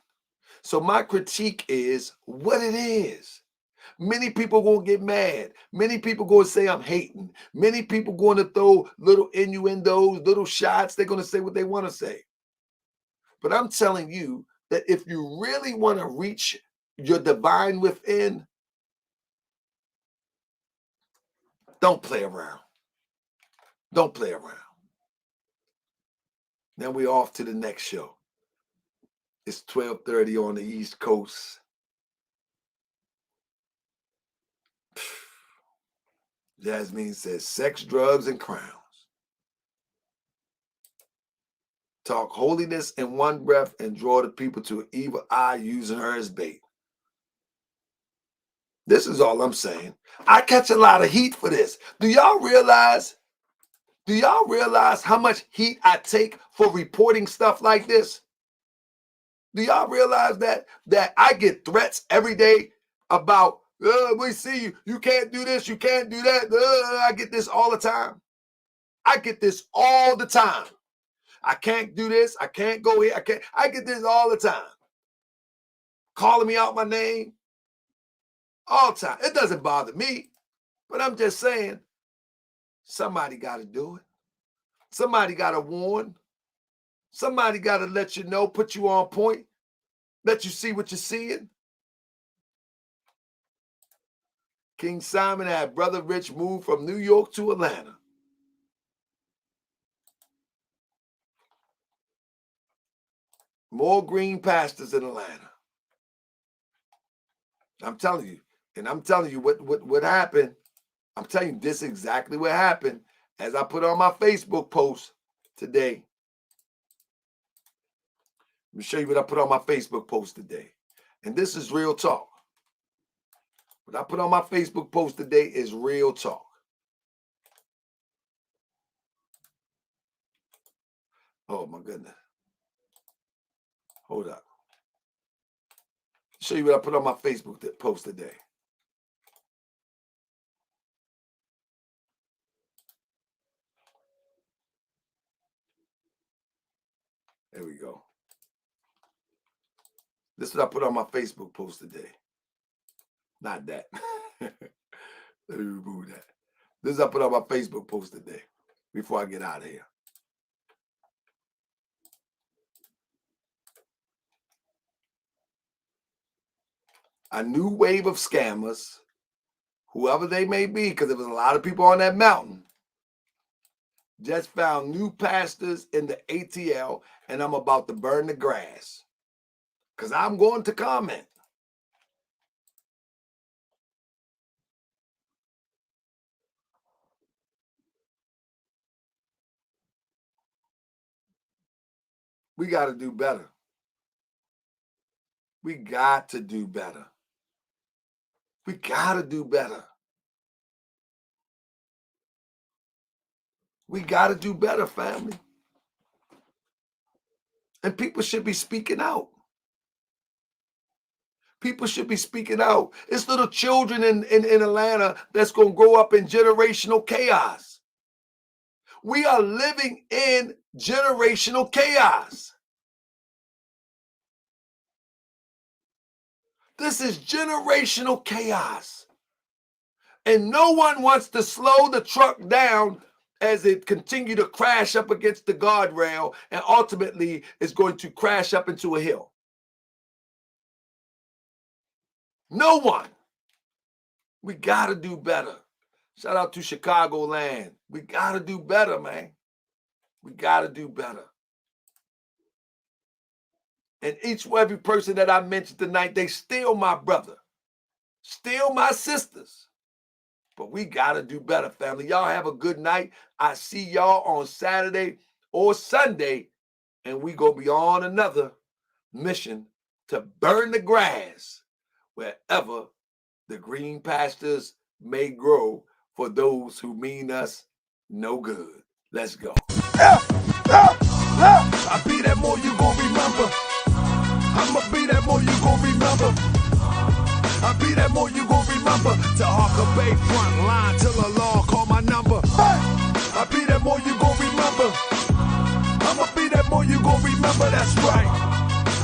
So my critique is what it is. Many people going to get mad. Many people going to say I'm hating. Many people going to throw little innuendos, little shots. They're going to say what they want to say. But I'm telling you that if you really want to reach your divine within, don't play around. Don't play around. Then we're off to the next show. It's 12:30 on the East Coast. Jasmine says, sex, drugs, and crowns. Talk holiness in one breath and draw the people to an evil eye using her as bait. This is all I'm saying. I catch a lot of heat for this. Do y'all realize how much heat I take for reporting stuff like this? Do y'all realize that I get threats every day about, we see you, you can't do this, you can't do that. I get this all the time. I get this all the time. I can't do this, I can't go here, I get this all the time. Calling me out my name all the time. It doesn't bother me, but I'm just saying, somebody got to do it. Somebody got to warn. Somebody got to let you know, put you on point, let you see what you're seeing. King Simon had Brother Rich move from New York to Atlanta. More green pastures in Atlanta. I'm telling you. And I'm telling you what happened. I'm telling you, this is exactly what happened. As I put on my Facebook post today. Let me show you what I put on my Facebook post today. And this is real talk. What I put on my Facebook post today is real talk. Oh my goodness. Hold up. Show you what I put on my Facebook post today. There we go. This is what I put on my Facebook post today. Not that. Let me remove that. This is what I put on my Facebook post today before I get out of here. A new wave of scammers, whoever they may be, because there was a lot of people on that mountain, just found new pastors in the ATL, and I'm about to burn the grass because I'm going to comment. We got to do better. We got to do better. We got to do better. We got to do better, family. And people should be speaking out. People should be speaking out. It's little children in Atlanta that's going to grow up in generational chaos. We are living in generational chaos. This is generational chaos. And no one wants to slow the truck down as it continue to crash up against the guardrail and ultimately is going to crash up into a hill. No one. We got to do better. Shout out to Chicagoland. We got to do better, man. We got to do better. And each and every person that I mentioned tonight, they still my brother, still my sisters. But we got to do better, family. Y'all have a good night. I see y'all on Saturday or Sunday, and we going to be on another mission to burn the grass wherever the green pastures may grow for those who mean us no good. Let's go. I be that more you gon' remember. I'ma be that more you gon' remember. I be that more you gon' remember. To Harker Bay front line till the law call my number. I be that more you gon' remember. I'ma be that more you gon' remember. That's right.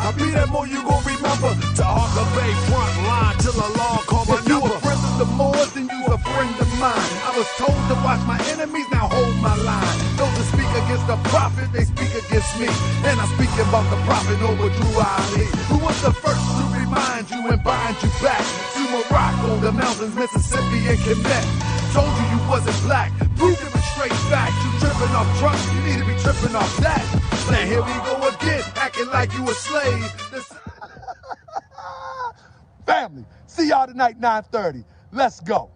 I be that more you gon' remember. To Harker Bay front line till the law call my number. If you a friend of the Moors, then you a friend of mine. I was told to watch my enemies, now hold my line. Those that speak against the prophet, they speak against me. And I'm speaking about the prophet over Drew Ali, who was the first to remind you and bind you back to Morocco, the mountains, Mississippi, and Quebec. Told you you wasn't black, proved it with straight facts. You tripping off trucks, you need to be tripping off that. Now here we go again, acting like you a slave. Family, see y'all tonight, 9:30. Let's go.